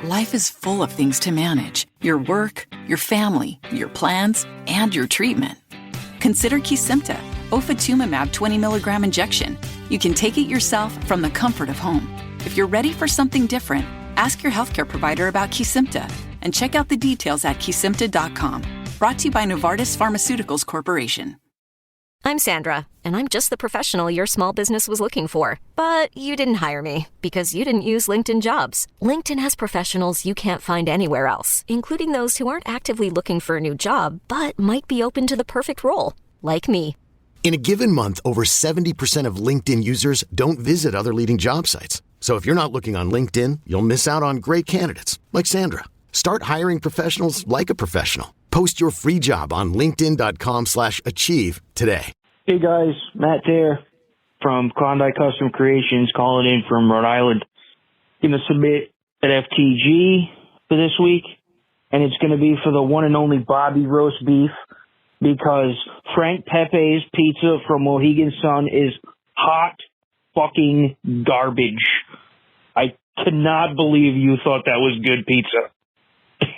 Life is full of things to manage. Your work, your family, your plans, and your treatment. Consider Kesimpta, ofatumumab 20 milligram injection. You can take it yourself from the comfort of home. If you're ready for something different, ask your healthcare provider about Kesimpta and check out the details at kesimpta.com. Brought to you by Novartis Pharmaceuticals Corporation. I'm Sandra, and I'm just the professional your small business was looking for. But you didn't hire me because you didn't use LinkedIn Jobs. LinkedIn has professionals you can't find anywhere else, including those who aren't actively looking for a new job, but might be open to the perfect role, like me. In a given month, over 70% of LinkedIn users don't visit other leading job sites. So if you're not looking on LinkedIn, you'll miss out on great candidates like Sandra. Start hiring professionals like a professional. Post your free job on linkedin.com/achieve today. Hey guys, Matt there from Klondike Custom Creations calling in from Rhode Island. Gonna submit an FTG for this week, and it's gonna be for the one and only Bobby roast beef, because Frank Pepe's pizza from Mohegan Sun is hot fucking garbage. I cannot believe you thought that was good pizza.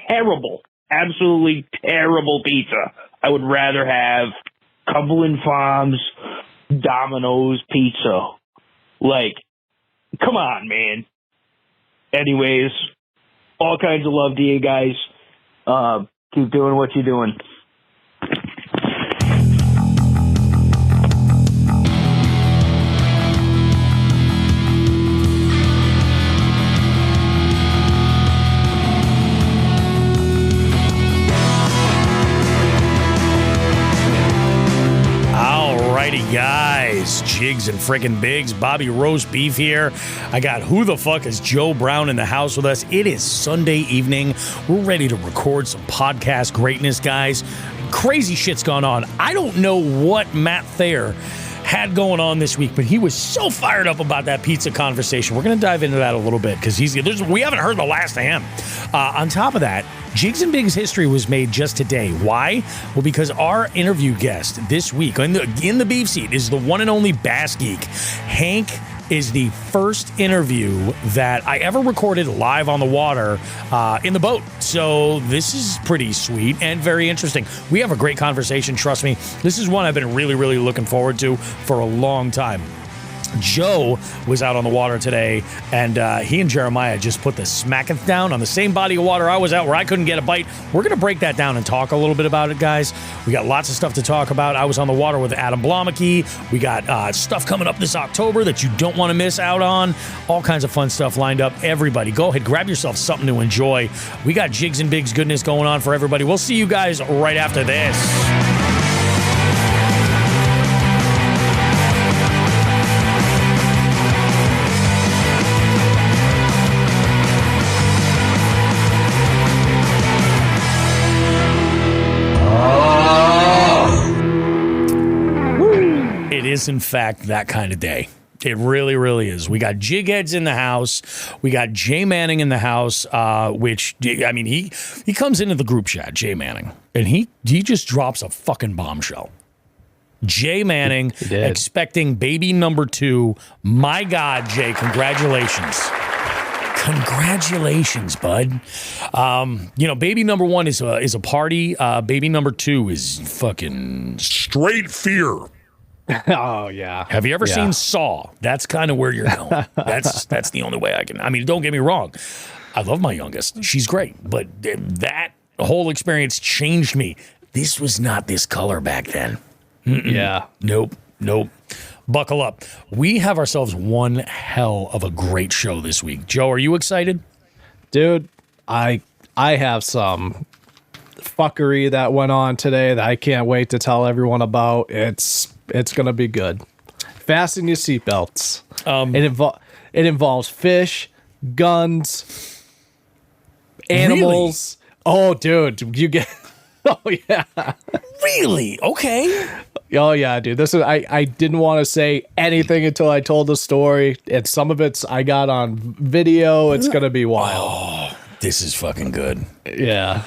Terrible. Absolutely terrible pizza. I would rather have Cumberland Farms Domino's pizza. Like, come on, man. Anyways, all kinds of love to you guys. Keep doing what you're doing. Guys, Jigs and frickin' Bigs, Bobby Roast Beef here. I got Who the Fuck is Joe Brown in the house with us. It is Sunday evening. We're ready to record some podcast greatness, guys. Crazy shit's gone on. I don't know what Matt Thayer had going on this week, but he was so fired up about that pizza conversation. We're going to dive into that a little bit because we haven't heard the last of him. On top of that, Jigs and Bigs history was made just today. Why? Well, because our interview guest this week in the beef seat is the one and only BASSGEEK. Hank is the first interview that I ever recorded live on the water in the boat. So this is pretty sweet and very interesting. We have a great conversation, trust me. This is one I've been really, really looking forward to for a long time. Joe was out on the water today, and he and Jeremiah just put the smacketh down on the same body of water I was out where I couldn't get a bite. We're going to break that down and talk a little bit about it, guys. We got lots of stuff to talk about. I was on the water with Adam Blomeke. We got stuff coming up this October that you don't want to miss out on. All kinds of fun stuff lined up. Everybody, go ahead, grab yourself something to enjoy. We got Jigs and Bigs goodness going on for everybody. We'll see you guys right after this. Is in fact that kind of day. It really, really is. We got Jig Heads in the house. We got Jay Manning in the house, which, I mean, he comes into the group chat, Jay Manning, and he just drops a fucking bombshell. Jay Manning expecting baby number 2. My God, Jay, congratulations. Congratulations, bud. Baby number 1 is a party. Baby number 2 is fucking straight fear. Oh, yeah. Have you ever seen Saw? That's kind of where you're going. That's the only way I can. I mean, don't get me wrong. I love my youngest. She's great. But that whole experience changed me. This was not this color back then. Yeah. Nope. Buckle up. We have ourselves one hell of a great show this week. Joe, are you excited? Dude, I have some fuckery that went on today that I can't wait to tell everyone about. It's going to be good. Fasten your seatbelts. It involves fish, guns, animals. Really? Oh, dude, you get... Oh, yeah. Really? Okay. Oh, yeah, dude. This is I didn't want to say anything until I told the story. And some of it's I got on video. It's going to be wild. Oh, this is fucking good. Yeah.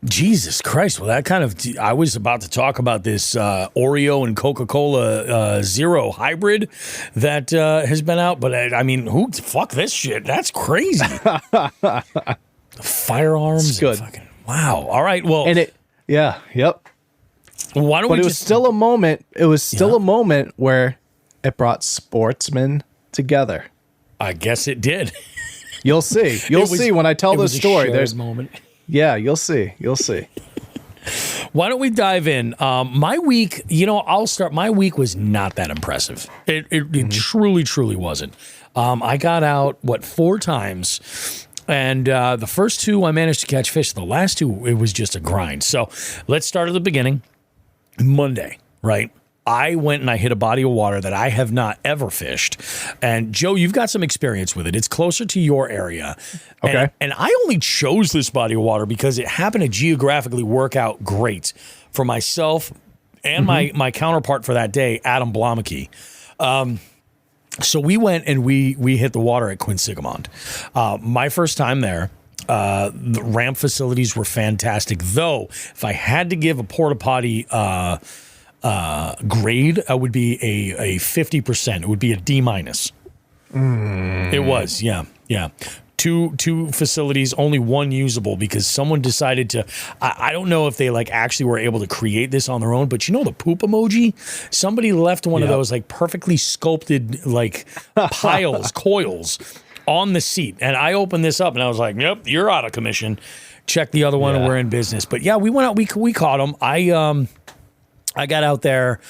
Jesus Christ. Well, that kind of, I was about to talk about this Oreo and Coca-Cola Zero hybrid that has been out, but I mean, fuck this shit. That's crazy. Firearms. It's good. Fucking, wow. All right. Well, And yep. Why don't But we it was still a moment. It was still a moment where it brought sportsmen together. I guess it did. You'll see. You'll see when I tell this story. There's moment. Yeah, you'll see. You'll see. Why don't we dive in? My week, I'll start. My week was not that impressive. It truly, truly wasn't. I got out, 4 times? And the first 2, I managed to catch fish. The last 2, it was just a grind. So let's start at the beginning. Monday, right? I went and I hit a body of water that I have not ever fished. And Joe, you've got some experience with it. It's closer to your area. Okay. And I only chose this body of water because it happened to geographically work out great for myself and my counterpart for that day, Adam Blomeke. So we went and we hit the water at Quinsigamond. My first time there. The ramp facilities were fantastic. Though, if I had to give a porta potty grade, it would be a 50%. It would be a D-. It was, yeah. Two facilities, only one usable because someone decided to. I don't know if they actually were able to create this on their own, but the poop emoji. Somebody left one of those perfectly sculpted coils on the seat, and I opened this up and I was like, "Yep, you're out of commission." Check the other one, and we're in business. But yeah, we went out. We caught them. I got out there.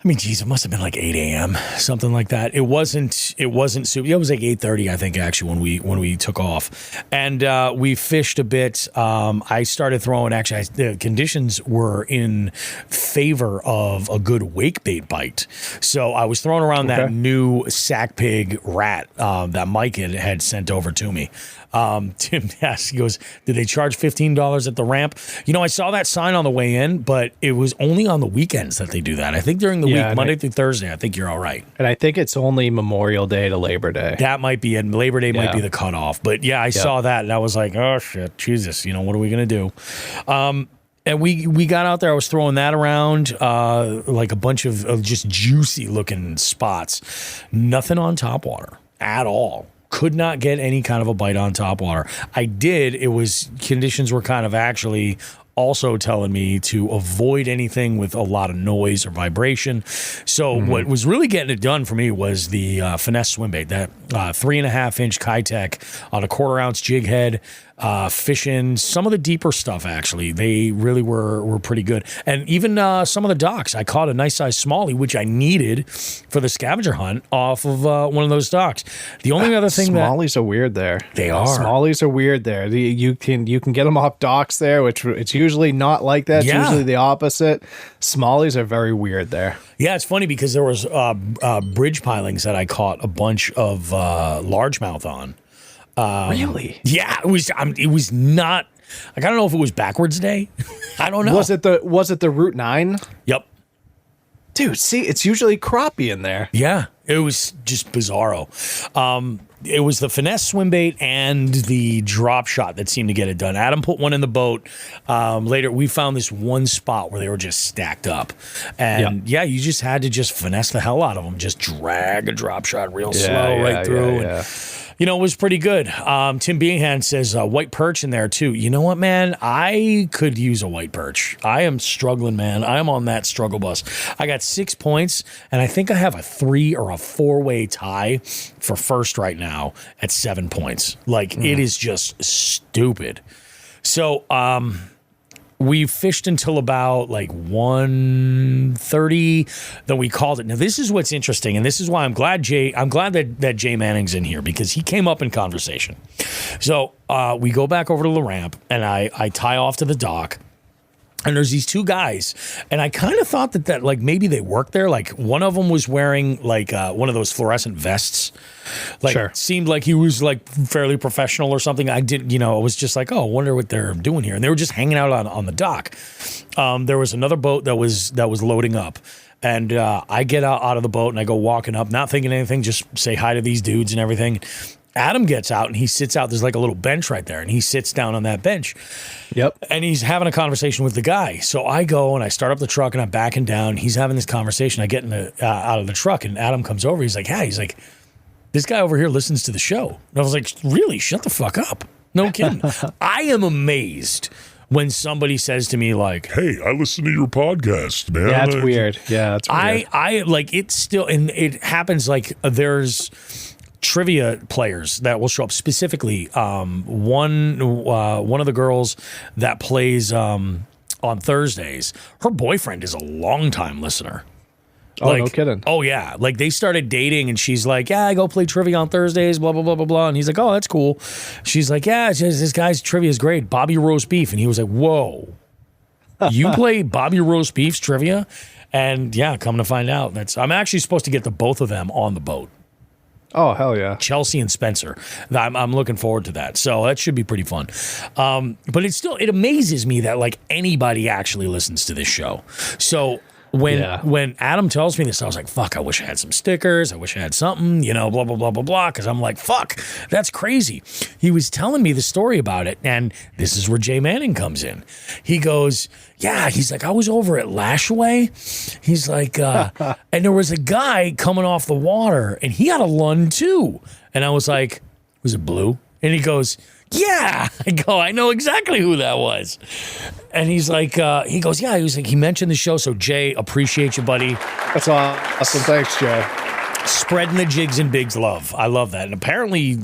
I mean, geez, it must have been 8 a.m., something like that. It wasn't super. Yeah, it was 8:30, I think, actually, when we took off. And we fished a bit. I started throwing, the conditions were in favor of a good wake bait bite. So I was throwing around that new sack pig rat that Mike had sent over to me. Tim asked, he goes, did they charge $15 at the ramp? I saw that sign on the way in, but it was only on the weekends that they do that. I think during the week, Monday through Thursday, I think you're all right. And I think it's only Memorial Day to Labor Day. That might be it. Labor Day might be the cutoff. But yeah, I saw that and I was like, oh shit, Jesus, what are we going to do? And we got out there. I was throwing that around, a bunch of just juicy looking spots. Nothing on topwater at all. Could not get any kind of a bite on topwater. I did. Conditions were kind of actually also telling me to avoid anything with a lot of noise or vibration. So what was really getting it done for me was the finesse swim bait, that 3.5-inch Kitech on a 1/4-ounce jig head, fishing some of the deeper stuff. Actually, they really were pretty good, and even some of the docks. I caught a nice size smallie, which I needed for the scavenger hunt off of one of those docks. The only other thing smallies are weird there. They are. Smallies are weird there. You can get them off docks there, which it's usually not like that. It's usually the opposite. Smallies are very weird there. Yeah, it's funny because there was bridge pilings that I caught a bunch of largemouth on. Really? Yeah, it was not. I don't know if it was backwards day. I don't know. Was it the Route 9? Yep. Dude, see, it's usually crappie in there. Yeah, it was just bizarro. It was the finesse swim bait and the drop shot that seemed to get it done. Adam put one in the boat. Later, we found this one spot where they were just stacked up. And you just had to just finesse the hell out of them. Just drag a drop shot real slow right through. And, it was pretty good. Tim Beanhan says white perch in there too. You know what, man? I could use a white perch. I am struggling, man. I'm on that struggle bus. I got 6 points, and I think I have a 3 or a 4-way tie for first right now at 7 points. It is just stupid. So, we fished until about 1:30. Then we called it. Now this is what's interesting, and this is why I'm glad that Jay Manning's in here, because he came up in conversation. So we go back over to the ramp, and I tie off to the dock. And there's these 2 guys, and I kind of thought that maybe they worked there. One of them was wearing one of those fluorescent vests. Seemed like he was fairly professional or something. I didn't, I was just I wonder what they're doing here. And they were just hanging out on the dock. There was another boat that was loading up. And I get out of the boat and I go walking up, not thinking anything, just say hi to these dudes and everything. Adam gets out and he sits out. There's like a little bench right there, and he sits down on that bench. Yep. And he's having a conversation with the guy. So I go and I start up the truck and I'm backing down. He's having this conversation. I get out of the truck and Adam comes over. He's like, yeah. He's like, this guy over here listens to the show. And I was like, really? Shut the fuck up. No kidding. I am amazed when somebody says to me like, hey, I listen to your podcast, man. Yeah, it's weird. Yeah, it's weird. I like it's still, and it happens like there's trivia players that will show up specifically. One of the girls that plays on Thursdays, her boyfriend is a longtime listener. Oh, no kidding. Oh, yeah. Like, they started dating, and she's like, yeah, I go play trivia on Thursdays, blah, blah, blah, blah, blah. And he's like, oh, that's cool. She's like, yeah, this guy's trivia is great. Bobby Roast Beef. And he was like, whoa. You play Bobby Roast Beef's trivia? And, yeah, come to find out, I'm actually supposed to get the both of them on the boat. Oh, hell yeah. Chelsea and Spencer. I'm looking forward to that. So that should be pretty fun. But it amazes me that, like, anybody actually listens to this show. So when Adam tells me this, I was like, fuck, I wish I had some stickers. I wish I had something, blah, blah, blah, blah, blah. Because I'm like, fuck, that's crazy. He was telling me the story about it. And this is where Jay Manning comes in. He goes, yeah, he's like, I was over at Lashaway. He's like, and there was a guy coming off the water and he had a lund too. And I was like, was it Blue? And he goes, yeah. I go, I know exactly who that was. And he's like, he goes, yeah. He was like, he mentioned the show. So Jay, appreciate you, buddy. That's awesome. Thanks, Jay. Spreading the Jigs and Bigs love. I love that. And apparently,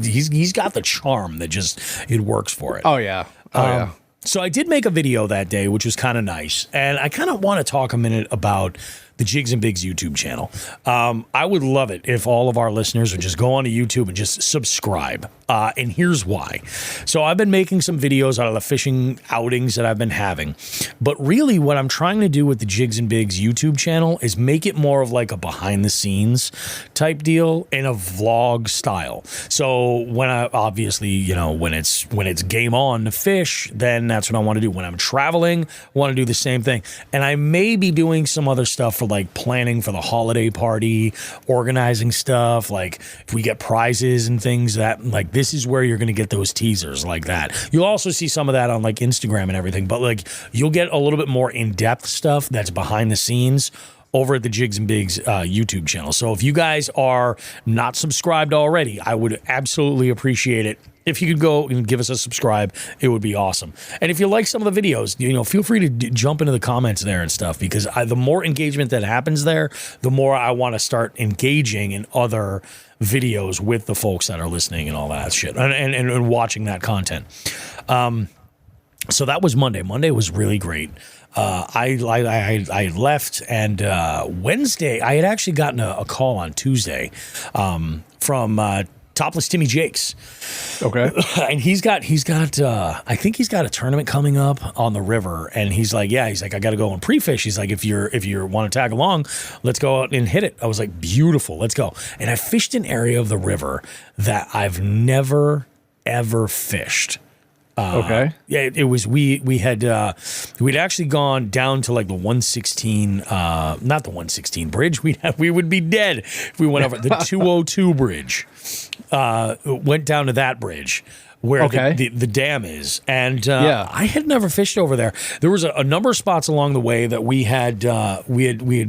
he's got the charm that just, it works for it. Oh, yeah. Yeah. So I did make a video that day, which was kind of nice. And I kind of want to talk a minute about the Jigs and Bigs YouTube channel. I would love it if all of our listeners would just go onto YouTube and just subscribe. And here's why. So I've been making some videos out of the fishing outings that I've been having. But really what I'm trying to do with the Jigs and Bigs YouTube channel is make it more of like a behind the scenes type deal in a vlog style. So when I obviously, when it's game on to fish, then that's what I want to do. When I'm traveling, I want to do the same thing. And I may be doing some other stuff for like planning for the holiday party, organizing stuff, like if we get prizes and things that like this is where you're going to get those teasers like that. You'll also see some of that on like Instagram and everything, but like you'll get a little bit more in-depth stuff that's behind the scenes over at the Jigs and Bigs YouTube channel. So if you guys are not subscribed already, I would absolutely appreciate it. If you could go and give us a subscribe, it would be awesome. And if you like some of the videos, feel free to jump into the comments there and stuff, because the more engagement that happens there, the more I want to start engaging in other videos with the folks that are listening and all that shit and watching that content. So that was Monday. Monday was really great. I left, and Wednesday I had actually gotten a call on Tuesday from Topless Timmy Jakes. Okay. And he's got I think he's got a tournament coming up on the river, and he's like, I got to go and pre-fish. He's like, if you want to tag along, let's go out and hit it. I was like, beautiful, let's go. And I fished an area of the river that I've never ever fished. Okay. Yeah, it was we'd actually gone down to like the 116, not the 116 bridge. We would be dead if we went over the 202 bridge. Went down to that bridge where the dam is, and I had never fished over there. There was a number of spots along the way that we had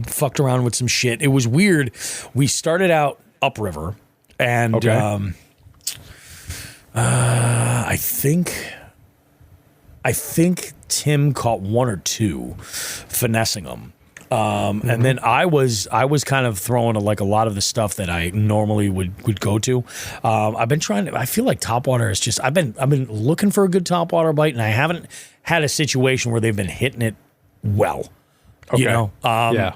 fucked around with some shit. It was weird. We started out upriver, and I think Tim caught one or two, finessing them. And then I was kind of throwing a lot of the stuff that I normally would go to. I've been I feel like topwater is just, I've been looking for a good topwater bite, and I haven't had a situation where they've been hitting it well. Okay.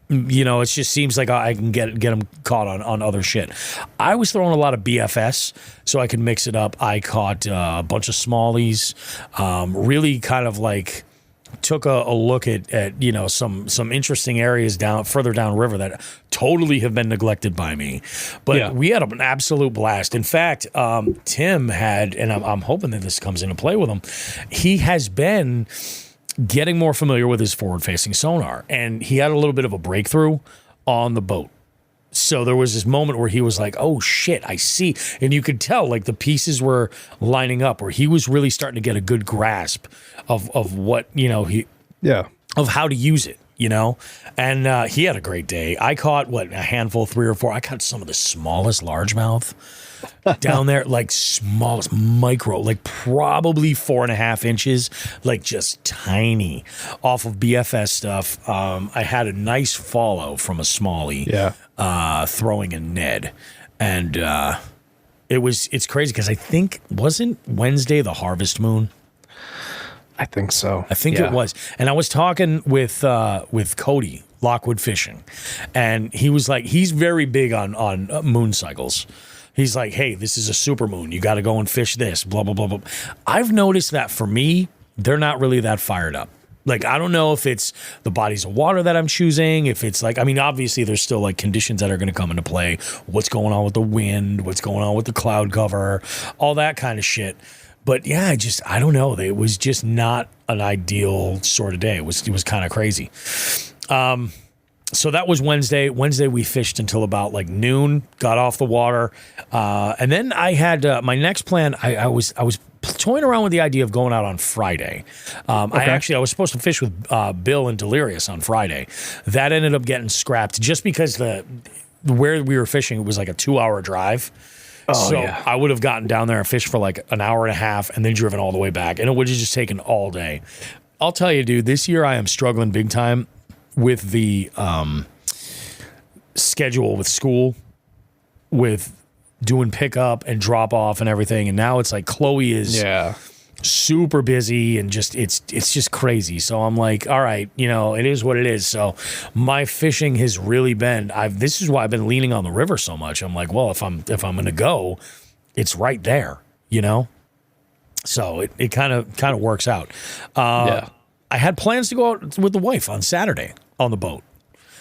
It just seems like I can get them caught on other shit. I was throwing a lot of BFS so I could mix it up. I caught a bunch of smallies, really kind of like took a look at some interesting areas further down river that totally have been neglected by me. But we had an absolute blast. In fact, Tim had, and I'm hoping that this comes into play with him, he has been getting more familiar with his forward-facing sonar, and he had a little bit of a breakthrough on the boat. So there was this moment where he was like, oh shit, I see. And you could tell like the pieces were lining up, where he was really starting to get a good grasp of what, of how to use it, and he had a great day. I caught a handful, 3 or 4. I caught some of the smallest largemouth down there, like smallest micro, like probably 4.5 inches, like just tiny off of BFS stuff. I had a nice follow from a smallie. Yeah. Throwing a Ned, and it's crazy because I think wasn't Wednesday the harvest moon? I think so. I think it was, and I was talking with Cody Lockwood Fishing, and he was like, he's very big on moon cycles. He's like, hey, this is a super moon. You got to go and fish this. Blah blah blah blah. I've noticed that for me, they're not really that fired up. Like, I don't know if it's the bodies of water that I'm choosing, if it's like, I mean, obviously there's still like conditions that are going to come into play. What's going on with the wind? What's going on with the cloud cover? All that kind of shit. But yeah, I don't know. It was just not an ideal sort of day. It was kind of crazy. So that was Wednesday. Wednesday we fished until about like noon, got off the water. And then I had my next plan. I was toying around with the idea of going out on Friday. I was supposed to fish with Bill and Delirious on Friday. That ended up getting scrapped just because where we were fishing, it was like a 2-hour drive. I would have gotten down there and fished for like an hour and a half and then driven all the way back. And it would have just taken all day. I'll tell you, dude, this year I am struggling big time with the schedule with school, with doing pickup and drop off and everything. And now it's like Chloe is super busy and it's just crazy. So I'm like, all right, it is what it is. So my fishing has really been, this is why I've been leaning on the river so much. I'm like, well, if I'm going to go, it's right there, So it kind of works out. I had plans to go out with the wife on Saturday on the boat.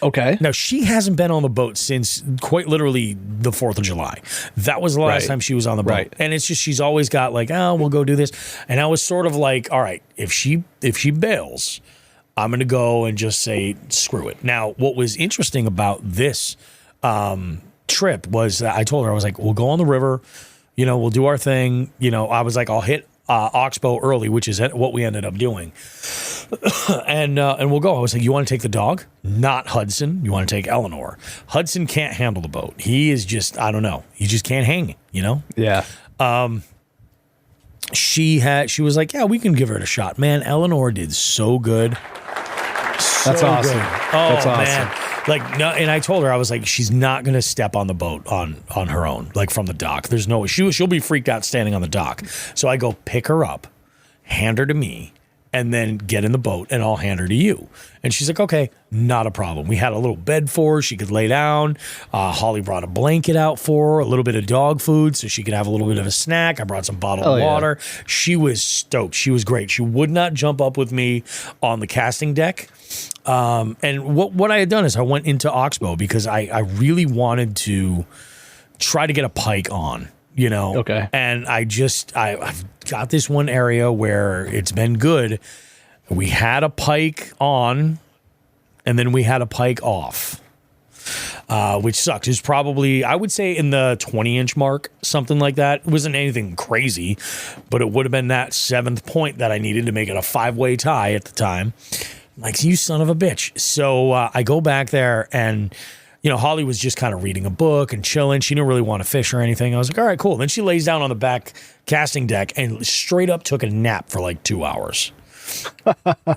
Okay. Now, she hasn't been on the boat since quite literally the 4th of July. That was the last time she was on the boat. Right. And it's just, she's always got like, we'll go do this. And I was sort of like, all right, if she bails, I'm going to go and just say, screw it. Now, what was interesting about this trip was that I told her, I was like, we'll go on the river, we'll do our thing. I was like, I'll hit Oxbow early, which is what we ended up doing. and we'll go. I was like, you want to take the dog? Not Hudson. You want to take Eleanor? Hudson can't handle the boat. He is just, I don't know. He just can't hang, Yeah. She was like, yeah, we can give her a shot. Man, Eleanor did so good. That's awesome. Good. Oh, that's awesome. Man. Like, no, and I told her, I was like, she's not going to step on the boat on her own, like from the dock. There's no, she'll be freaked out standing on the dock. So I go pick her up, hand her to me, and then get in the boat, and I'll hand her to you. And she's like, okay, not a problem. We had a little bed for her. She could lay down. Holly brought a blanket out for her, a little bit of dog food so she could have a little bit of a snack. I brought some bottled water. She was stoked. She was great. She would not jump up with me on the casting deck. And what I had done is I went into Oxbow because I really wanted to try to get a pike on. Okay. And I've got this one area where it's been good. We had a pike on, and then we had a pike off, which sucked. It was probably, I would say, in the 20-inch mark, something like that. It wasn't anything crazy, but it would have been that 7th point that I needed to make it a 5-way tie at the time. I'm like, you son of a bitch. So I go back there and Holly was just kind of reading a book and chilling. She didn't really want to fish or anything. I was like, all right, cool. Then she lays down on the back casting deck and straight up took a nap for like 2 hours.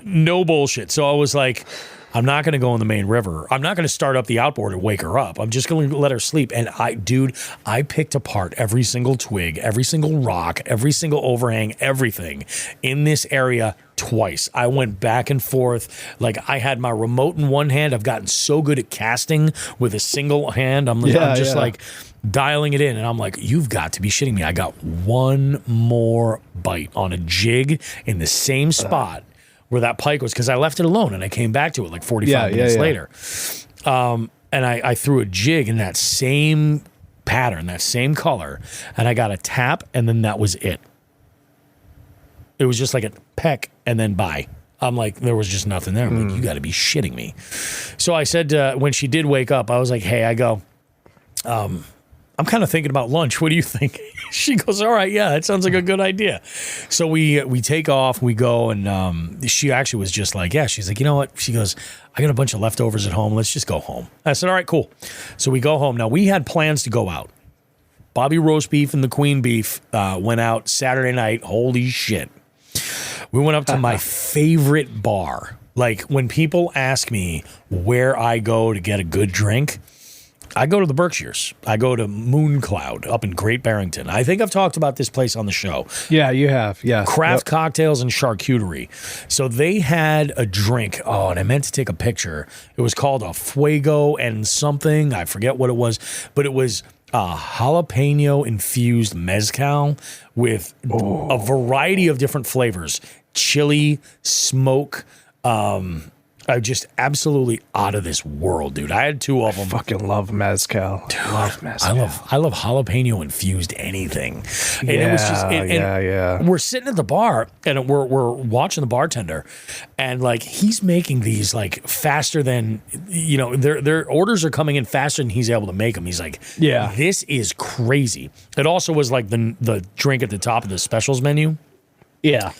No bullshit. So I was like, I'm not going to go in the main river. I'm not going to start up the outboard and wake her up. I'm just going to let her sleep. And I picked apart every single twig, every single rock, every single overhang, everything in this area twice. I went back and forth. Like, I had my remote in one hand. I've gotten so good at casting with a single hand. I'm just like dialing it in. And I'm like, you've got to be shitting me. I got one more bite on a jig in the same spot where that pike was, because I left it alone and I came back to it like 45 minutes later. And I threw a jig in that same pattern, that same color, and I got a tap, and then that was it. It was just like a peck and then bye. I'm like, there was just nothing there. I'm like, you got to be shitting me. So I said, when she did wake up, I was like, hey, I'm kind of thinking about lunch. What do you think? She goes, all right, yeah, that sounds like a good idea. So we take off, we go, and she actually was just like, yeah, she's like, you know what? She goes, I got a bunch of leftovers at home. Let's just go home. I said, all right, cool. So we go home. Now, we had plans to go out. Bobby Roast Beef and the Queen Beef went out Saturday night. Holy shit. We went up to my favorite bar. Like, when people ask me where I go to get a good drink, I go to the Berkshires. I go to Moon Cloud up in Great Barrington. I think I've talked about this place on the show. Yeah, you have. Yeah. Craft cocktails and charcuterie. So they had a drink. Oh, and I meant to take a picture. It was called a Fuego and something. I forget what it was, but it was a jalapeno infused mezcal with a variety of different flavors. Chili, smoke, just absolutely out of this world, dude. I had two of them. Fucking love mezcal. Dude, I love jalapeno infused anything. And it was just we're sitting at the bar and we're watching the bartender, and like he's making these like faster than their orders are coming in faster than he's able to make them. He's like, yeah, this is crazy. It also was like the drink at the top of the specials menu. Yeah.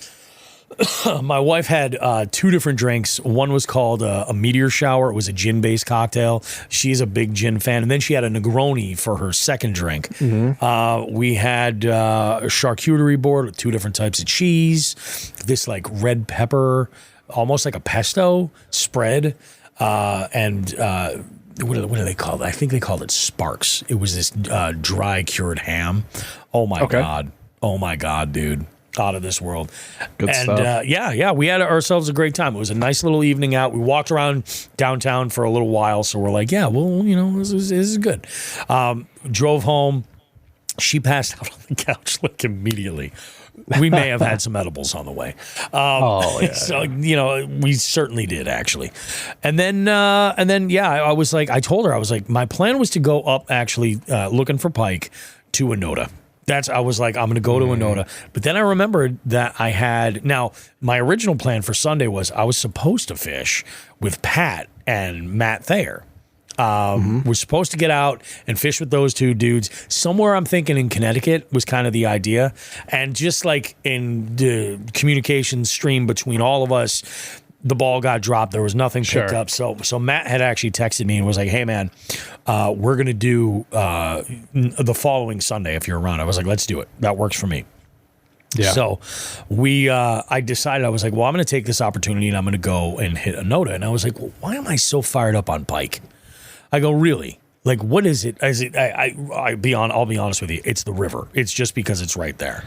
My wife had two different drinks. One was called a Meteor Shower. It was a gin-based cocktail. She's a big gin fan. And then she had a Negroni for her second drink. Mm-hmm. We had a charcuterie board with two different types of cheese, this like red pepper, almost like a pesto spread, and what do they call it? I think they called it Sparks. It was this dry cured ham. Oh my God. Oh my God, dude. Out of this world. Good stuff. We had ourselves a great time. It was a nice little evening out. We walked around downtown for a little while, so we're like, yeah, well, this is good. Drove home. She passed out on the couch like immediately. We may have had some edibles on the way. So, we certainly did, actually. And then, I was like, I told her, I was like, my plan was to go up, actually, looking for pike to Onoda. I was like, I'm going to go to Onoda. But then I remembered that now, my original plan for Sunday was I was supposed to fish with Pat and Matt Thayer. We're supposed to get out and fish with those two dudes. Somewhere I'm thinking in Connecticut was kind of the idea. And just like in the communication stream between all of us, the ball got dropped. There was nothing picked up. So Matt had actually texted me and was like, hey, man, we're going to do the following Sunday if you're around. I was like, let's do it. That works for me. Yeah. So I decided, I was like, well, I'm going to take this opportunity and I'm going to go and hit Onoda. And I was like, well, why am I so fired up on pike? I go, really? Like, what is it? I'll be honest with you. It's the river. It's just because it's right there.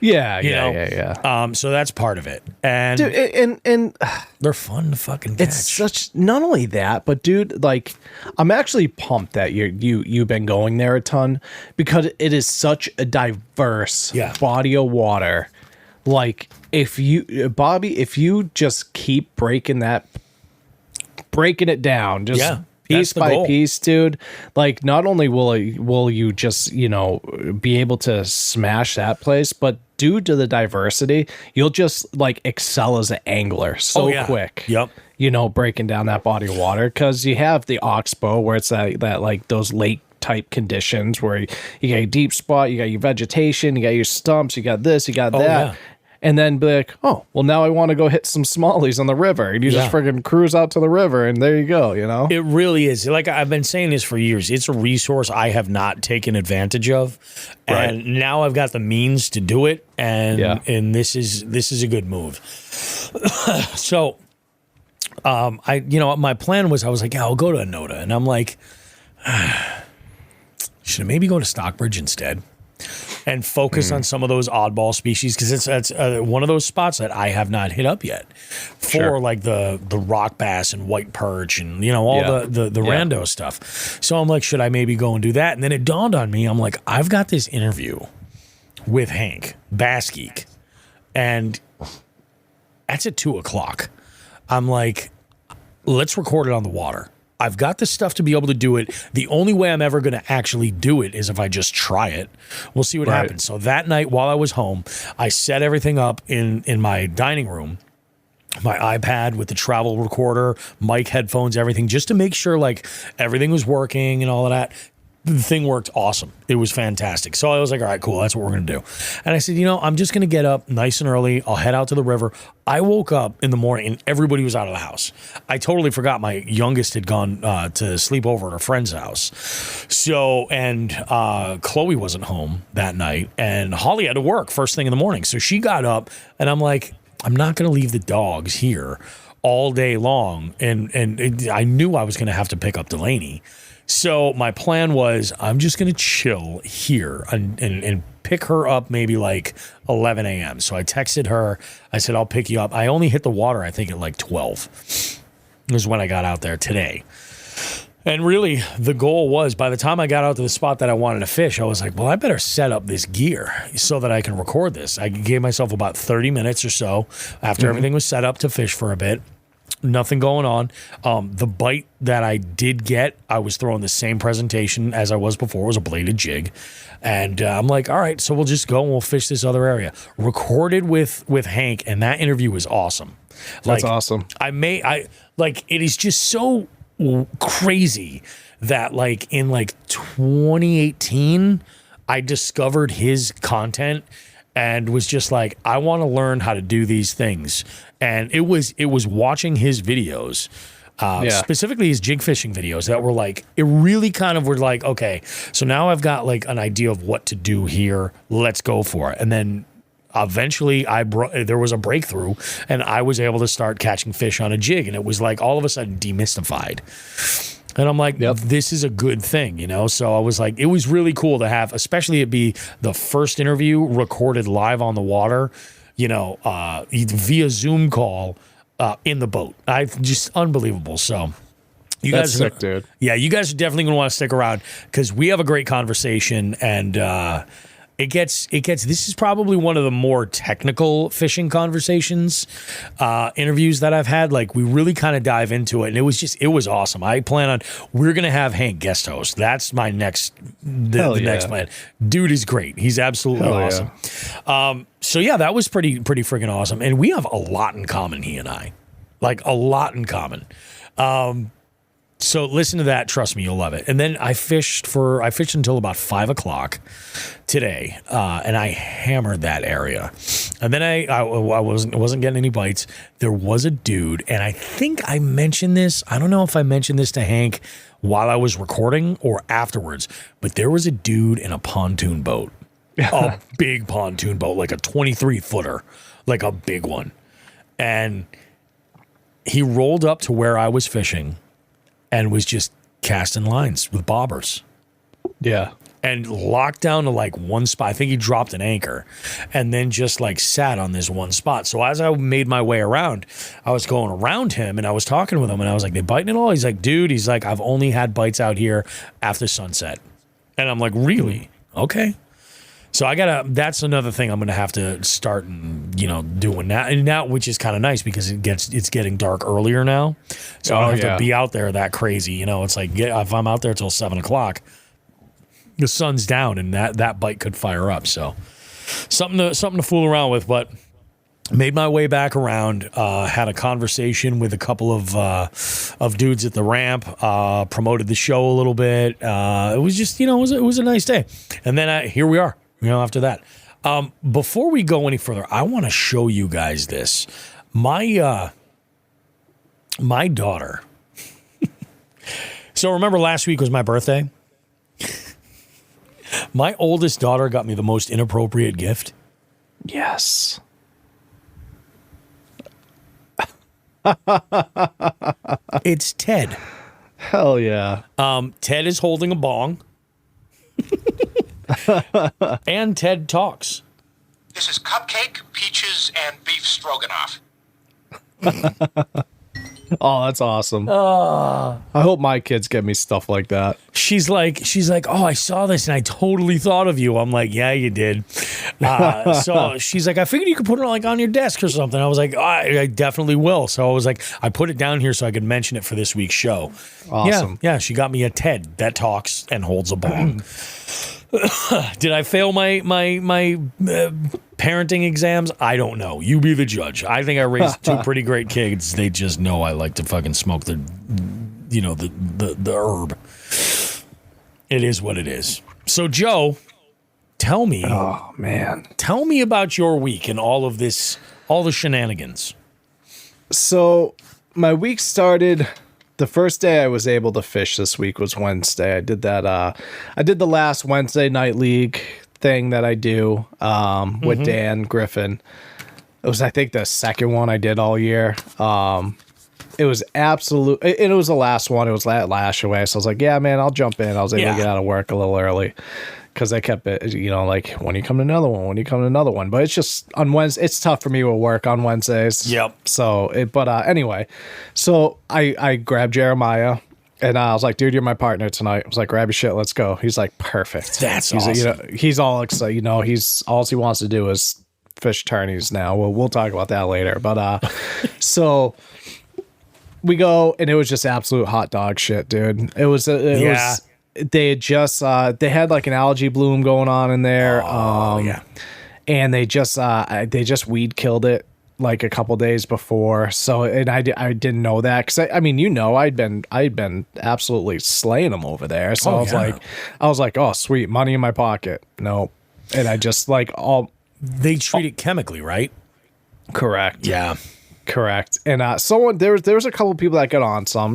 Yeah. So that's part of it, and dude, and they're fun to fucking catch. It's such, not only that, but dude, like, I'm actually pumped that you've been going there a ton, because it is such a diverse body of water. Like, if you just keep breaking it down, just piece by piece, dude, like, not only will you just, be able to smash that place, but due to the diversity, you'll just like excel as an angler quick. Yep. Breaking down that body of water, because you have the oxbow where it's that like those lake type conditions where you got your deep spot, you got your vegetation, you got your stumps, you got this, you got that. Yeah. And then be like, oh, well, now I want to go hit some smallies on the river. And you just friggin' cruise out to the river, and there you go, It really is. Like, I've been saying this for years. It's a resource I have not taken advantage of. Right. And now I've got the means to do it. And this is a good move. So, my plan was, I was like, yeah, I'll go to Onoda. And I'm like, should I maybe go to Stockbridge instead? And focus on some of those oddball species, because it's one of those spots that I have not hit up yet for like the rock bass and white perch and all the rando stuff. So I'm like, should I maybe go and do that? And then it dawned on me, I'm like, I've got this interview with Hank, BASSGEEK, and that's at 2:00. I'm like, let's record it on the water. I've got the stuff to be able to do it. The only way I'm ever going to actually do it is if I just try it. We'll see what happens. So that night while I was home, I set everything up in my dining room, my iPad with the travel recorder, mic, headphones, everything, just to make sure like everything was working and all of that. the thing worked awesome. It was fantastic. So I was like, all right, cool. That's what we're going to do. And I said, I'm just going to get up nice and early. I'll head out to the river. I woke up in the morning and everybody was out of the house. I totally forgot my youngest had gone to sleep over at a friend's house. So, and Chloe wasn't home that night and Holly had to work first thing in the morning. So she got up and I'm like, I'm not going to leave the dogs here all day long. And I knew I was going to have to pick up Delaney. So my plan was I'm just going to chill here and pick her up maybe like 11 a.m. So I texted her. I said, I'll pick you up. I only hit the water, I think, at like 12. It was when I got out there today. And really, the goal was by the time I got out to the spot that I wanted to fish, I was like, well, I better set up this gear so that I can record this. I gave myself about 30 minutes or so after everything was set up to fish for a bit. Nothing going on. The bite that I did get, I was throwing the same presentation as I was before. It was a bladed jig. And I'm like, all right, so we'll just go and we'll fish this other area. Recorded with Hank, and that interview was awesome. That's awesome. It is just so crazy that like in like 2018, I discovered his content and was just like, I want to learn how to do these things. And it was watching his videos, specifically his jig fishing videos that were like, it really kind of were like, okay, so now I've got like an idea of what to do here. Let's go for it. And then eventually there was a breakthrough and I was able to start catching fish on a jig. And it was like all of a sudden demystified. And I'm like, This is a good thing, So I was like, it was really cool to have, especially it be the first interview recorded live on the water, via Zoom call in the boat. Just unbelievable. So you That's guys, sick, dude. Yeah, you guys are definitely going to want to stick around because we have a great conversation and it gets. This is probably one of the more technical fishing conversations, interviews that I've had. Like we really kind of dive into it, and it was awesome. I plan on we're gonna have Hank guest host. That's my next next plan. Dude is great. He's absolutely awesome. So yeah, that was pretty freaking awesome, and we have a lot in common. He and I, like a lot in common. So listen to that. Trust me, you'll love it. And then I fished until about 5 o'clock today, and I hammered that area. And then I wasn't getting any bites. There was a dude, and I think I mentioned this. I don't know if I mentioned this to Hank while I was recording or afterwards, but there was a dude in a pontoon boat, a big pontoon boat, like a 23-footer, like a big one. And he rolled up to where I was fishing and was just casting lines with bobbers. Yeah. And locked down to like one spot. I think he dropped an anchor and then just like sat on this one spot. So as I made my way around, I was going around him and I was talking with him and I was like, they biting at all? He's like, dude, I've only had bites out here after sunset. And I'm like, really? Okay. So that's another thing I'm going to have to start, doing that. And now, which is kind of nice because it's getting dark earlier now. So I don't have to be out there that crazy. It's like, if I'm out there till 7 o'clock, the sun's down and that bite could fire up. So something to fool around with, but made my way back around, had a conversation with a couple of dudes at the ramp, promoted the show a little bit. It was just, it was a nice day. And then here we are. After that, before we go any further, I want to show you guys this. My daughter. So remember last week was my birthday? My oldest daughter got me the most inappropriate gift. Yes. It's Ted. Hell yeah. Ted is holding a bong. And Ted talks. This is cupcake, peaches, and beef stroganoff. Oh, that's awesome. I hope my kids get me stuff like that. She's like, oh, I saw this and I totally thought of you. I'm like, yeah, you did. So she's like, I figured you could put it on your desk or something. I was like, I definitely will. So I was like, I put it down here so I could mention it for this week's show. Awesome. Yeah, she got me a Ted that talks and holds a bong. Did I fail my parenting exams? I don't know. You be the judge. I think I raised two pretty great kids. They just know I like to fucking smoke the herb. It is what it is. So, Joe, tell me. Oh, man. Tell me about your week and all of this, all the shenanigans. So, my week started. The first day I was able to fish this week was Wednesday. I did that. I did the last Wednesday night league thing that I do with Dan Griffin. It was, I think, the second one I did all year. It was absolute. It was the last one. It was last away. So I was like, yeah, man, I'll jump in. I was able to get out of work a little early because I kept it, like, when you come to another one, when you come to another one. But it's just on Wednesday. It's tough for me with work on Wednesdays. Yep. So, anyway, so I grabbed Jeremiah. And I was like, dude, you're my partner tonight. I was like, grab your shit, let's go. He's like, perfect. That's awesome. He's all excited. He's all he wants to do is fish tourneys now. We'll talk about that later. But so we go, and it was just absolute hot dog shit, dude. It was they had just they had like an algae bloom going on in there. And they just weed killed it like a couple days before. So, and I didn't know that because I mean, I'd been absolutely slaying them over there. So I was like, oh, sweet, money in my pocket. Nope. And I just they treat it chemically, right? Correct. Yeah. Correct. And there was a couple of people that got on some,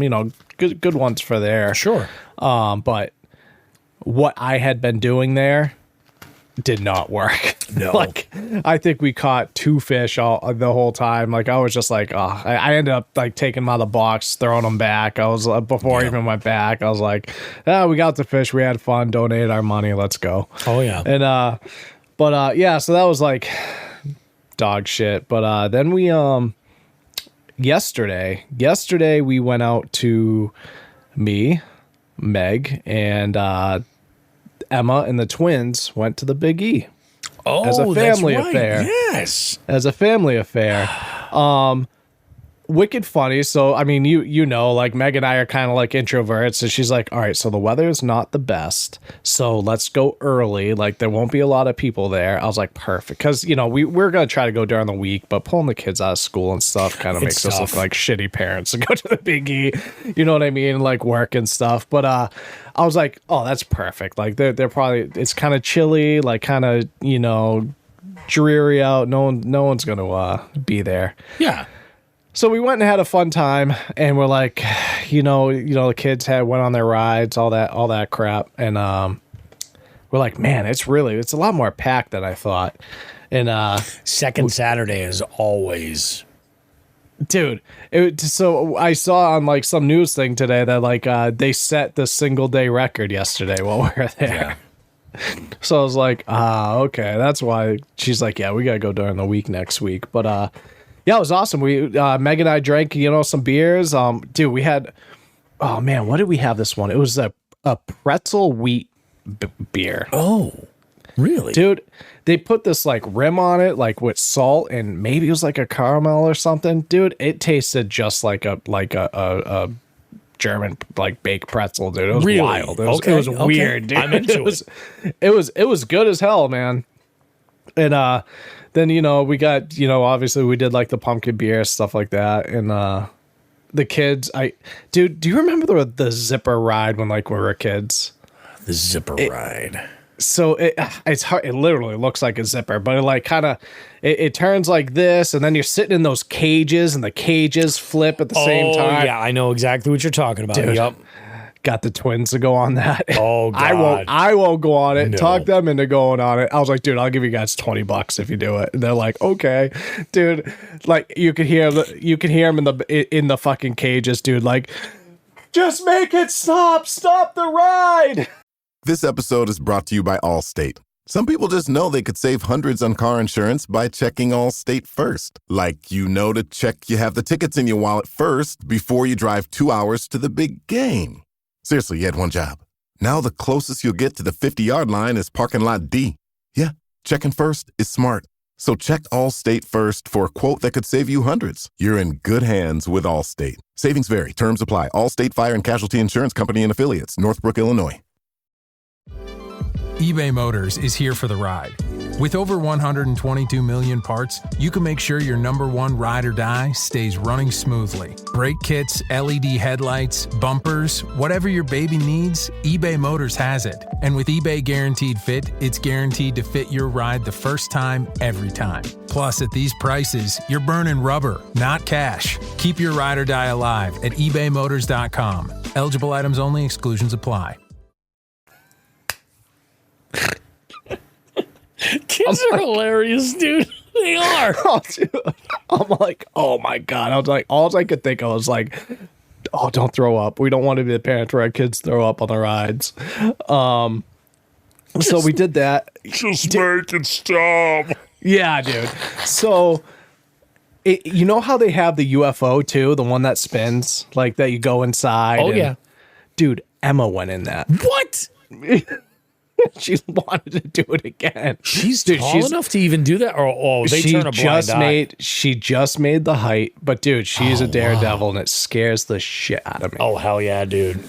good ones for there. Sure. But what I had been doing there did not work. No. Like, I think we caught 2 fish the whole time. Like, I was just like, I ended up like taking them out of the box, throwing them back. I was before I even went back, I was like, we got the fish, we had fun, donated our money, let's go. Oh yeah. And so that was like dog shit. But then we yesterday we went out to me, Meg, and Emma and the twins went to the Big E. Oh, as a family that's right. affair. Yes. As a family affair. Wicked funny. So, I mean, like Meg and I are kind of like introverts. So she's like, all right, so the weather is not the best. So let's go early. Like, there won't be a lot of people there. I was like, perfect. Because, we're going to try to go during the week, but pulling the kids out of school and stuff kind of makes us look like shitty parents to go to the Big E. You know what I mean? Like work and stuff. But I was like, oh, that's perfect. Like, they're probably, it's kind of chilly, like kind of, dreary out. No one's going to be there. Yeah. So we went and had a fun time, and we're like, the kids went on their rides, all that crap, and we're like, man, it's a lot more packed than I thought. And second Saturday is always, dude. So I saw on like some news thing today that like they set the single day record yesterday while we were there. Yeah. So I was like, okay, that's why. She's like, yeah, we gotta go during the week next week, but yeah, it was awesome. We Meg and I drank, some beers. Dude, we had, oh man, what did we have this one? It was a pretzel wheat beer. Oh, really? Dude, they put this like rim on it, like with salt, and maybe it was like a caramel or something. Dude, it tasted just like a German like baked pretzel, dude. It was really wild. It was weird, dude. I'm into it was good as hell, man. And then, we got, obviously we did like the pumpkin beer, stuff like that. And the kids, do you remember the zipper ride when like we were kids? The zipper ride. So it's hard. It literally looks like a zipper, but it like kind of, it turns like this. And then you're sitting in those cages and the cages flip at the same time. Yeah, I know exactly what you're talking about. Dude. Yep. Got the twins to go on that. Oh, God. I won't go on it. No. Talk them into going on it. I was like, dude, I'll give you guys $20 if you do it. And they're like, okay, dude. Like you could hear them in the fucking cages, dude. Like, just make it stop the ride. This episode is brought to you by Allstate. Some people just know they could save hundreds on car insurance by checking Allstate first. Like, to check you have the tickets in your wallet first before you drive 2 hours to the big game. Seriously, you had one job. Now the closest you'll get to the 50-yard line is parking lot D. Yeah, checking first is smart. So check Allstate first for a quote that could save you hundreds. You're in good hands with Allstate. Savings vary. Terms apply. Allstate Fire and Casualty Insurance Company and Affiliates. Northbrook, Illinois. eBay Motors is here for the ride. With over 122 million parts, you can make sure your number one ride or die stays running smoothly. Brake kits, LED headlights, bumpers, whatever your baby needs, eBay Motors has it. And with eBay Guaranteed Fit, it's guaranteed to fit your ride the first time, every time. Plus, at these prices, you're burning rubber, not cash. Keep your ride or die alive at ebaymotors.com. Eligible items only, exclusions apply. Kids are hilarious, dude. They are. Oh, dude. I'm like, oh my God. I was like, all I could think of was like, oh, don't throw up. We don't want to be the parents where our kids throw up on the rides. So we did that. Just make it stop. Yeah, dude. So, you know how they have the UFO too? The one that spins, like that you go inside. Oh, yeah. Dude, Emma went in that. What? She wanted to do it again. She's tall enough to even do that? Or they turn a blind eye? She just made the height. But, dude, she's a daredevil, and it scares the shit out of me. Oh, hell yeah, dude.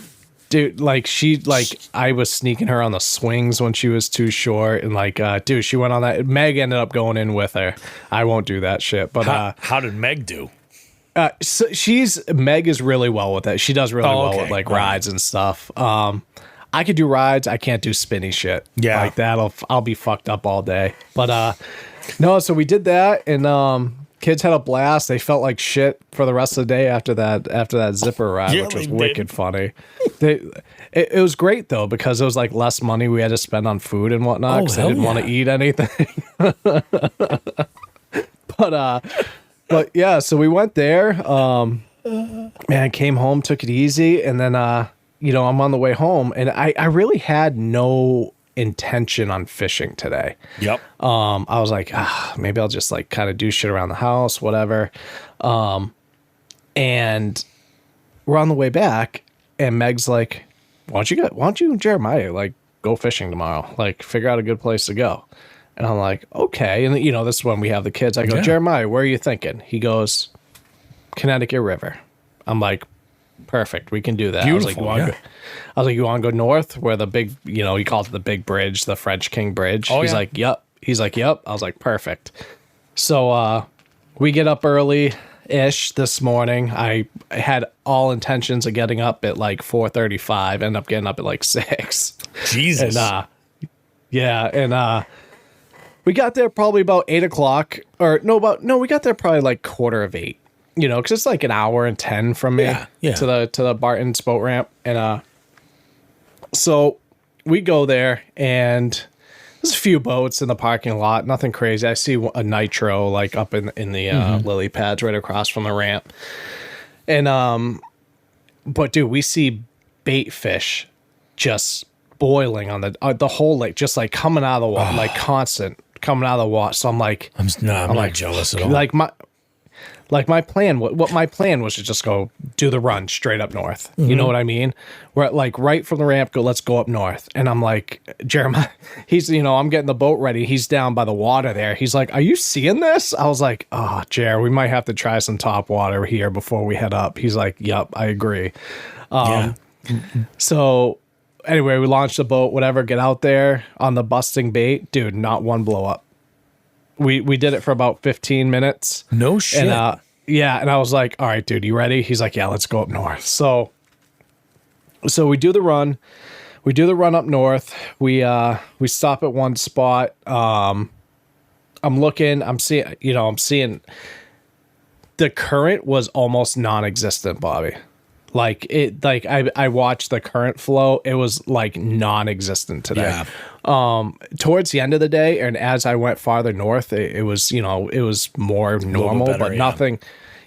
Dude, I was sneaking her on the swings when she was too short. And, dude, she went on that. Meg ended up going in with her. I won't do that shit. But how did Meg do? So Meg is really well with it. She does really well with, rides and stuff. I could do rides. I can't do spinny shit. Yeah. Like I'll be fucked up all day. But no, so we did that, and kids had a blast. They felt like shit for the rest of the day after that zipper ride, which was wicked funny. It was great though, because it was like less money we had to spend on food and whatnot, because I didn't want to eat anything. But yeah, so we went there. Man, came home, took it easy, and then I'm on the way home, and I really had no intention on fishing today. Yep. I was like, maybe I'll just like kind of do shit around the house, whatever. And we're on the way back, and Meg's like, why don't you and Jeremiah like go fishing tomorrow? Like figure out a good place to go. And I'm like, okay. And this is when we have the kids. I go, Jeremiah, where are you thinking? He goes, Connecticut River. I'm like, perfect. We can do that. Beautiful, I was like, you want to go north where the big, he calls it the big bridge, the French King Bridge. Oh, He's like, yep. He's like, yep. I was like, perfect. So we get up early-ish this morning. I had all intentions of getting up at like 4:35. Ended up getting up at like 6. Jesus. And we got there probably about 8 o'clock. We got there probably like 7:45. Because it's like an hour and 10 from me to the Barton's boat ramp. And so we go there, and there's a few boats in the parking lot, nothing crazy. I see a nitro like up in the lily pads right across from the ramp. And but dude, we see bait fish just boiling on the whole lake, just like coming out of the water, like constant coming out of the water. So I'm like, I'm not jealous at all. My plan was to just go do the run straight up north. You know what I mean? We're like right from the ramp, let's go up north. And I'm like, Jeremiah, he's, I'm getting the boat ready. He's down by the water there. He's like, are you seeing this? I was like, oh, Jer, we might have to try some top water here before we head up. He's like, yep, I agree. So anyway, we launched the boat, whatever, get out there on the busting bait. Dude, not one blow up. We did it for about 15 minutes. No shit. And, and I was like, all right, dude, you ready? He's like, yeah, let's go up north. So we do the run. We do the run up north. We stop at one spot. I'm seeing the current was almost non-existent, Bobby. I watched the current flow. It was like non-existent today. Yeah. Towards the end of the day, and as I went farther north, it was more normal, better, but nothing.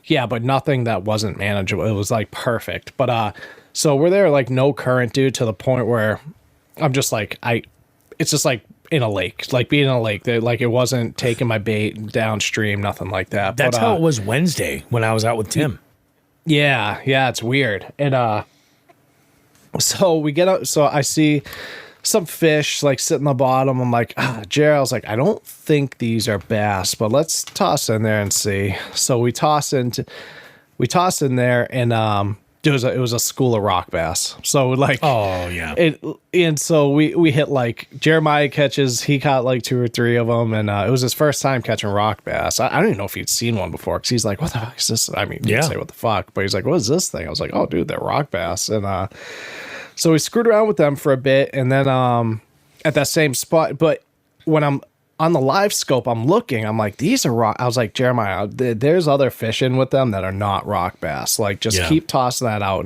Yeah, but nothing that wasn't manageable. It was like perfect. But so we're there like no current, dude, to the point where I'm just like it's just like in a lake, like being in a lake. Like it wasn't taking my bait downstream, nothing like that. That's how it was Wednesday when I was out with Tim. Yeah, it's weird. And so we get up, so I see some fish like sitting on the bottom. I'm like, Jared, I was like, I don't think these are bass, but let's toss in there and see. So we toss in there, and it was a school of rock bass. So like, oh yeah, and so we hit like Jeremiah he caught like 2 or 3 of them, and it was his first time catching rock bass. I don't even know if he'd seen one before, because he's like, what the fuck is this? I mean, he didn't say what the fuck, but he's like, what is this thing? I was like, oh dude, they're rock bass. And so we screwed around with them for a bit, and then at that same spot, but when I'm on the live scope, I'm looking, I'm like, these are rock. I was like, Jeremiah, there's other fishing with them that are not rock bass. Like, just keep tossing that out.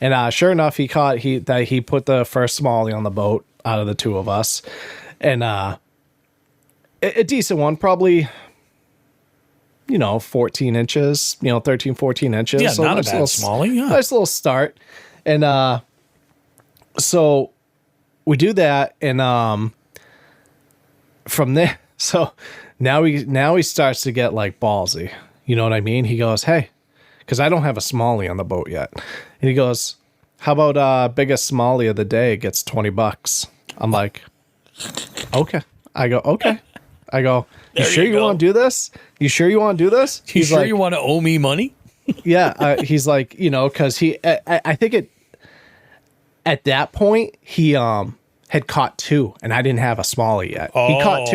And sure enough, he put the first smallie on the boat out of the 2 of us. And a decent one, probably, 14 inches, 13, 14 inches. Yeah, so not a bad smallie. Yeah. Nice little start. And so we do that, and from there, so now he starts to get like ballsy. You know what I mean? He goes, hey, because I don't have a smallie on the boat yet. And he goes, how about biggest smallie of the day gets $20? I'm like, okay. I go, okay. I go, you sure you want to do this? You sure you want to do this? He's sure like, you want to owe me money? Yeah. He's like, because I think at that point, he had caught 2, and I didn't have a smallie yet. He caught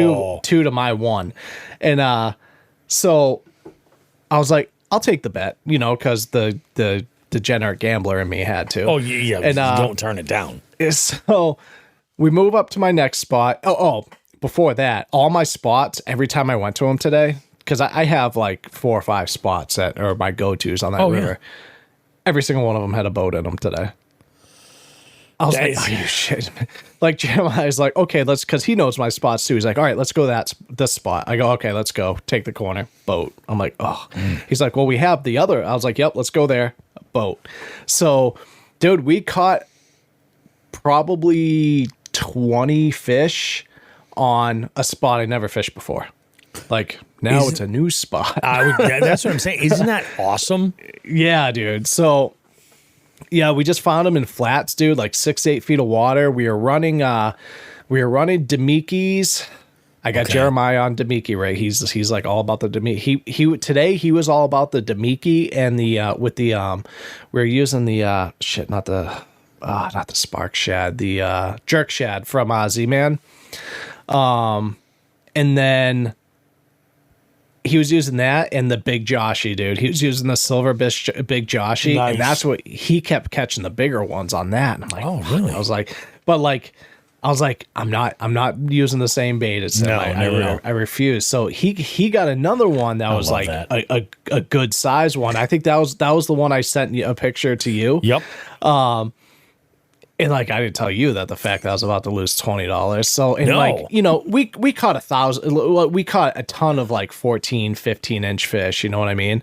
two to my 1. And so I was like, I'll take the bet, because the degenerate gambler in me had to. Oh, yeah. And don't turn it down. So we move up to my next spot. Before that, all my spots, every time I went to them today, because I have like 4 or 5 spots that are my go-tos on that river. Yeah. Every single one of them had a boat in them today. I was like, oh, you shit. Like, Jeremiah's like, okay, because he knows my spots too. He's like, all right, let's go this spot. I go, okay, let's go. Take the corner, boat. I'm like, oh. He's like, well, we have the other. I was like, yep, let's go there, boat. So, dude, we caught probably 20 fish on a spot I never fished before. Like, now it's a new spot. That's what I'm saying. Isn't that awesome? Yeah, dude. So, yeah, we just found them in flats, dude, like 6-8 feet of water. We were running Demikis. I got Jeremiah on Demiki, right? He's like all about the Demiki. Today he was all about the Demiki and the we were using the not the spark shad, the jerk shad from Z-Man. And then he was using that and the big Joshy, dude. He was using the silver big Joshy, nice. And that's what he kept catching the bigger ones on that. And I'm like, oh, really? I was like, I'm not using the same bait as him. I refuse. So he got another one that was like a good size one. I think that was the one I sent a picture to you. Yep. And like I didn't tell you that the fact that I was about to lose $20. So we caught 1,000. We caught a ton of like 14, 15 inch fish. You know what I mean?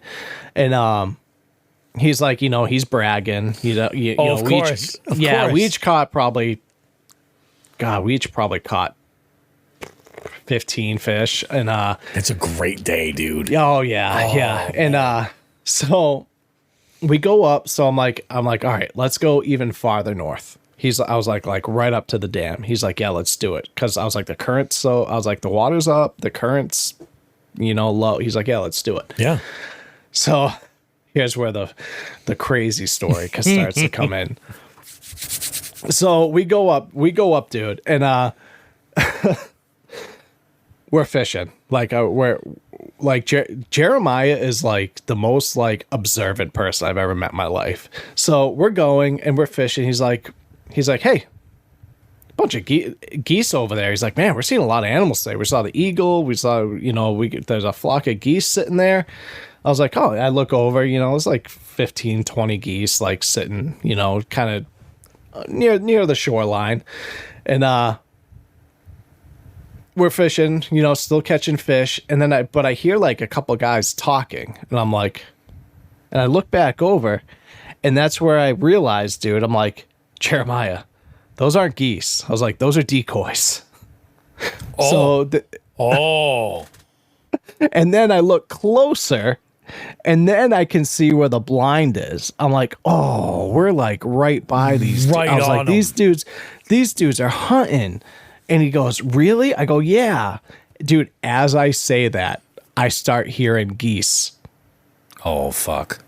And he's like, he's bragging. Of course. We each caught probably. God, we each probably caught 15 fish, and it's a great day, dude. Oh yeah. And so we go up. So I'm like, all right, let's go even farther north. I was like right up to the dam. He's like, yeah, let's do it. Cause I was like, the water's up, the current's, low. He's like, yeah, let's do it. Yeah. So here's where the crazy story starts to come in. So we go up, dude, and we're fishing. Like Jeremiah is like the most like observant person I've ever met in my life. So we're going and we're fishing. He's like, hey, a bunch of geese over there. He's like, man, we're seeing a lot of animals today. We saw the eagle. We saw, there's a flock of geese sitting there. I was like, oh, I look over, it's like 15, 20 geese like sitting, kind of near the shoreline. And we're fishing, still catching fish. And then I hear like a couple guys talking, and I'm like, and I look back over, and that's where I realized, dude, I'm like, Jeremiah, those aren't geese. I was like, those are decoys. And then I look closer, and then I can see where the blind is. I'm like, oh, we're like right by these. Right, I was like, these dudes are hunting. And he goes, really? I go, yeah. Dude, as I say that, I start hearing geese. Oh, fuck.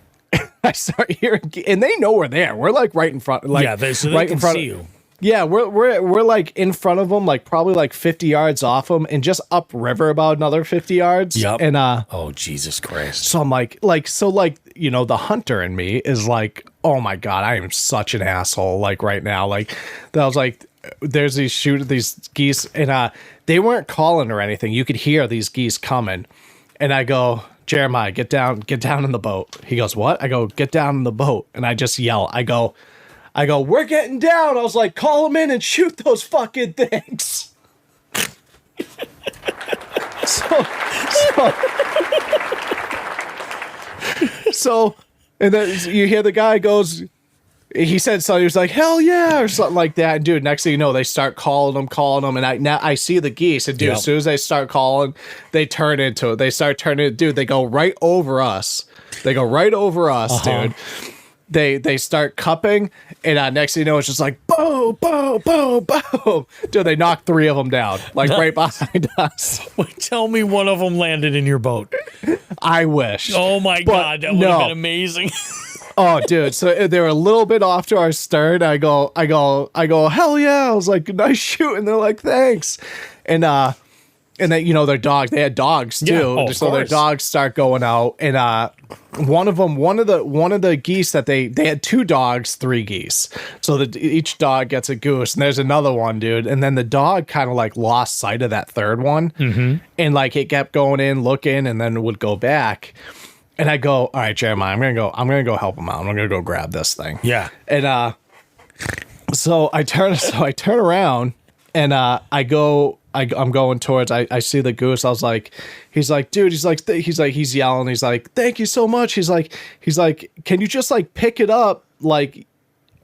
I start hearing, and they know we're there. We're like right in front, like so they right can in front see of you. Yeah, we're like in front of them, like probably like 50 yards off them, and just upriver about another 50 yards. Yep. And oh Jesus Christ! so I'm like the hunter in me is like, oh my god, I am such an asshole. Like right now, like I was like, there's these geese, and they weren't calling or anything. You could hear these geese coming, and I go, Jeremiah, get down in the boat. He goes, what? I go, get down in the boat, and I just yell, I go, we're getting down. I was like, call them in and shoot those fucking things. So, and then you hear the guy goes, he said something, he was like, hell yeah, or something like that. And dude, next thing you know, they start calling them. And I see the geese, and dude, as soon as they start calling, they turn into it. They start turning, dude, they go right over us. Dude. They start cupping, and next thing you know, it's just like boom, boom, boom, boom. Dude, they knocked 3 of them down, like right behind us. Wait, tell me one of them landed in your boat. I wish. Oh my god, that would have been amazing. Oh, dude. So they were a little bit off to our stern. I go, hell yeah. I was like, nice shoot. And they're like, thanks. And then, you know, their dogs, they had dogs too. Yeah, so their dogs start going out. And one of the geese that they had 2 dogs, 3 geese. So each dog gets a goose, and there's another one, dude. And then the dog kind of like lost sight of that third one. Mm-hmm. And like it kept going in, looking, and then would go back. And I go, all right, Jeremiah, I'm gonna go help him out. I'm gonna go grab this thing. Yeah. And so I turn around, and I'm going towards. I see the goose. I was like, he's like, dude. He's yelling. He's like, thank you so much. He's like, can you just like pick it up, like,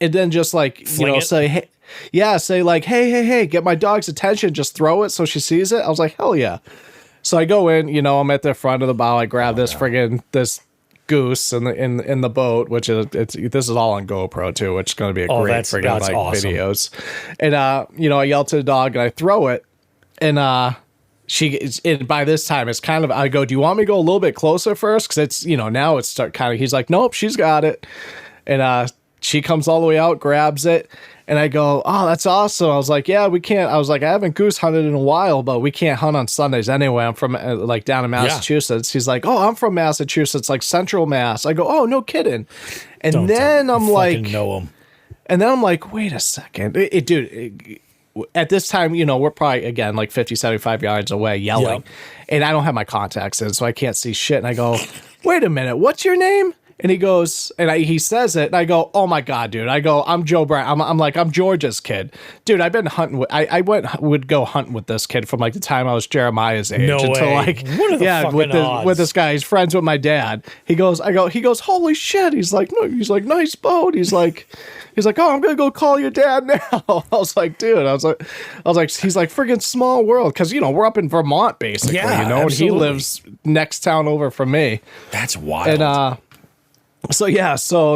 and then just like say hey, yeah, say like hey, get my dog's attention. Just throw it so she sees it. I was like, hell yeah. So I go in, I'm at the front of the bow. I grab this goose in the boat, which this is all on GoPro too, which is going to be a great friggin' like awesome videos. And I yell to the dog and I throw it, and by this time it's kind of, I go, do you want me to go a little bit closer first? Because it's now it's kind of, he's like, nope, she's got it, and she comes all the way out, grabs it. And I go, oh, that's awesome. I was like, yeah, we can't. I was like, I haven't goose hunted in a while, but we can't hunt on Sundays anyway. I'm from like down in Massachusetts. Yeah. He's like, oh, I'm from Massachusetts, like Central Mass. I go, oh, no kidding. And then I'm like, know him. And then I'm like, wait a second, dude. At this time, we're probably again like 50, 75 yards away, yelling, and I don't have my contacts in, so I can't see shit. And I go, wait a minute, what's your name? And he goes, and he says it, and I go, oh my god, dude. I go, I'm Joe Brown. I'm like, I'm George's kid, dude. I've been hunting. Would go hunting with this kid from like the time I was Jeremiah's age until like, what are the fucking odds? With this guy. He's friends with my dad. He goes, holy shit. He's like, no. He's like, nice boat. He's like, oh, I'm gonna go call your dad now. I was like, dude. I was like, he's like, friggin' small world, because we're up in Vermont basically, and he lives next town over from me. That's wild. And so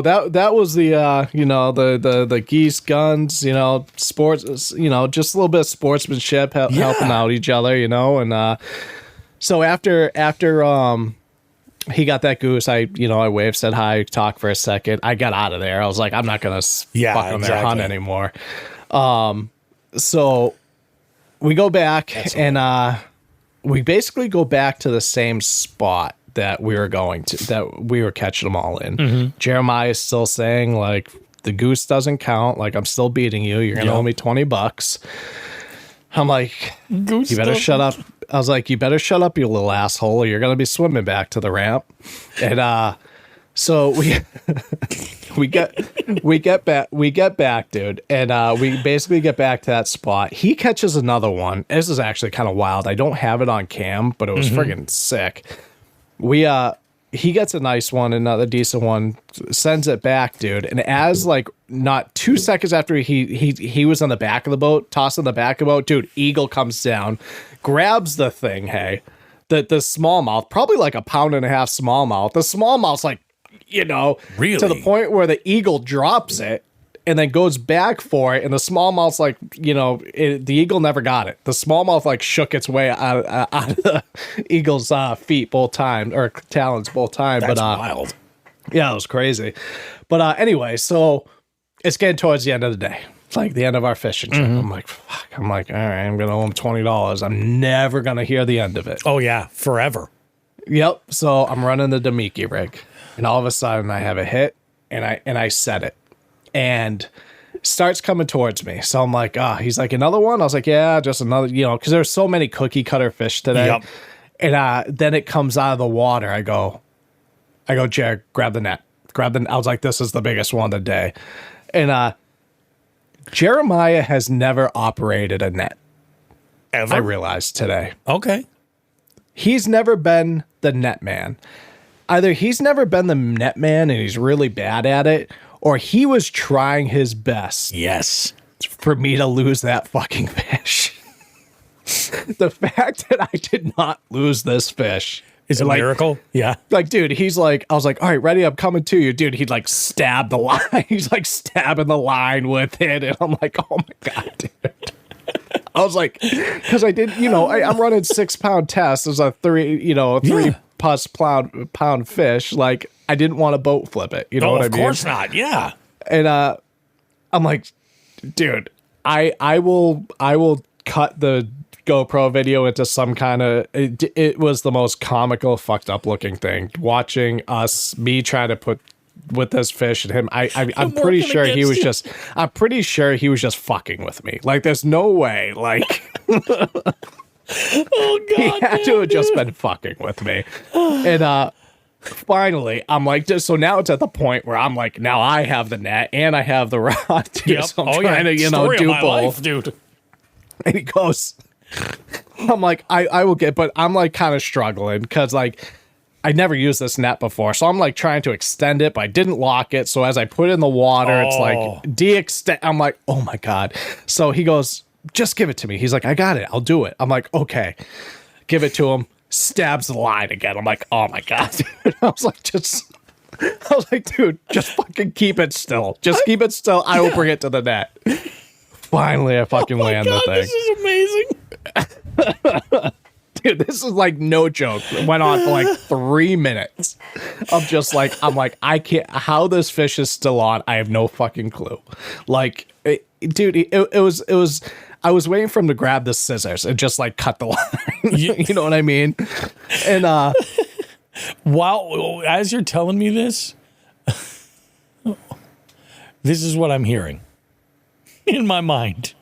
that was the the geese, guns, sports, just a little bit of sportsmanship, helping out each other, and so after he got that goose, I waved, said hi, talked for a second. I got out of there. I was like, I'm not gonna fuck on their hunt anymore. So we go back and we basically go back to the same spot that we were catching them all in. Mm-hmm. Jeremiah is still saying like, the goose doesn't count. Like, I'm still beating you. You're going to owe me $20. I'm like, you better shut up. I was like, you better shut up, you little asshole, or you're going to be swimming back to the ramp. And, so we get back, dude. And, we basically get back to that spot. He catches another one. This is actually kind of wild. I don't have it on cam, but it was friggin' sick. He gets a nice one, another decent one, sends it back, dude. And as like not 2 seconds after he was on the back of the boat, tossing the back of the boat, dude, eagle comes down, grabs the thing, the smallmouth, probably like a 1.5 pound smallmouth. The smallmouth's like, really? To the point where the eagle drops it and then goes back for it, and the smallmouth's like, the eagle never got it. The smallmouth like shook its way out of the eagle's feet both times, or talons both times. That's wild. Yeah, it was crazy. But anyway, so it's getting towards the end of the day. It's like the end of our fishing trip. I'm like, fuck. I'm like, all right, I'm going to owe him $20. I'm never going to hear the end of it. Oh, yeah, forever. Yep. So I'm running the Damiki rig, and all of a sudden I have a hit, and I set it, and starts coming towards me. So I'm like, he's like, another one? I was like, yeah, just another, because there's so many cookie cutter fish today. Yep. And then it comes out of the water. I go, Jared, grab the net. I was like, this is the biggest one of the day. And Jeremiah has never operated a net. Ever? I realized today. Okay. He's never been the net man. Either he's never been the net man and he's really bad at it, or he was trying his best. Yes. For me to lose that fucking fish. The fact that I did not lose this fish is a miracle. Yeah. Like, dude, he's like, I was like, all right, ready, I'm coming to you. Dude, he'd like stab the line. He's like stabbing the line with it. And I'm like, oh my God, dude. I was like, because I did, I'm running 6 pound tests. There's a 3 plus pound fish. Like, I didn't want to boat flip it. You know what I mean? Of course not. Yeah. And I'm like, dude, I will cut the GoPro video into some kind of, it was the most comical, fucked up looking thing. Watching me trying to put with this fish and him, I'm pretty sure he was just fucking with me. Like, there's no way, like, oh God, he had to have just been fucking with me. And finally, I'm like, so now it's at the point where I'm like, now I have the net and I have the rod too. Yep. So I'm trying to, do both. Life, dude. And he goes, I'm like, I will get, but I'm like kind of struggling because like I never used this net before. So I'm like trying to extend it, but I didn't lock it. So as I put it in the water, it's like de-extend. I'm like, oh my God. So he goes, just give it to me. He's like, I got it. I'll do it. I'm like, okay. Give it to him. Stabs the line again. I'm like, oh my God, dude. I was like, dude, just fucking keep it still. Just keep it still. I will bring it to the net. Finally, I fucking land the thing. This is amazing. Dude, this is like no joke. It went on for like 3 minutes of just like, I'm like, I can't, how this fish is still on, I have no fucking clue. Like, dude, it was, I was waiting for him to grab the scissors and just like cut the line. You know what I mean? And, wow, as you're telling me this, this is what I'm hearing in my mind.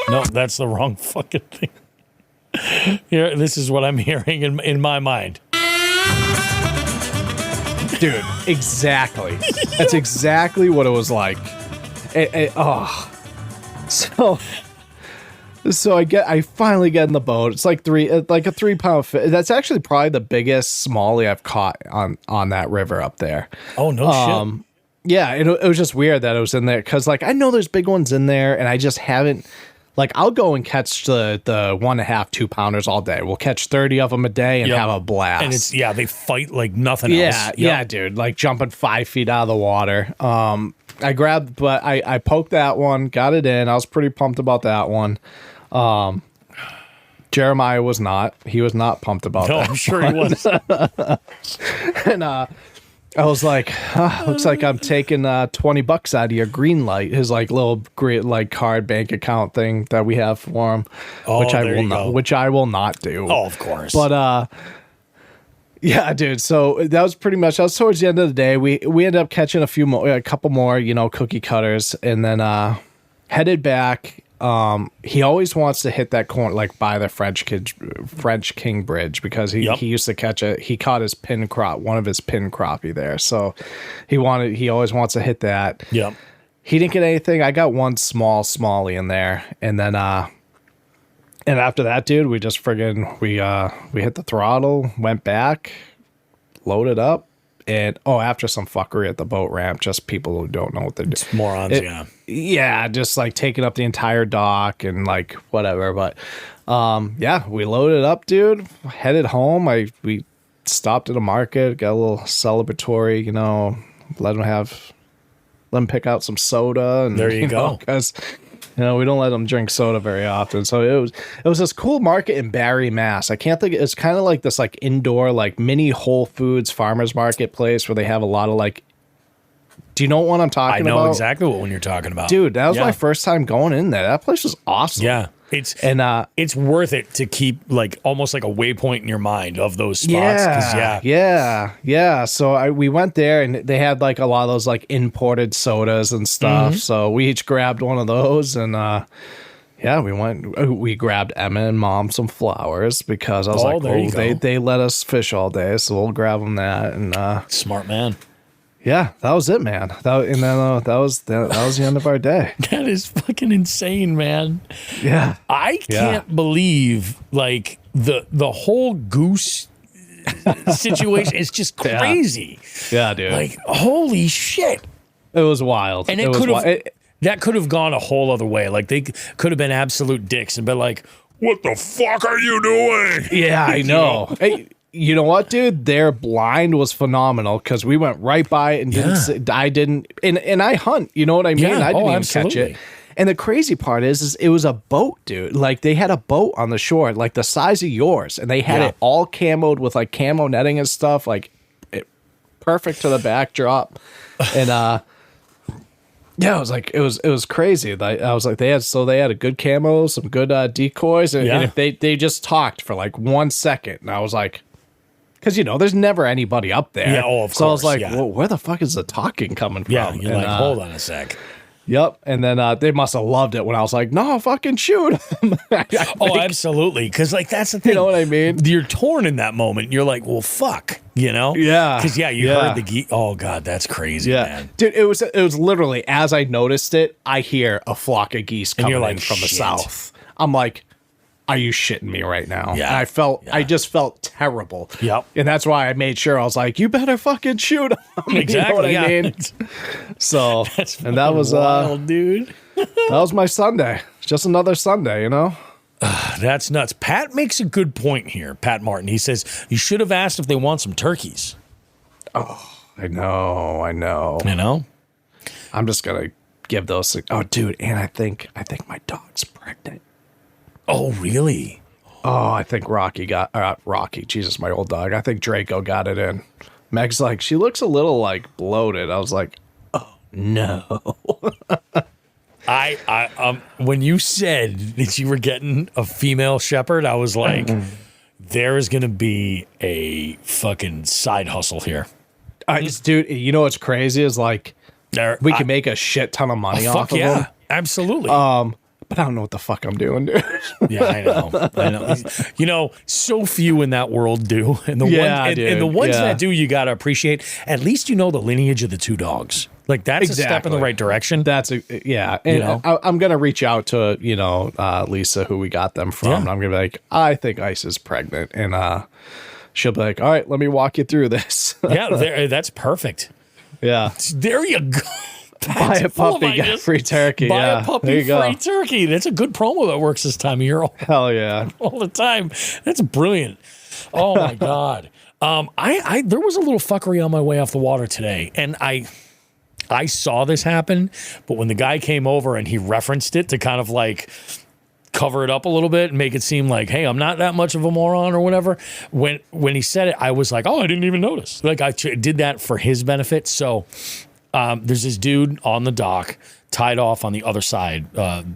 No, that's the wrong fucking thing. Here, this is what I'm hearing in my mind. Dude, exactly. That's exactly what it was like. So I finally get in the boat. It's like a 3 pound fish. That's actually probably the biggest smallie I've caught on that river up there. Oh, no shit. Yeah, it was just weird that it was in there because like I know there's big ones in there, and I just haven't. Like, I'll go and catch the 1.5, 2 pounders all day. We'll catch 30 of them a day and have a blast. And they fight like nothing else. Yeah, dude. Like jumping 5 feet out of the water. I poked that one, got it in. I was pretty pumped about that one. Jeremiah was not. He was not pumped about that. I'm sure he was. And I was like, looks like I'm taking $20 out of your green light, his like little green like card bank account thing that we have for him, which I will not do. Oh, of course. But yeah, dude. So that was pretty much. That was towards the end of the day. We ended up catching a couple more, cookie cutters, and then headed back. He always wants to hit that corner, like by the French King Bridge, because he used to catch it. He caught his one of his pin crappie there. So he always wants to hit that. Yep. He didn't get anything. I got one smallie in there. And then, and after that, dude, we just we hit the throttle, went back, loaded up. And after some fuckery at the boat ramp, just people who don't know what they're doing. It's morons, yeah, just like taking up the entire dock and like whatever. But we loaded up, dude. Headed home. We stopped at a market, got a little celebratory, let them pick out some soda. And there you go. Because You know, we don't let them drink soda very often. So it was this cool market in Barry, Mass. I can't think. It's kind of like this like indoor like mini Whole Foods farmers marketplace where they have a lot of like. Do you know what I'm talking about? I know exactly what one you're talking about, dude. That was my first time going in there. That place was awesome. Yeah. It's worth it to keep like almost like a waypoint in your mind of those spots. Yeah. So we went there and they had like a lot of those like imported sodas and stuff. So we each grabbed one of those and we grabbed Emma and Mom some flowers because I was they let us fish all day, so we'll grab them that and smart man. Yeah, that was it, man. That was the end of our day. That is fucking insane, man. Yeah, I can't believe like the whole goose situation is just crazy. Yeah, dude. Like holy shit, it was wild, and that could have gone a whole other way. Like they could have been absolute dicks and been like, "What the fuck are you doing?" Yeah, I know. Hey, you know what, dude? Their blind was phenomenal because we went right by it and and I hunt. You know what I mean? I didn't even catch it. And the crazy part is it was a boat, dude. Like they had a boat on the shore, like the size of yours, and they had it all camoed with like camo netting and stuff, like perfect to the backdrop. And it was like it was crazy. I was like they had a good camo, some good decoys, and if they just talked for like 1 second, and I was like. Because, you know, there's never anybody up there. Yeah, of course. So I was like, well, where the fuck is the talking coming from? Yeah, you're like, hold on a sec. Yep. And then they must have loved it when I was like, no, fucking shoot him. Oh, absolutely. Because, like, that's the thing. You know what I mean? You're torn in that moment. You're like, well, fuck, you know? Yeah. Because, you heard the geese. Oh, God, that's crazy, man. Dude, it was literally, as I noticed it, I hear a flock of geese coming in from the south. I'm like, are you shitting me right now? Yeah. And I just felt terrible. Yep. And that's why I made sure I was like, you better fucking shoot him. Exactly. You know what I mean? So, and that was wild, dude. That was my Sunday. Just another Sunday, you know? That's nuts. Pat makes a good point here. Pat Martin. He says, you should have asked if they want some turkeys. Oh, I know. You know? I'm just going to give those. Oh, dude. And I think my dog's pregnant. Oh, really? Oh, I think Rocky, Jesus, my old dog. I think Draco got it in. Meg's like, she looks a little like bloated. I was like, oh no. When you said that you were getting a female shepherd, I was like, there is going to be a fucking side hustle here. Dude, you know what's crazy is like, we can make a shit ton of money off of them. Absolutely. But I don't know what the fuck I'm doing, dude. Yeah, I know. You know, so few in that world do. And the ones that do, you got to appreciate. At least you know the lineage of the two dogs. Like, that's a step in the right direction. And you know? I'm going to reach out to, Lisa, who we got them from. And I'm going to be like, I think Ice is pregnant. And she'll be like, all right, let me walk you through this. Yeah, that's perfect. Yeah. There you go. Buy a puppy, get a free turkey. Buy a puppy, free turkey. That's a good promo that works this time of year. Hell yeah. All the time. That's brilliant. Oh, my God. There was a little fuckery on my way off the water today, and I saw this happen, but when the guy came over and he referenced it to kind of like cover it up a little bit and make it seem like, hey, I'm not that much of a moron or whatever, when he said it, I was like, oh, I didn't even notice. Like, I did that for his benefit, so... there's this dude on the dock tied off on the other side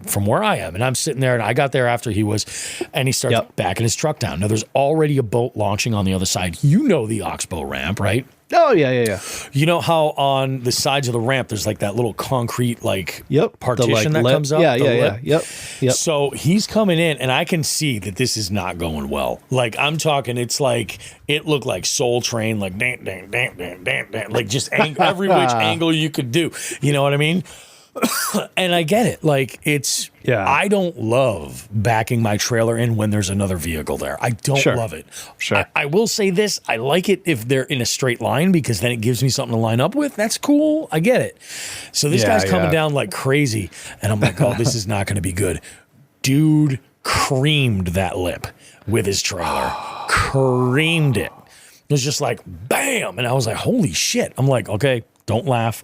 from where I am. And I'm sitting there, and I got there after he was, and he starts backing his truck down. Now, there's already a boat launching on the other side. You know the oxbow ramp, right? Oh, yeah. You know how on the sides of the ramp, there's like that little concrete partition that lip. comes up? Yeah. Yep. So he's coming in, and I can see that this is not going well. Like, I'm talking, it's like, it looked like Soul Train, like, dang, like just every which angle you could do. You know what I mean? And I get it. Like, I don't love backing my trailer in when there's another vehicle there. I don't love it. Sure. I will say this. I like it if they're in a straight line because then it gives me something to line up with. That's cool. I get it. So this guy's coming down like crazy. And I'm like, oh, this is not going to be good. Dude creamed that lip with his trailer. Creamed it. It was just like, bam. And I was like, holy shit. I'm like, okay, don't laugh.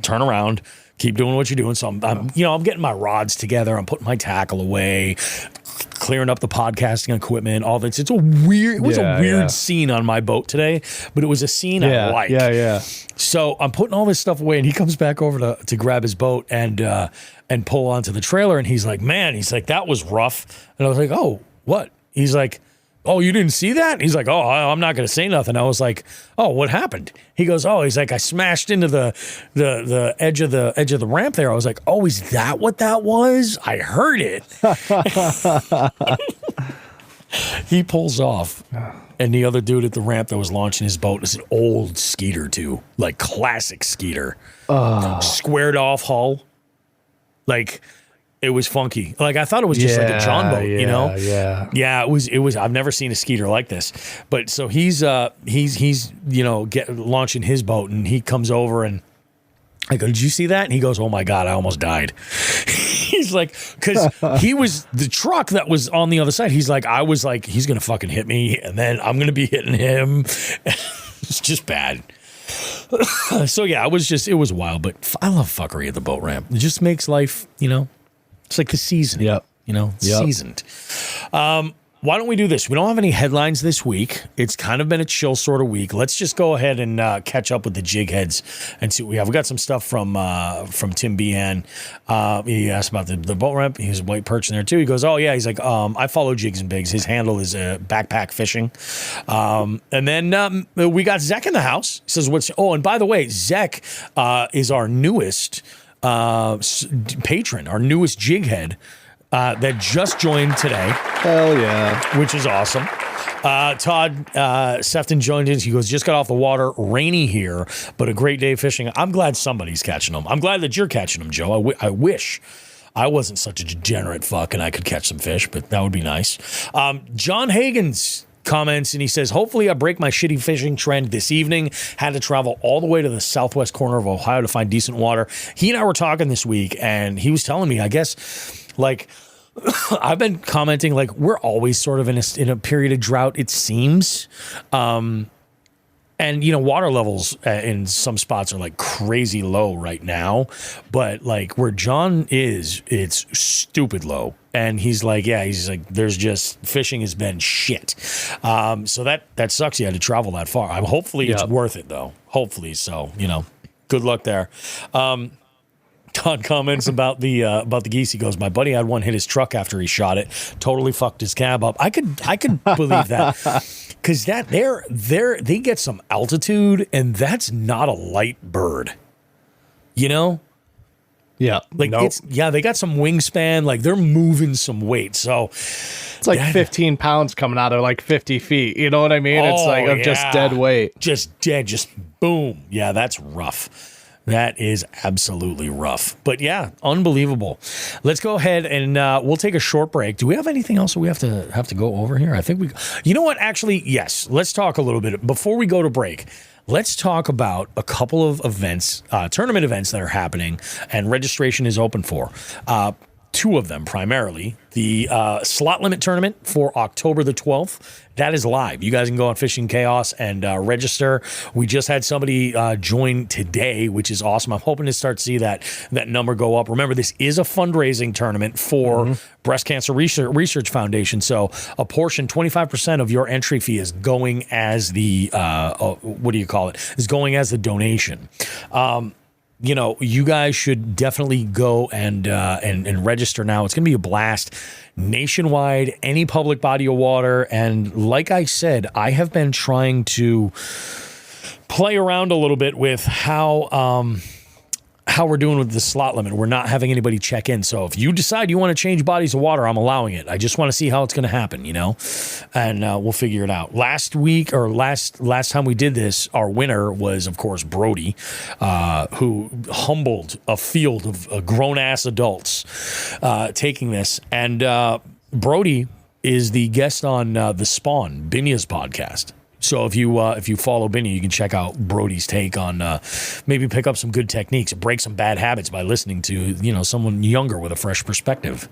Turn around. Keep doing what you're doing. So I'm getting my rods together. I'm putting my tackle away, clearing up the podcasting equipment, all that. It was a weird scene on my boat today, but it was a scene I like. Yeah. So I'm putting all this stuff away, and he comes back over to grab his boat and pull onto the trailer, and he's like, man, that was rough. And I was like, oh, what? He's like, oh, you didn't see that? He's like, oh, I'm not going to say nothing. I was like, oh, what happened? He goes, oh, he's like, I smashed into the edge of the ramp there. I was like, oh, is that what that was? I heard it. He pulls off, and the other dude at the ramp that was launching his boat is an old Skeeter too, like classic Skeeter, squared off hull, like. It was funky. Like I thought it was just like a John boat, you know? Yeah. It was. I've never seen a Skeeter like this. But so he's launching his boat, and he comes over, and I go, did you see that? And he goes, oh my God, I almost died. He's like, because he was the truck that was on the other side. He's like, I was like, he's gonna fucking hit me, and then I'm gonna be hitting him. It's just bad. So yeah, it was wild. But I love fuckery at the boat ramp. It just makes life, It's like the season. Yep. Seasoned. Why don't we do this? We don't have any headlines this week. It's kind of been a chill sort of week. Let's just go ahead and catch up with the jig heads and see what we have. We got some stuff from Tim Behan. He asked about the boat ramp. He has a white perch in there too. He goes, oh yeah. He's like, I follow Jigs and Bigs. His handle is backpack fishing. And then we got Zek in the house. He says, and by the way, Zek is our newest patron, our newest jig head that just joined today. Hell yeah. Which is awesome. Todd Sefton joined in. He goes, just got off the water, rainy here, but a great day fishing. I'm glad somebody's catching them. I'm glad that you're catching them, Joe. I wish I wasn't such a degenerate fuck and I could catch some fish, but that would be nice. John Hagen's comments, and he says, hopefully I break my shitty fishing trend this evening. Had to travel all the way to the southwest corner of Ohio to find decent water. He and I were talking this week, and he was telling me, I guess, like, I've been commenting, like, we're always sort of in a period of drought, it seems. And, water levels in some spots are like crazy low right now. But like where John is, it's stupid low. And he's like, there's just fishing has been shit. So that sucks. You had to travel that far. Hopefully it's worth it though. Hopefully. So, good luck there. Todd comments about the geese. He goes, my buddy had one hit his truck after he shot it. Totally fucked his cab up. I could believe that. Because they get some altitude, and that's not a light bird. Yeah. Like, nope. They got some wingspan. Like, they're moving some weight. So it's like 15 pounds coming out of like 50 feet. You know what I mean? It's like just dead weight. Just dead. Just boom. Yeah, that's rough. That is absolutely rough. But yeah, unbelievable. Let's go ahead and we'll take a short break. Do we have anything else that we have to go over here? I think we... You know what? Actually, yes. Let's talk a little bit. Before we go to break, let's talk about a couple of events, tournament events that are happening and registration is open for. Two of them primarily. The slot limit tournament for October the 12th. That is live. You guys can go on Fishing Chaos and register. We just had somebody join today, which is awesome. I'm hoping to start to see that number go up. Remember, this is a fundraising tournament for Breast Cancer Research Foundation. So a portion, 25% of your entry fee is going as the, is going as the donation. You guys should definitely go and register now. It's going to be a blast nationwide, any public body of water. And like I said, I have been trying to play around a little bit with how we're doing with the slot limit. We're not having anybody check in. So if you decide you want to change bodies of water, I'm allowing it. I just want to see how it's going to happen, and we'll figure it out. Last time we did this, our winner was, of course, Brody, who humbled a field of grown-ass adults taking this. And Brody is the guest on the Spawn, Binya's podcast. So if you follow Benny, you can check out Brody's take on maybe pick up some good techniques, break some bad habits by listening to someone younger with a fresh perspective.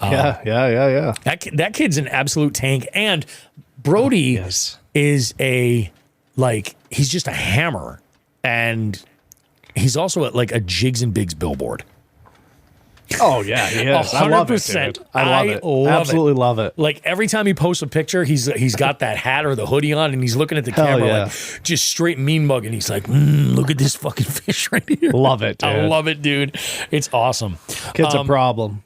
Yeah. That kid's an absolute tank, and Brody is he's just a hammer, and He's also at like a Jigs and Bigs billboard. Oh yeah, he is. I love it, dude. I absolutely love it. Like every time he posts a picture, he's got that hat or the hoodie on, and he's looking at the camera like just straight mean mug, and he's like, "Look at this fucking fish right here." Love it, dude. I love it, dude. It's awesome. Kid's a problem.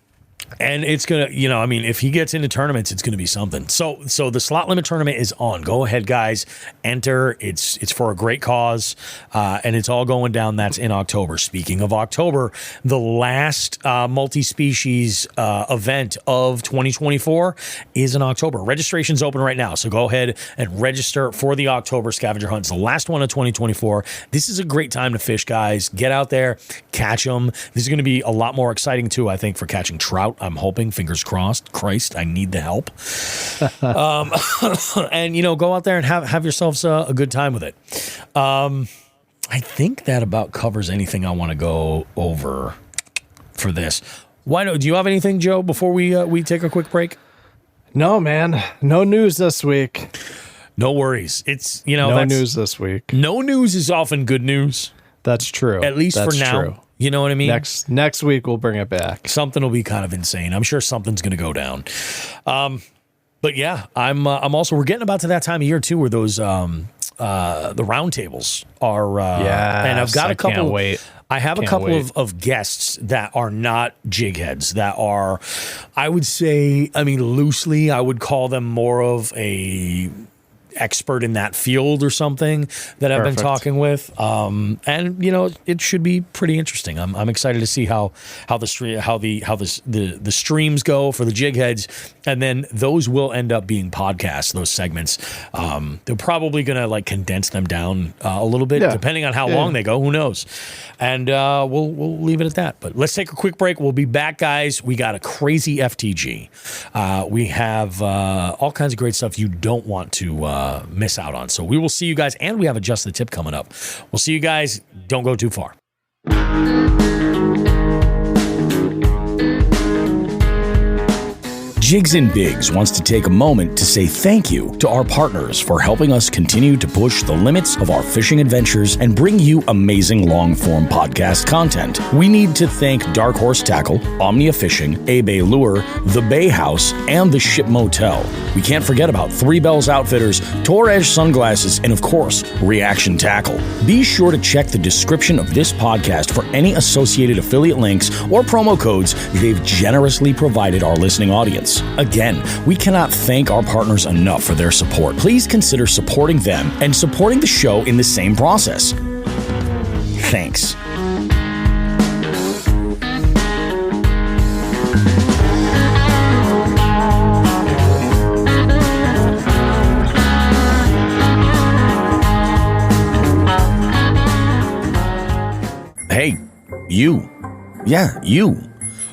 And it's going to, I mean, if he gets into tournaments, it's going to be something. So the slot limit tournament is on. Go ahead, guys. Enter. It's for a great cause. And it's all going down. That's in October. Speaking of October, the last multi-species event of 2024 is in October. Registration's open right now. So go ahead and register for the October scavenger hunt. It's the last one of 2024. This is a great time to fish, guys. Get out there, catch them. This is going to be a lot more exciting, too, I think, for catching trout. I'm hoping, fingers crossed. Christ, I need the help. And, go out there and have yourselves a good time with it. I think that about covers anything I want to go over for this. Do you have anything, Joe, before we take a quick break? No, man. No news this week. No worries. It's, no news this week. No news is often good news. That's true. At least That's for now. True. You know what I mean? Next week we'll bring it back. Something will be kind of insane. I'm sure something's going to go down. But yeah, I'm also, we're getting about to that time of year too, where those the roundtables are. And I've got a couple. Can't wait. I have a couple of guests that are not jig heads, that are, I would say, loosely, I would call them more of a expert in that field or something that I've been talking with. And it should be pretty interesting. I'm excited to see how the streams go for the jig heads, and then those will end up being podcasts, those segments. They're probably going to condense them down a little bit, depending on how long they go, who knows. And we'll leave it at that. But let's take a quick break. We'll be back, guys. We got a crazy FTG. We have all kinds of great stuff you don't want to miss out on. So we will see you guys, and we have a Just the Tip coming up. We'll see you guys. Don't go too far. Jigs and Bigs wants to take a moment to say thank you to our partners for helping us continue to push the limits of our fishing adventures and bring you amazing long-form podcast content. We need to thank Dark Horse Tackle, Omnia Fishing, A-Bay Lure, The Bay House, and The Ship Motel. We can't forget about Three Bells Outfitters, Torres Sunglasses, and of course, Reaction Tackle. Be sure to check the description of this podcast for any associated affiliate links or promo codes they've generously provided our listening audience. Again, we cannot thank our partners enough for their support. Please consider supporting them and supporting the show in the same process. Thanks. Hey, you. Yeah, you.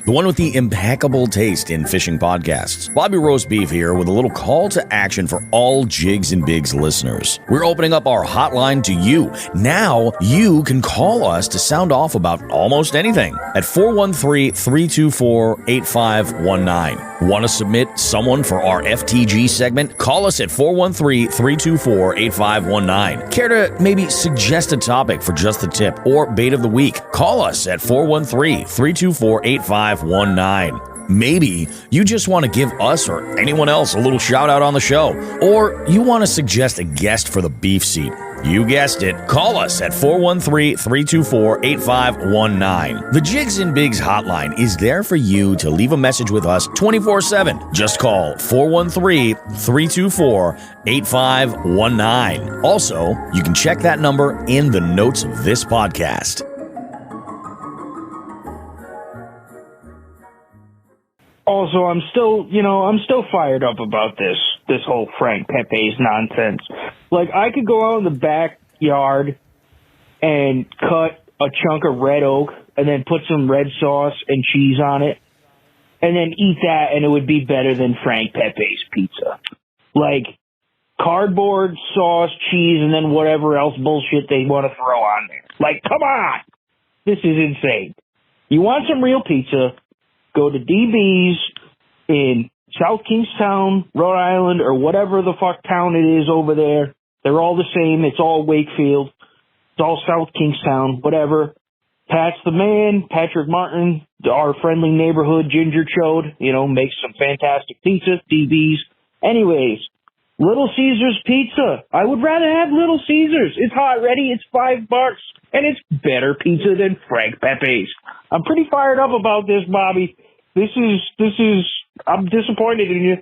The one with the impeccable taste in fishing podcasts. Bobby Roast Beef here with a little call to action for all Jigs and Bigs listeners. We're opening up our hotline to you. Now you can call us to sound off about almost anything at 413-324-8519. Want to submit someone for our FTG segment? Call us at 413-324-8519. Care to maybe suggest a topic for Just the Tip or Bait of the Week? Call us at 413-324-8519. Maybe you just want to give us or anyone else a little shout out on the show, or you want to suggest a guest for the beef seat. You guessed it. Call us at 413-324-8519. The Jigs and Bigs hotline is there for you to leave a message with us 24/7. Just call 413-324-8519. Also, you can check that number in the notes of this podcast. Also, I'm still fired up about this whole Frank Pepe's nonsense. I could go out in the backyard and cut a chunk of red oak and then put some red sauce and cheese on it and then eat that, and it would be better than Frank Pepe's pizza. Cardboard, sauce, cheese, and then whatever else bullshit they want to throw on there. Come on! This is insane. You want some real pizza? Go to DB's in South Kingstown, Rhode Island, or whatever the fuck town it is over there. They're all the same. It's all Wakefield. It's all South Kingstown, whatever. Pat's the man. Patrick Martin, our friendly neighborhood ginger chode, makes some fantastic pizza, DB's. Anyways, Little Caesars Pizza. I would rather have Little Caesars. It's hot ready. It's $5, and it's better pizza than Frank Pepe's. I'm pretty fired up about this, Bobby. I'm disappointed in you.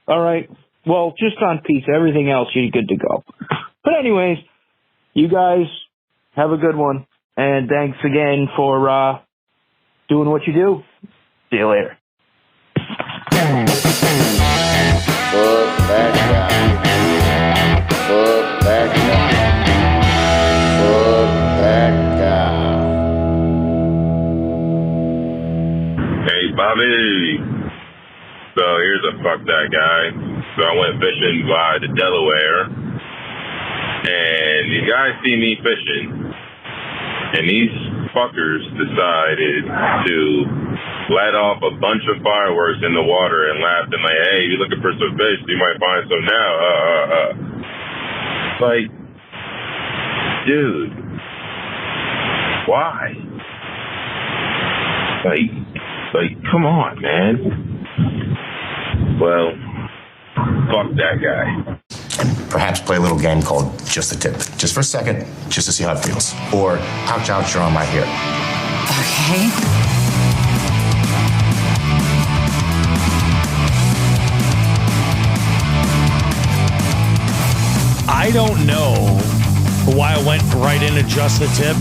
All right. Well, just on pizza. Everything else, you're good to go. But anyways, you guys have a good one. And thanks again for doing what you do. See you later. Fuck that guy. Fuck that guy. Fuck that guy. Hey, Bobby. So here's a fuck that guy. So I went fishing by the Delaware. And these guys see me fishing. And these fuckers decided to let off a bunch of fireworks in the water and laughed and like, hey, you're looking for some fish, you might find some now. Like, dude, why? Like, come on, man. Well, fuck that guy. And perhaps play a little game called Just a Tip. Just for a second, just to see how it feels. Or, ouch, ouch, you're on my hair. Okay. I don't know why I went right into Just a Tip.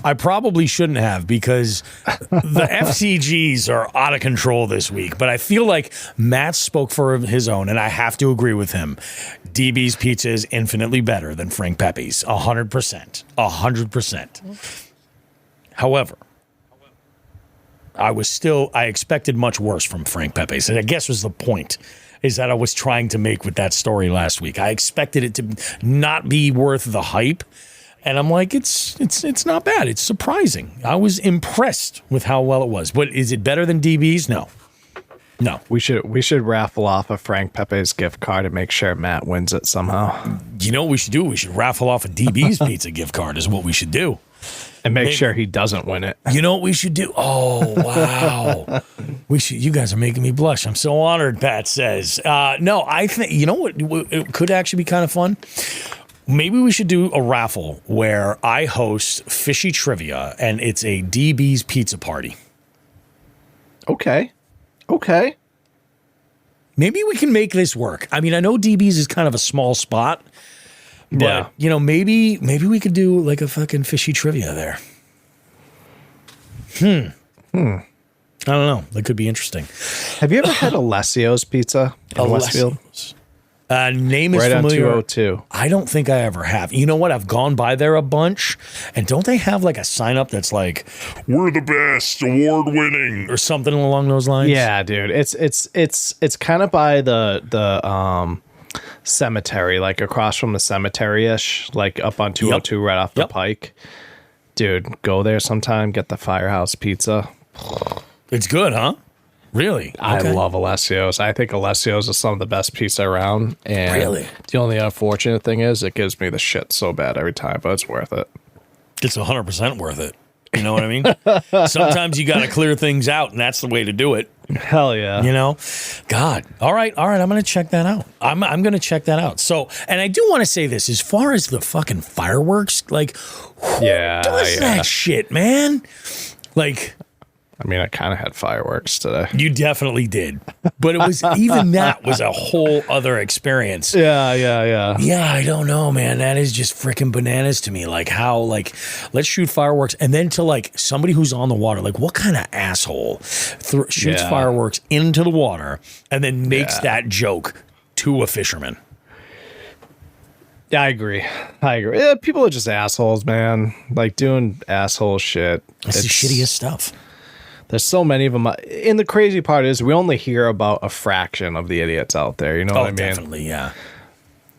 I probably shouldn't have, because the FCGs are out of control this week. But I feel like Matt spoke for his own, and I have to agree with him. DB's Pizza is infinitely better than Frank Pepe's. 100%. 100%. However, I expected much worse from Frank Pepe's. And I guess was the point, is that I was trying to make with that story last week. I expected it to not be worth the hype. And I'm like, it's not bad. It's surprising. I was impressed with how well it was. But is it better than DB's? No. We should raffle off a Frank Pepe's gift card and make sure Matt wins it somehow. You know what we should do? We should raffle off a DB's pizza gift card is what we should do. And make sure he doesn't win it. You know what we should do? Oh, wow. You guys are making me blush. I'm so honored, Pat says. No, I think, you know what? It could actually be kind of fun. Maybe we should do a raffle where I host Fishy Trivia, and it's a DB's pizza party. Okay. Maybe we can make this work. I mean, I know DB's is kind of a small spot, but, maybe we could do like a fucking Fishy Trivia there. I don't know. That could be interesting. Have you ever had Alessio's Pizza in Westfield? Name is right familiar. On 202. I don't think I ever have. You know what? I've gone by there a bunch, and don't they have like a sign up that's like, "We're the best, award winning," or something along those lines? Yeah, dude. It's kind of by the cemetery, like across from the cemetery ish, like up on 202, right off the pike. Dude, go there sometime. Get the Firehouse Pizza. It's good, huh? Really? Okay. I love Alessio's. I think Alessio's is some of the best pizza around. And really? The only unfortunate thing is it gives me the shit so bad every time, but it's worth it. It's 100% worth it. You know what I mean? Sometimes you got to clear things out, and that's the way to do it. Hell yeah. You know? God. All right. I'm going to check that out. I'm going to check that out. So, and I do want to say this, as far as the fucking fireworks, like, who does that shit, man? Like, I mean, I kind of had fireworks today. You definitely did. But it was, even that was a whole other experience. Yeah. Yeah, I don't know, man. That is just freaking bananas to me. Like how, like, let's shoot fireworks. And then to like somebody who's on the water, like what kind of asshole shoots fireworks into the water and then makes that joke to a fisherman? Yeah, I agree. Yeah, people are just assholes, man. Like doing asshole shit. It's the shittiest stuff. There's so many of them. And the crazy part is we only hear about a fraction of the idiots out there. You know what I mean? Definitely, yeah.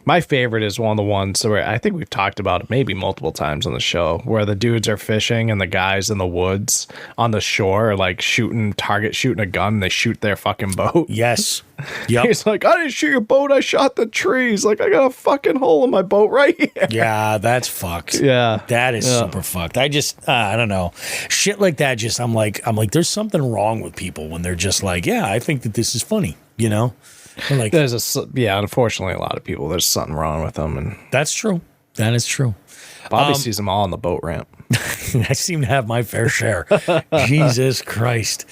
My favorite is one of the ones where I think we've talked about it maybe multiple times on the show, where the dudes are fishing and the guys in the woods on the shore are like shooting a gun. And they shoot their fucking boat. Yes. Yep. He's like, I didn't shoot your boat. I shot the trees. Like, I got a fucking hole in my boat right here. Yeah, that's fucked. Yeah. That is super fucked. I just, I don't know. Shit like that, just, I'm like, there's something wrong with people when they're just like, yeah, I think that this is funny, you know? Like, unfortunately, a lot of people, there's something wrong with them. And that's true. That is true. Bobby sees them all on the boat ramp. I seem to have my fair share. Jesus Christ.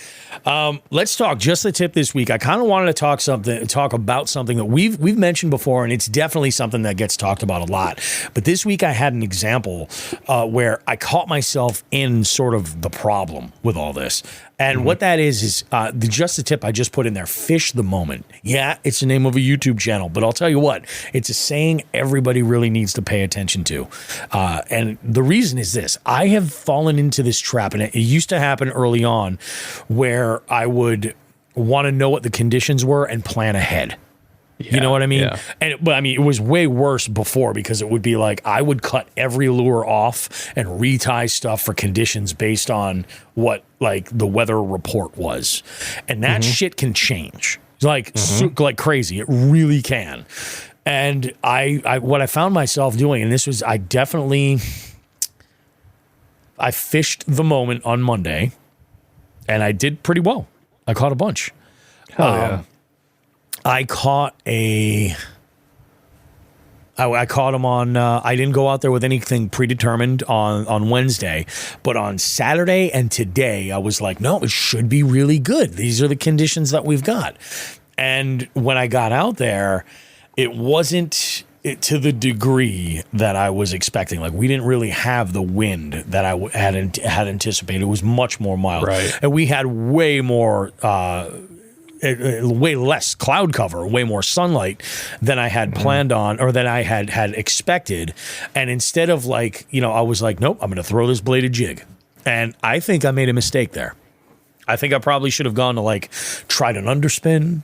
Let's talk just the tip this week. I kind of wanted to talk about something that we've mentioned before, and it's definitely something that gets talked about a lot. But this week I had an example where I caught myself in sort of the problem with all this. And what that is just the tip I just put in there, fish the moment. Yeah, it's the name of a YouTube channel, but I'll tell you what, it's a saying everybody really needs to pay attention to. And the reason is this. I have fallen into this trap, and it used to happen early on where I would want to know what the conditions were and plan ahead. You know what I mean? Yeah. But I mean, it was way worse before, because it would be like I would cut every lure off and retie stuff for conditions based on what like the weather report was. And that shit can change like crazy. It really can. And I what I found myself doing, and this was, I fished the moment on Monday, and I did pretty well. I caught a bunch. Hell yeah. I caught I caught them on, I didn't go out there with anything predetermined on Wednesday, but on Saturday and today, I was like, no, it should be really good. These are the conditions that we've got. And when I got out there, it wasn't to the degree that I was expecting. Like, we didn't really have the wind that I had anticipated. It was much more mild. Right. And we had way less cloud cover, way more sunlight than I had planned on, or than I had expected. And instead of like, I was like, nope, I'm going to throw this bladed jig. And I think I made a mistake there. I think I probably should have gone to like tried an underspin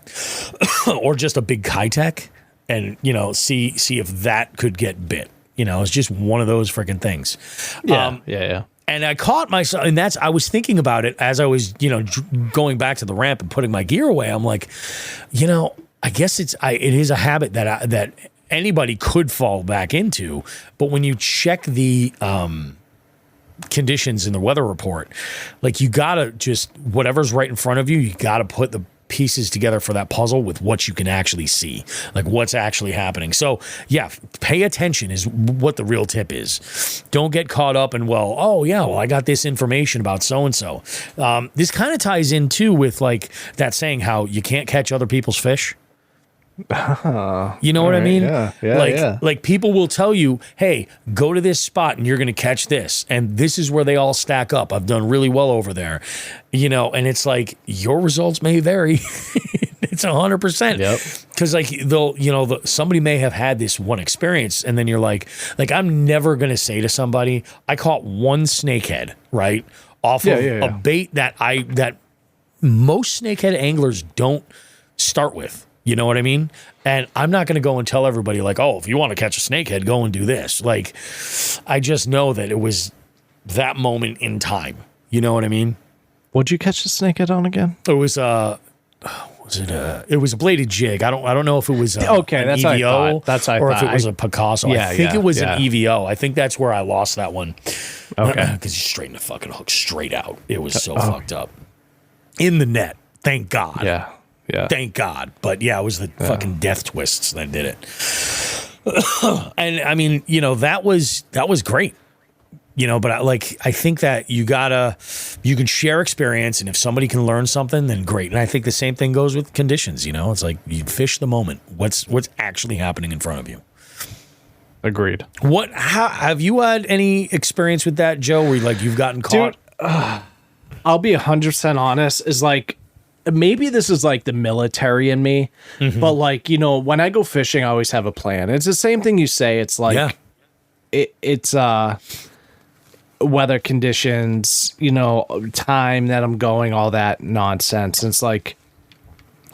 or just a big Kitech and, see if that could get bit. It's just one of those freaking things. Yeah. And I caught myself, and I was thinking about it as I was, going back to the ramp and putting my gear away. I'm like, I guess it is a habit that anybody could fall back into. But when you check the conditions in the weather report, like, you gotta just, whatever's right in front of you, you gotta put the pieces together for that puzzle with what you can actually see, like what's actually happening. So yeah, pay attention is what the real tip is. Don't get caught up in, I got this information about so-and-so. This kind of ties in too with like that saying, how you can't catch other people's fish. You know what I mean? Like people will tell you, hey, go to this spot and you're going to catch this. And this is where they all stack up. I've done really well over there. And it's like, your results may vary. It's 100%. Yep. Because like somebody may have had this one experience, and then you're like I'm never going to say to somebody, I caught one snakehead, right? Off of a bait that most snakehead anglers don't start with. You know what I mean? And I'm not going to go and tell everybody like, oh, if you want to catch a snakehead, go and do this. Like, I just know that it was that moment in time. You know what I mean? What'd you catch the snakehead on again? It was it was a bladed jig. I don't know if it was that's EVO what I or thought. if it was a Picasso. I think it was an EVO. I think that's where I lost that one. Okay. Because he straightened the fucking hook straight out. It was so fucked up. In the net. Thank God. Yeah. Thank God. But yeah, it was the fucking death twists that did it. And I mean, that was great. But I think that you can share experience, and if somebody can learn something, then great. And I think the same thing goes with conditions. It's like you fish the moment. What's actually happening in front of you? Agreed. How have you had any experience with that, Joe, where you've gotten caught? Dude, I'll be 100% honest, is like, maybe this is like the military in me, but like, when I go fishing, I always have a plan. It's the same thing you say. It's like, it's weather conditions, time that I'm going, all that nonsense. And it's like,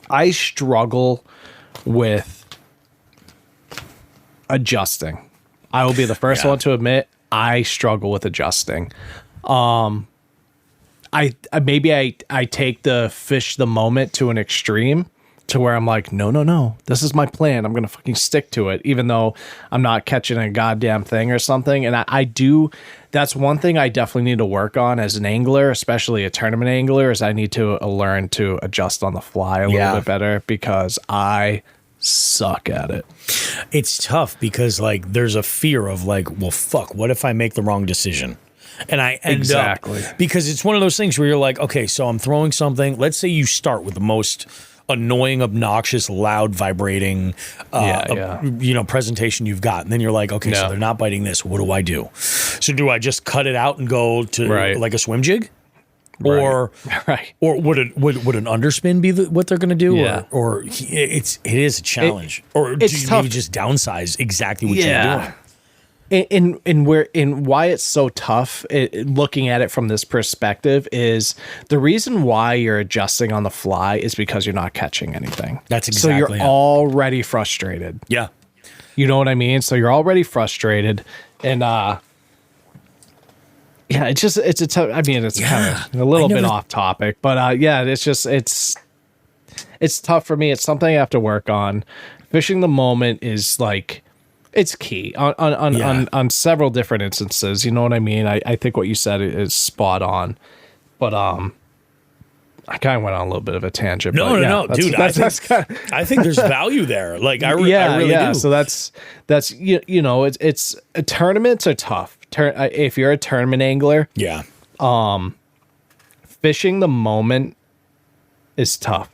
I struggle with adjusting. I will be the first one to admit I struggle with adjusting. I take the fish the moment to an extreme to where I'm like, no, this is my plan. I'm going to fucking stick to it, even though I'm not catching a goddamn thing or something. And I do, that's one thing I definitely need to work on as an angler, especially a tournament angler, is I need to learn to adjust on the fly a little bit better, because I suck at it. It's tough because like there's a fear of like, well, fuck, what if I make the wrong decision? And I end up, because it's one of those things where you're like, okay, so I'm throwing something. Let's say you start with the most annoying, obnoxious, loud, vibrating, presentation you've got. And then you're like, okay, so they're not biting this. What do I do? So do I just cut it out and go to like a swim jig? Or would an underspin be what they're going to do? Yeah. Or it is a challenge. Or do you maybe just downsize exactly what you're doing? And why it's so tough, looking at it from this perspective, is the reason why you're adjusting on the fly is because you're not catching anything. That's exactly. So you're already frustrated. Yeah. You know what I mean? So you're already frustrated, and it's a tough. I mean, it's kind of a little bit off topic, but it's tough for me. It's something I have to work on. Fishing the moment is like, it's key on several different instances. You know what I mean? I think what you said is spot on, but I kind of went on a little bit of a tangent. No, dude. I think there's value there. Like I really do. So that's it's tournaments are tough. If you're a tournament angler, fishing the moment is tough.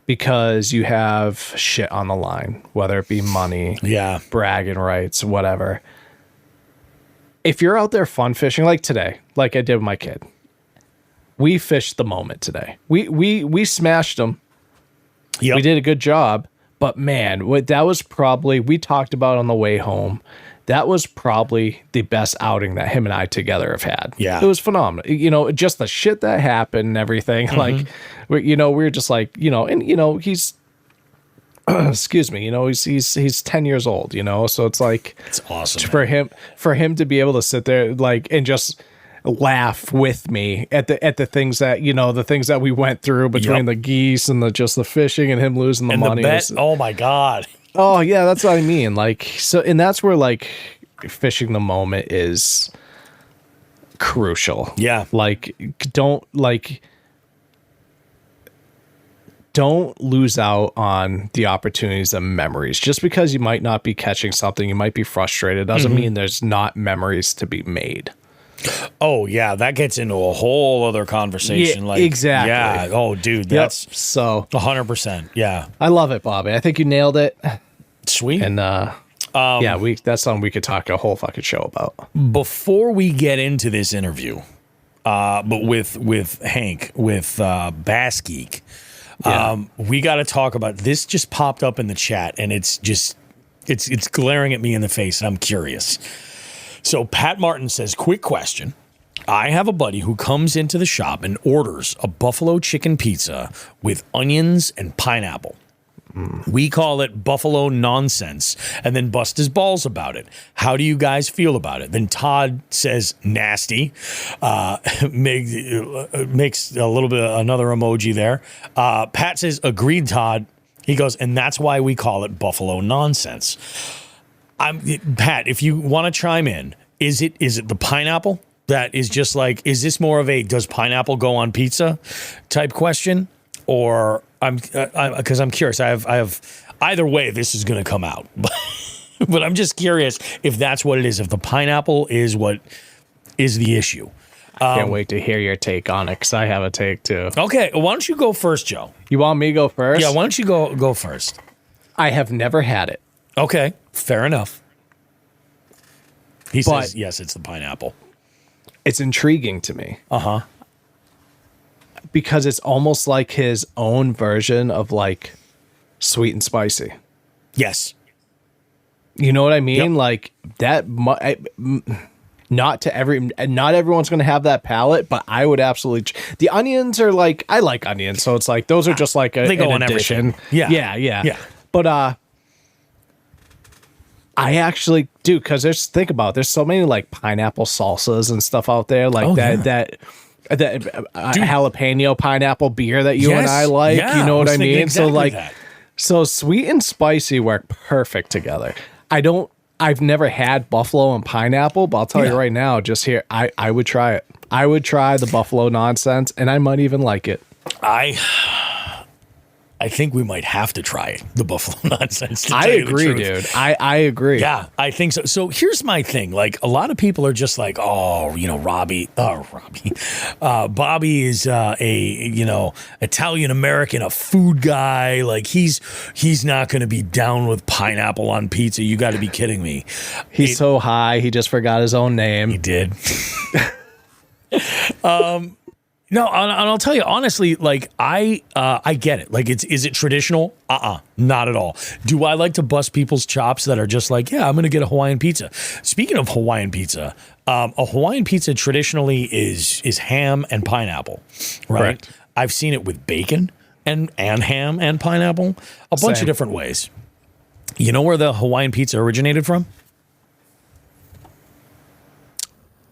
Because you have shit on the line, whether it be money, bragging rights, whatever. If you're out there fun fishing, like today, like I did with my kid, we fished the moment today. We smashed them. Yep. We did a good job. But man, that was probably, we talked about on the way home, that was probably the best outing that him and I together have had. Yeah. It was phenomenal. Just the shit that happened and everything. Like, we were just like, he's, excuse me, he's 10 years old, so it's like, it's awesome for him to be able to sit there like, and just laugh with me at the things that, the things that we went through between the geese and the fishing and him losing the money. The bet, oh my God. Oh yeah, that's what I mean. Like, so, and that's where like fishing the moment is crucial. Yeah. Like, don't lose out on the opportunities and memories. Just because you might not be catching something, you might be frustrated, doesn't mean there's not memories to be made. Oh yeah, that gets into a whole other conversation. Yeah, exactly. Yeah. Oh, dude, that's so 100%. Yeah, I love it, Bobby. I think you nailed it. Sweet. And that's something we could talk a whole fucking show about. Before we get into this interview, but with Hank with BASSGEEK, we got to talk about this. Just popped up in the chat, and it's glaring at me in the face, and I'm curious. So Pat Martin says, quick question. I have a buddy who comes into the shop and orders a buffalo chicken pizza with onions and pineapple. We call it buffalo nonsense and then bust his balls about it. How do you guys feel about it? Then Todd says nasty, makes a little bit another emoji there. Pat says, agreed, Todd. He goes, and that's why we call it buffalo nonsense. Pat, if you want to chime in, is it the pineapple that is just like, is this more of a does pineapple go on pizza type question? Or because I'm curious, I have either way this is going to come out, but I'm just curious if that's what it is. If the pineapple is what is the issue. I can't wait to hear your take on it, because I have a take too. Okay, why don't you go first, Joe? You want me to go first? Yeah, why don't you go first? I have never had it. Okay, fair enough. He says, yes, it's the pineapple. It's intriguing to me. Uh-huh. Because it's almost like his own version of like sweet and spicy. Yes. You know what I mean? Yep. Like that, not everyone's going to have that palate, but I would absolutely. The onions are like, I like onions. So it's like, those are just like they go an on addition. Everything. Yeah. But, I actually do, because think about it, there's so many like pineapple salsas and stuff out there like that jalapeno pineapple beer that you and I like. You know what I mean? Exactly so like that. So sweet and spicy work perfect together. I've never had buffalo and pineapple, but I'll tell you right now, just here, I would try it. I would try the buffalo nonsense, and I might even like it. I think we might have to try it, the buffalo nonsense. I agree, dude. I agree. Yeah, I think so. So here's my thing. Like, a lot of people are just like, oh, you know, Bobby is Italian-American, a food guy. Like, he's not going to be down with pineapple on pizza. You got to be kidding me. He's so high, he just forgot his own name. He did. No, and I'll tell you honestly, like I get it. Like, is it traditional? Not at all. Do I like to bust people's chops that are just like, yeah, I'm going to get a Hawaiian pizza? Speaking of Hawaiian pizza, a Hawaiian pizza traditionally is ham and pineapple, right? Correct. I've seen it with bacon and ham and pineapple, a bunch of different ways. You know where the Hawaiian pizza originated from?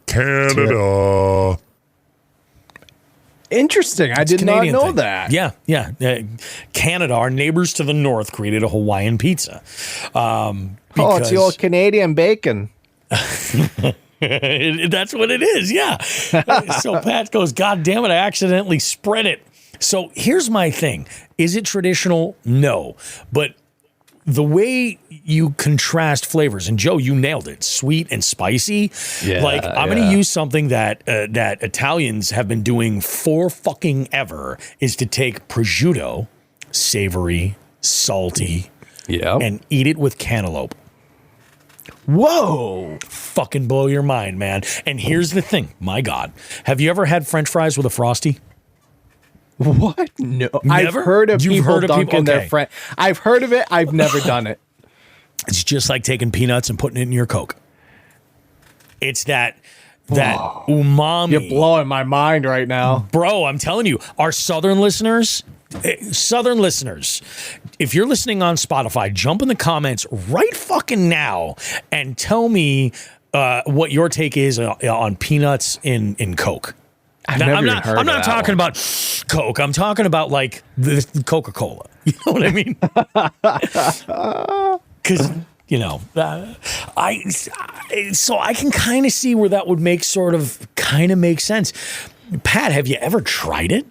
Canada. Interesting. I did not know that. Yeah. Canada, our neighbors to the north, created a Hawaiian pizza. It's your Canadian bacon. That's what it is, yeah. So Pat goes, God damn it, I accidentally spread it. So here's my thing. Is it traditional? No. But the way you contrast flavors, and Joe, you nailed it, sweet and spicy. Yeah, like, I'm going to use something that Italians have been doing for fucking ever, is to take prosciutto, savory, salty, and eat it with cantaloupe. Whoa. Fucking blow your mind, man. And here's the thing. My God. Have you ever had French fries with a Frosty? What? No. Never? I've heard of You've people heard of dunking people? their friend. I've heard of it. I've never done it. It's just like taking peanuts and putting it in your Coke. It's that umami. You're blowing my mind right now. Bro, I'm telling you, our southern listeners, if you're listening on Spotify, jump in the comments right fucking now and tell me what your take is on peanuts in Coke. I'm not talking about Coke. I'm talking about like the Coca-Cola. You know what I mean? Because, you know, so I can kind of see where that would make make sense. Pat, have you ever tried it?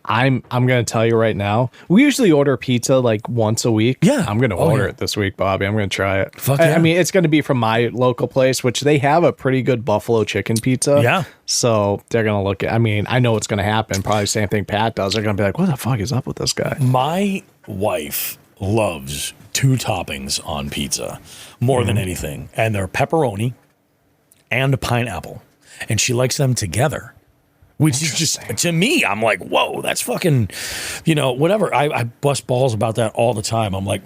I'm going to tell you right now. We usually order pizza like once a week. Yeah. I'm going to order it this week, Bobby. I'm going to try it. Fuck yeah. I mean, it's going to be from my local place, which they have a pretty good buffalo chicken pizza. Yeah. So they're going to look at, I mean, I know what's going to happen. Probably the same thing Pat does. They're going to be like, what the fuck is up with this guy? My wife loves 2 toppings on pizza more than anything. And they're pepperoni and pineapple. And she likes them together. Which is just, to me, I'm like, whoa, that's fucking, you know, whatever. I bust balls about that all the time. I'm like,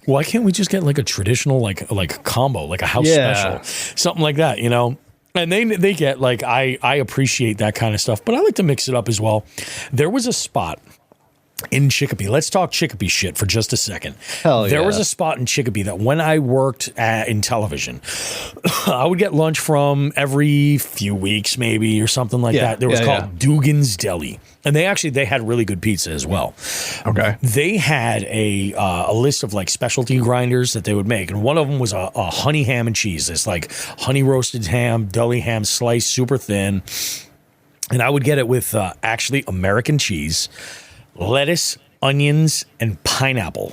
why can't we just get like a traditional, like combo, like a house special, something like that, you know? And they get like, I appreciate that kind of stuff, but I like to mix it up as well. There was a spot in Chicopee. Let's talk Chicopee shit for just a second. There was a spot in Chicopee that when I worked in television, I would get lunch from every few weeks maybe or something like that. There was called Dugan's Deli. And they had really good pizza as well. Okay. They had a list of like specialty grinders that they would make. And one of them was a honey ham and cheese. It's like honey roasted ham, deli ham sliced super thin. And I would get it with actually American cheese, lettuce, onions, and pineapple.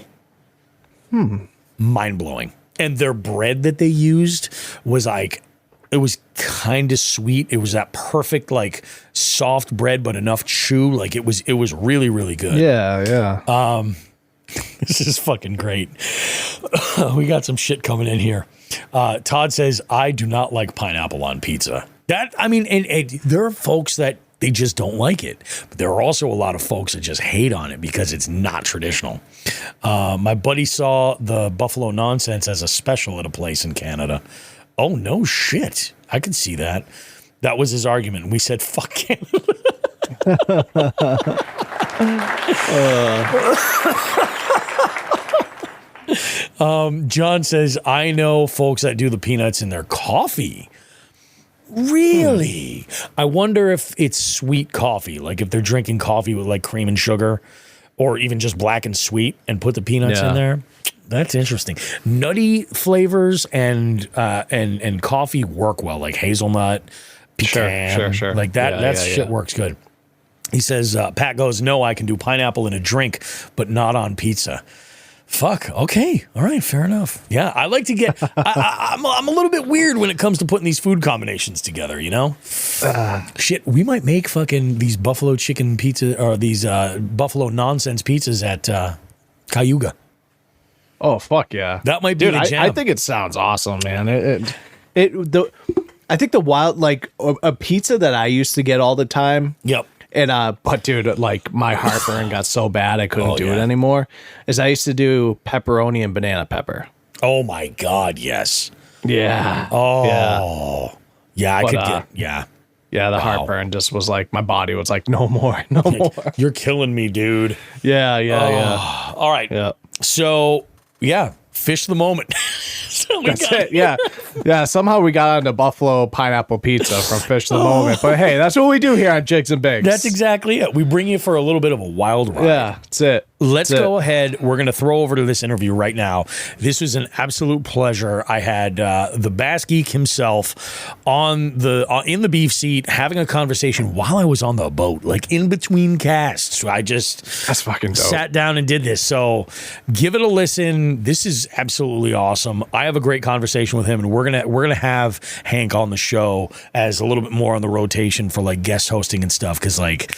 Mind-blowing. And their bread that they used was like, it was kind of sweet. It was that perfect, like, soft bread, but enough chew. Like, it was really, really good. Yeah. This is fucking great. We got some shit coming in here. Todd says, I do not like pineapple on pizza. That, I mean, and there are folks that they just don't like it. But there are also a lot of folks that just hate on it because it's not traditional. My buddy saw the buffalo nonsense as a special at a place in Canada. Oh, no shit. I could see that. That was his argument. We said, fuck Canada. John says, I know folks that do the peanuts in their coffee. Really? I wonder if it's sweet coffee, like if they're drinking coffee with like cream and sugar, or even just black and sweet and put the peanuts in there. That's interesting. Nutty flavors and coffee work well, like hazelnut, pecan. Sure. Like that shit works good. He says, Pat goes, no, I can do pineapple in a drink, but not on pizza. Fuck. Okay. All right. Fair enough. Yeah. I like to get, I'm a little bit weird when it comes to putting these food combinations together, you know? Shit. We might make fucking these buffalo chicken pizza or these buffalo nonsense pizzas at Cayuga. Oh, fuck yeah. That might be the jam. I think it sounds awesome, man. I think the wild, like a pizza that I used to get all the time. Yep. And but dude, like my heartburn got so bad I couldn't do it anymore. Is I used to do pepperoni and banana pepper. Oh my God, yes. Yeah. Oh. Yeah, I could get Yeah, the heartburn just was like my body was like, no more. You're killing me, dude. Yeah. All right. Yeah. So fish the moment. That's it. Yeah. Somehow we got onto buffalo pineapple pizza from Fish the Moment. But hey, that's what we do here on Jigs and Bigs. That's exactly it. We bring you for a little bit of a wild ride. Yeah, that's it. Let's go ahead. We're going to throw over to this interview right now. This was an absolute pleasure. I had the BASSGEEK himself in the beef seat having a conversation while I was on the boat, like in between casts. That's fucking dope. Sat down and did this. So give it a listen. This is absolutely awesome. I have a great conversation with him, and we're gonna have Hank on the show as a little bit more on the rotation for like guest hosting and stuff. Because like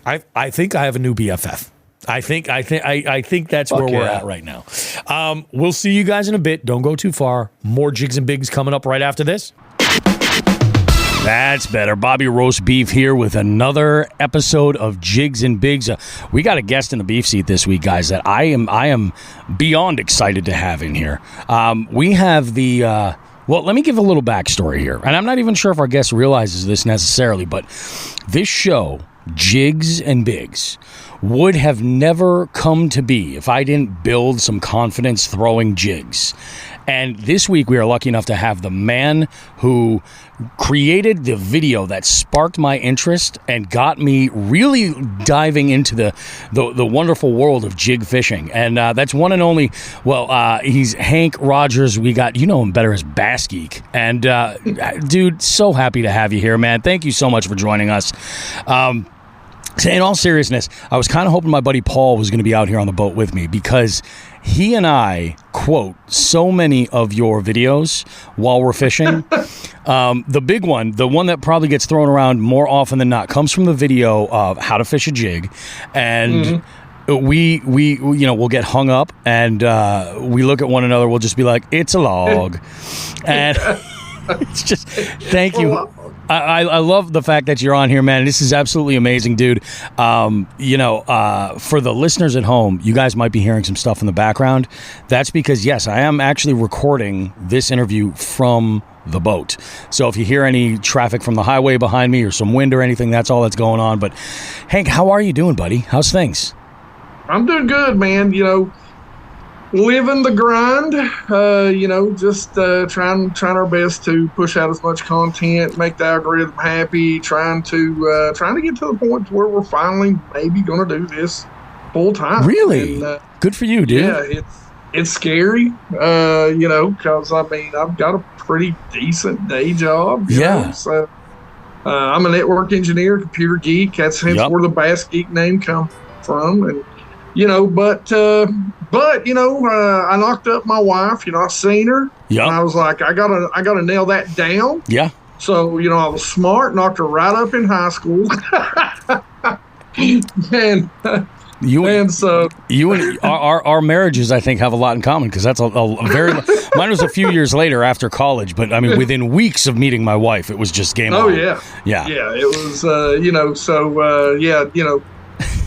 I think I have a new BFF. I think that's where we're at right now. We'll see you guys in a bit. Don't go too far. More Jigs and Bigs coming up right after this. That's better. Bobby Roast Beef here with another episode of Jigs and Bigs. We got a guest in the beef seat this week, guys, that I am beyond excited to have in here. We have the... well, let me give a little backstory here. And I'm not even sure if our guest realizes this necessarily, but this show, Jigs and Bigs, would have never come to be if I didn't build some confidence throwing jigs. And this week we are lucky enough to have the man who created the video that sparked my interest and got me really diving into the wonderful world of jig fishing. And that's one and only, he's Hank Rogers. We got, you know him better as BASSGEEK. And dude, so happy to have you here, man. Thank you so much for joining us. In all seriousness, I was kind of hoping my buddy Paul was going to be out here on the boat with me because he and I quote so many of your videos while we're fishing. The big one, the one that probably gets thrown around more often than not, comes from the video of how to fish a jig. And we we'll get hung up and we look at one another. We'll just be like, it's a log. And it's just, thank you. I love the fact that you're on here, man. This is absolutely amazing, dude. For the listeners at home, you guys might be hearing some stuff in the background. That's because, yes, I am actually recording this interview from the boat. So if you hear any traffic from the highway behind me or some wind or anything, that's all that's going on. But, Hank, how are you doing, buddy? How's things? I'm doing good, man. Living the grind, just trying our best to push out as much content, make the algorithm happy, trying to get to the point where we're finally maybe going to do this full time. Really? And, good for you, dude. Yeah, it's scary, because I've got a pretty decent day job. You know? So I'm a network engineer, computer geek. That's hence where the BASSGEEK name comes from, and. I knocked up my wife. I seen her. Yeah. And I was like, I gotta nail that down. Yeah. So, I was smart, knocked her right up in high school. Our marriages, I think, have a lot in common because that's a very. Mine was a few years later after college, but I mean, within weeks of meeting my wife, it was just game on. Oh yeah. It was,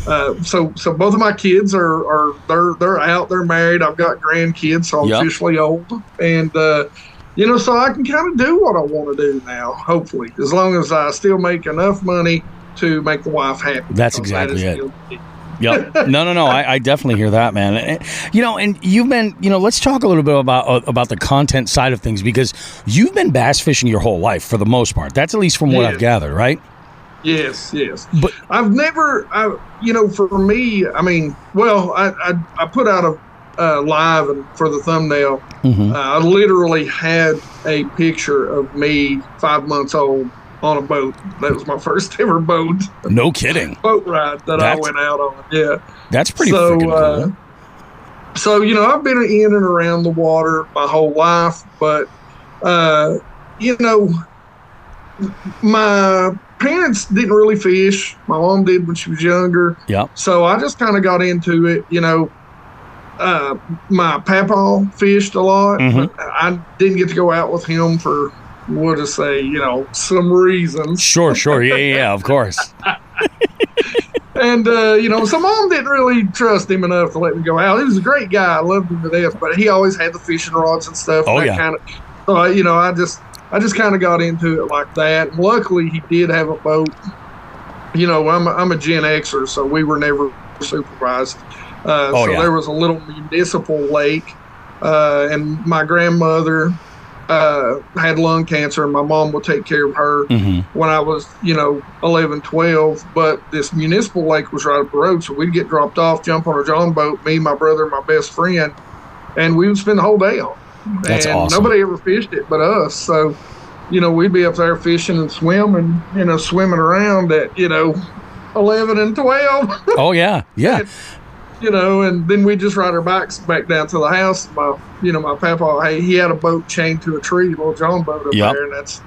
So both of my kids they're out, they're married. I've got grandkids, so I'm officially old, and so I can kind of do what I want to do now. Hopefully, as long as I still make enough money to make the wife happy. That's exactly it. Yep. No. I definitely hear that, man. And you've been, let's talk a little bit about the content side of things, because you've been bass fishing your whole life for the most part. That's at least from what I've gathered, right? Yes. But I've never, for me, I put out a live and for the thumbnail. I literally had a picture of me 5 months old on a boat. That was my first ever boat. No kidding. Boat ride that I went out on. Yeah. That's pretty freaking cool. So, I've been in and around the water my whole life, but, my parents didn't really fish. My mom did when she was younger. Yeah. So I just kind of got into it, my papa fished a lot, but I didn't get to go out with him for, we'll just say, some reasons. Sure. Yeah, of course. And, so mom didn't really trust him enough to let me go out. He was a great guy. I loved him to death, but he always had the fishing rods and stuff. Oh, and I just kind of got into it like that. And luckily, he did have a boat. I'm a Gen Xer, so we were never supervised. There was a little municipal lake, and my grandmother had lung cancer, and my mom would take care of her when I was, 11, 12. But this municipal lake was right up the road, so we'd get dropped off, jump on a John boat, me, my brother, and my best friend, and we would spend the whole day on it. That's awesome. Nobody ever fished it but us. So, we'd be up there fishing and swimming, swimming around at, 11 and 12. Oh, yeah. Yeah. And then we just ride our bikes back down to the house. My papa, he had a boat chained to a tree, a little John boat up there, and that's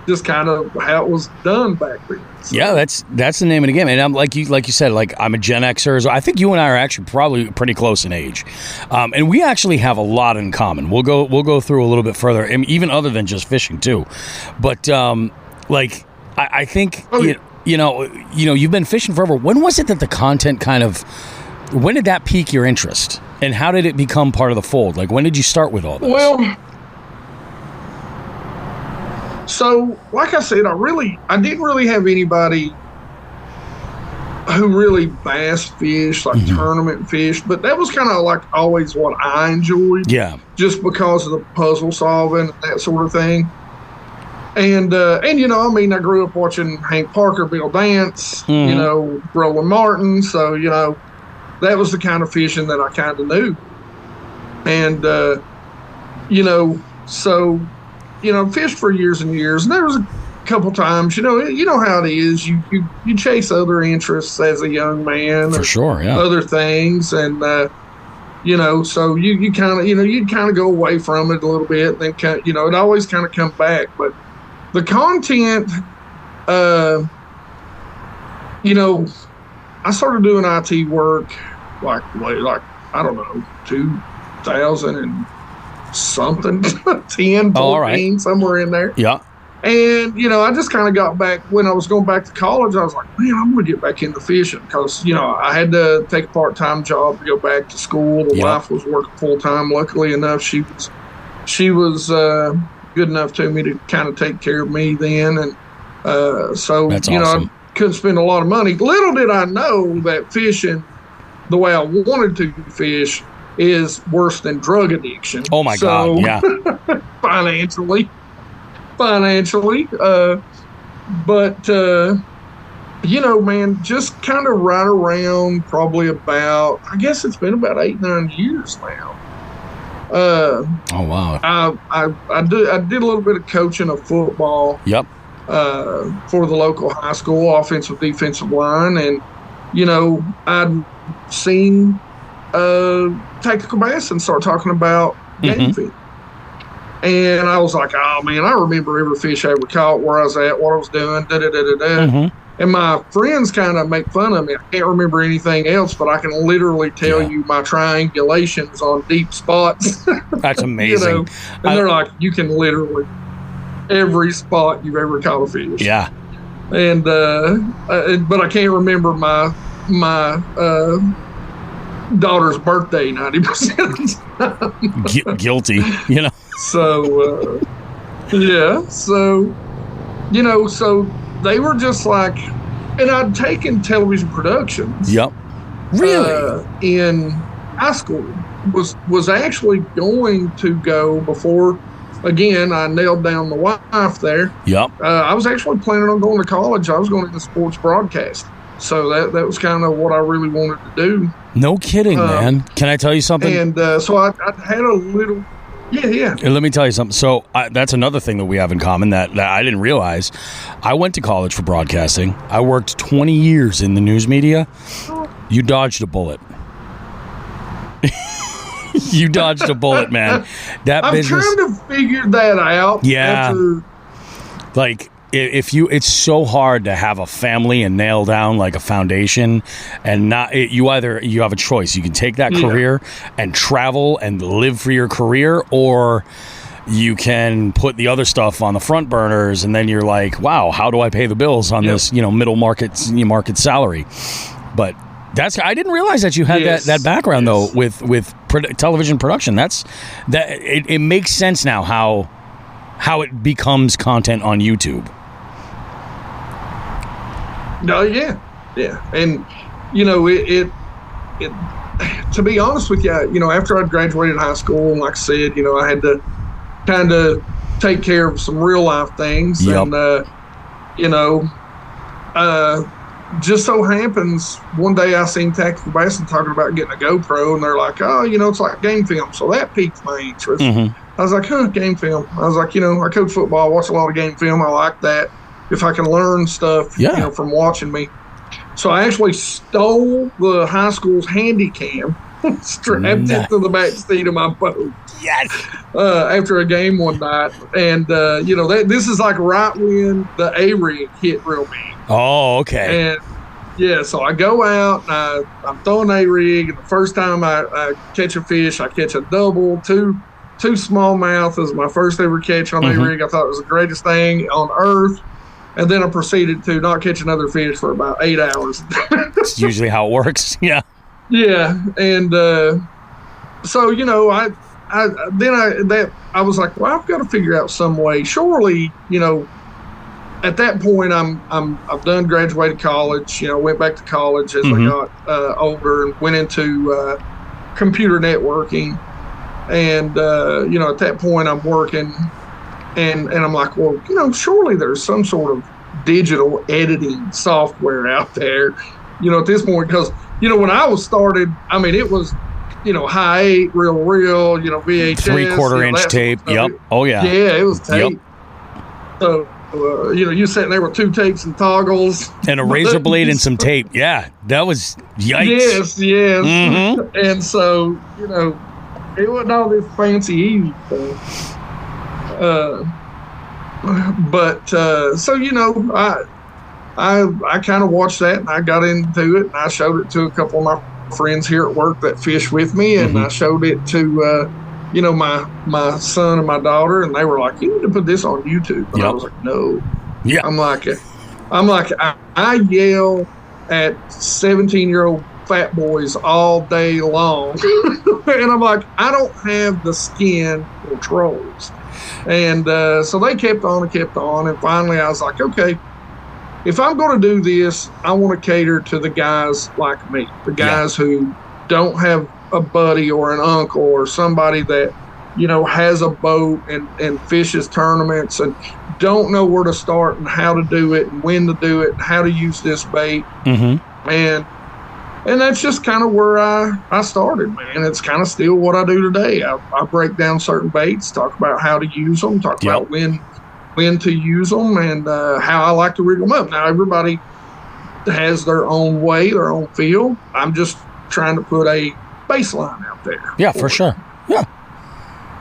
just kind of how it was done back then. So. Yeah, that's the name of the game. And I'm like you said, I'm a Gen Xer. So I think you and I are actually probably pretty close in age, and we actually have a lot in common. We'll go through a little bit further, and even other than just fishing too. But I think you've been fishing forever. When was it that the content when did that pique your interest, and how did it become part of the fold? When did you start with all this? Well, so like I said, I didn't really have anybody who really bass fished, tournament fished, but that was kind of always what I enjoyed. Yeah. Just because of the puzzle solving and that sort of thing. And I grew up watching Hank Parker, Bill Dance, Roland Martin. So, that was the kind of fishing that I kind of knew. And, fished for years and years. And there was a couple times, you know how it is. You chase other interests as a young man. For sure, yeah. Other things. And, so you kind of, you'd kind of go away from it a little bit. And then, it always kind of come back. But the content, I started doing IT work I don't know, 2000 and something, 10, 14, somewhere in there. Yeah. And, I just kind of got back, when I was going back to college, I was like, man, I'm going to get back into fishing because, I had to take a part-time job to go back to school. The wife was working full-time. Luckily enough, she was good enough to me to kind of take care of me then. And so, that's awesome. I couldn't spend a lot of money. Little did I know that fishing, the way I wanted to fish, is worse than drug addiction. Oh my God, yeah. financially. Man, just kind of right around probably about, I guess it's been about 8-9 years now. Oh wow. I did a little bit of coaching of football. Yep. For the local high school offensive defensive line, and I'd seen Tactical Bass and start talking about game feed. And I was like, oh man, I remember every fish I ever caught, where I was at, what I was doing, And my friends kind of make fun of me. I can't remember anything else, but I can literally tell you my triangulations on deep spots. That's amazing. And they're like, you can literally every spot you've ever caught a fish. Yeah. And but I can't remember my daughter's birthday 90% of the time. Guilty, So so they were just like, and I'd taken television productions. Yep. Really? In high school. Was actually going to go before, again, I nailed down the wife there. Yep. I was actually planning on going to college. I was going into sports broadcast. So that was kind of what I really wanted to do. No kidding, man. Can I tell you something? And so I had a little... Yeah. Let me tell you something. So that's another thing that we have in common that I didn't realize. I went to college for broadcasting. I worked 20 years in the news media. You dodged a bullet. You dodged a bullet, man. I'm trying to figure that out. Yeah. Like, it's so hard to have a family and nail down like a foundation, and you have a choice. You can take that career and travel and live for your career, or you can put the other stuff on the front burners, and then you're like, wow, how do I pay the bills on this, middle market salary? But I didn't realize that you had that background though with television production. It makes sense now how it becomes content on YouTube. No, yeah, and it to be honest with you, after I graduated high school, and like I said, I had to kind of take care of some real life things, and just so happens one day I seen Tactical Bassin talking about getting a GoPro, and they're like, oh, it's like game film, so that piqued my interest. I was like, game film. I was like, I coach football, watch a lot of game film. I like that. If I can learn stuff, from watching me. So I actually stole the high school's handy cam, strapped it to the back seat of my boat. Yes. After a game one night. And, this is like right when the A-rig hit real big. Oh, okay. And, so I go out, and I'm throwing A-rig, and the first time I catch a fish, I catch a double, two smallmouth is my first ever catch on A-rig. I thought it was the greatest thing on earth. And then I proceeded to not catch another fish for about 8 hours. That's usually how it works. Yeah. Yeah. And so, I was like, well, I've got to figure out some way. Surely, at that point, I've done graduated college. Went back to college as I got older and went into computer networking. And at that point, I'm working. And I'm like, well, surely there's some sort of digital editing software out there, at this point, because, when I was started, I mean, it was, high 8, reel, VHS. 3/4 inch tape. Yep. Oh, yeah. Yeah, it was tape. Yep. So, you sitting there with 2 tapes and toggles. And a razor blade and some tape. Yeah, that was yikes. Yes. Mm-hmm. And so, it wasn't all this fancy easy stuff. I kind of watched that, and I got into it, and I showed it to a couple of my friends here at work that fish with me, and I showed it to my son and my daughter, and they were like, you need to put this on YouTube. And I was like, no. Yeah. I'm like I yell at 17-year-old fat boys all day long. And I'm like, I don't have the skin for trolls. And so they kept on, and finally I was like, okay, if I'm going to do this, I want to cater to the guys like me, the guys who don't have a buddy or an uncle or somebody that, has a boat and fishes tournaments and don't know where to start and how to do it and when to do it and how to use this bait. And that's just kind of where I started, man. It's kind of still what I do today. I break down certain baits, talk about how to use them, talk about when to use them, and how I like to rig them up. Now, everybody has their own way, their own feel. I'm just trying to put a baseline out there. Yeah, for sure. Yeah.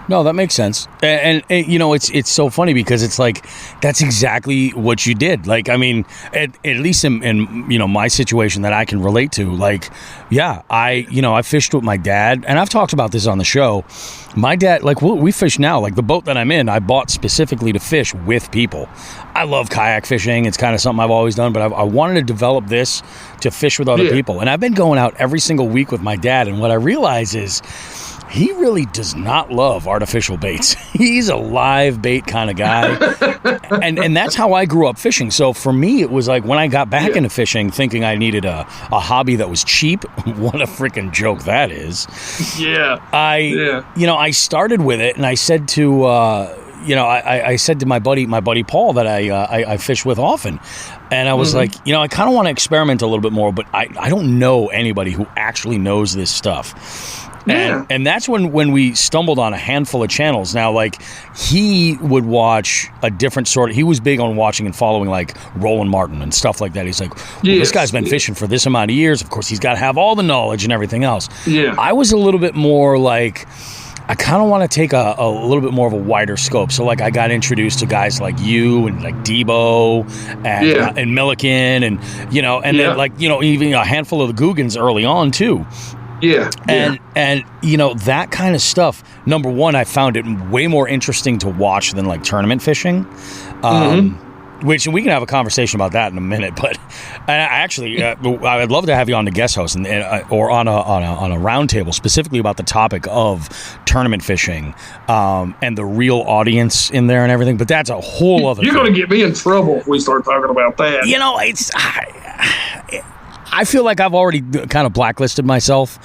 No, that makes sense. And it's so funny because it's like, that's exactly what you did. Like, I mean, at least in my situation that I can relate to, like, yeah, I fished with my dad, and I've talked about this on the show. My dad, like, we fish now, like the boat that I'm in, I bought specifically to fish with people. I love kayak fishing. It's kind of something I've always done, but I wanted to develop this to fish with other people. And I've been going out every single week with my dad. And what I realize is, he really does not love artificial baits. He's a live bait kind of guy. and that's how I grew up fishing. So for me, it was like when I got back into fishing, thinking I needed a hobby that was cheap. What a freaking joke that is. Yeah. I started with it, and I said to I said to my buddy Paul that I fish with often, and I was like, I kind of want to experiment a little bit more, but I don't know anybody who actually knows this stuff. And that's when we stumbled on a handful of channels. Now, like, he would watch a different sort of, he was big on watching and following like Roland Martin and stuff like that. He's like, this guy's been fishing for this amount of years. Of course, he's got to have all the knowledge and everything else. Yeah. I was a little bit more like, I kind of want to take a little bit more of a wider scope. So, like, I got introduced to guys like you and like Debo and Milliken and then like, even a handful of the Googans early on too. Yeah. And that kind of stuff, number one, I found it way more interesting to watch than like tournament fishing. Which, and we can have a conversation about that in a minute, but I'd love to have you on the guest host or on a round table specifically about the topic of tournament fishing and the real audience in there and everything. But that's a whole other. You're going to get me in trouble if we start talking about that. I feel like I've already kind of blacklisted myself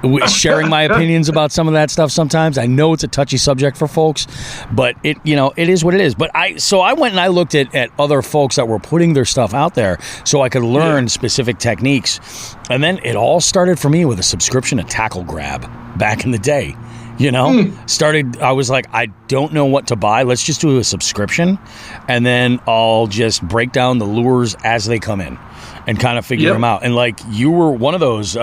with sharing my opinions about some of that stuff sometimes. I know it's a touchy subject for folks, but it is what it is. But I went and I looked at other folks that were putting their stuff out there so I could learn specific techniques. And then it all started for me with a subscription to Tackle Grab back in the day. I was like, I don't know what to buy. Let's just do a subscription, and then I'll just break down the lures as they come in and kind of figure them out. And like, you were one of those,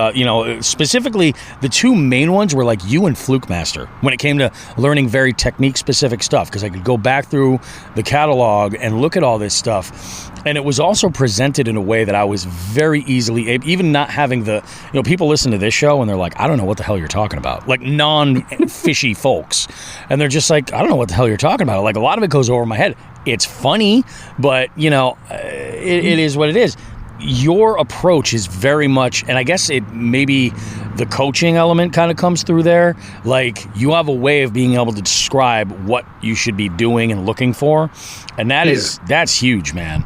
specifically the two main ones were like you and Fluke Master when it came to learning very technique specific stuff, because I could go back through the catalog and look at all this stuff. And it was also presented in a way that I was very easily able, even not having the, people listen to this show and they're like, I don't know what the hell you're talking about. Like non-fishy folks. And they're just like, I don't know what the hell you're talking about. Like, a lot of it goes over my head. It's funny, but, it is what it is. Your approach is very much, and I guess it maybe the coaching element kind of comes through there. Like, you have a way of being able to describe what you should be doing and looking for, and that's huge, man.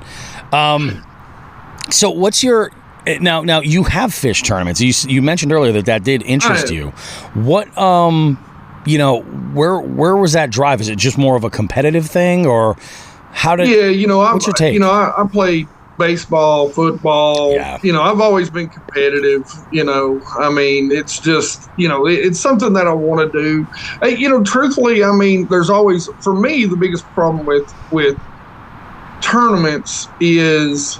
So what's your now you have fish tournaments. You mentioned earlier that did interest you. What where was that drive? Is it just more of a competitive thing, or how did what's your take? I played baseball, football, I've always been competitive, I mean, it's just, it's something that I want to do. Truthfully, I mean, there's always, for me, the biggest problem with tournaments is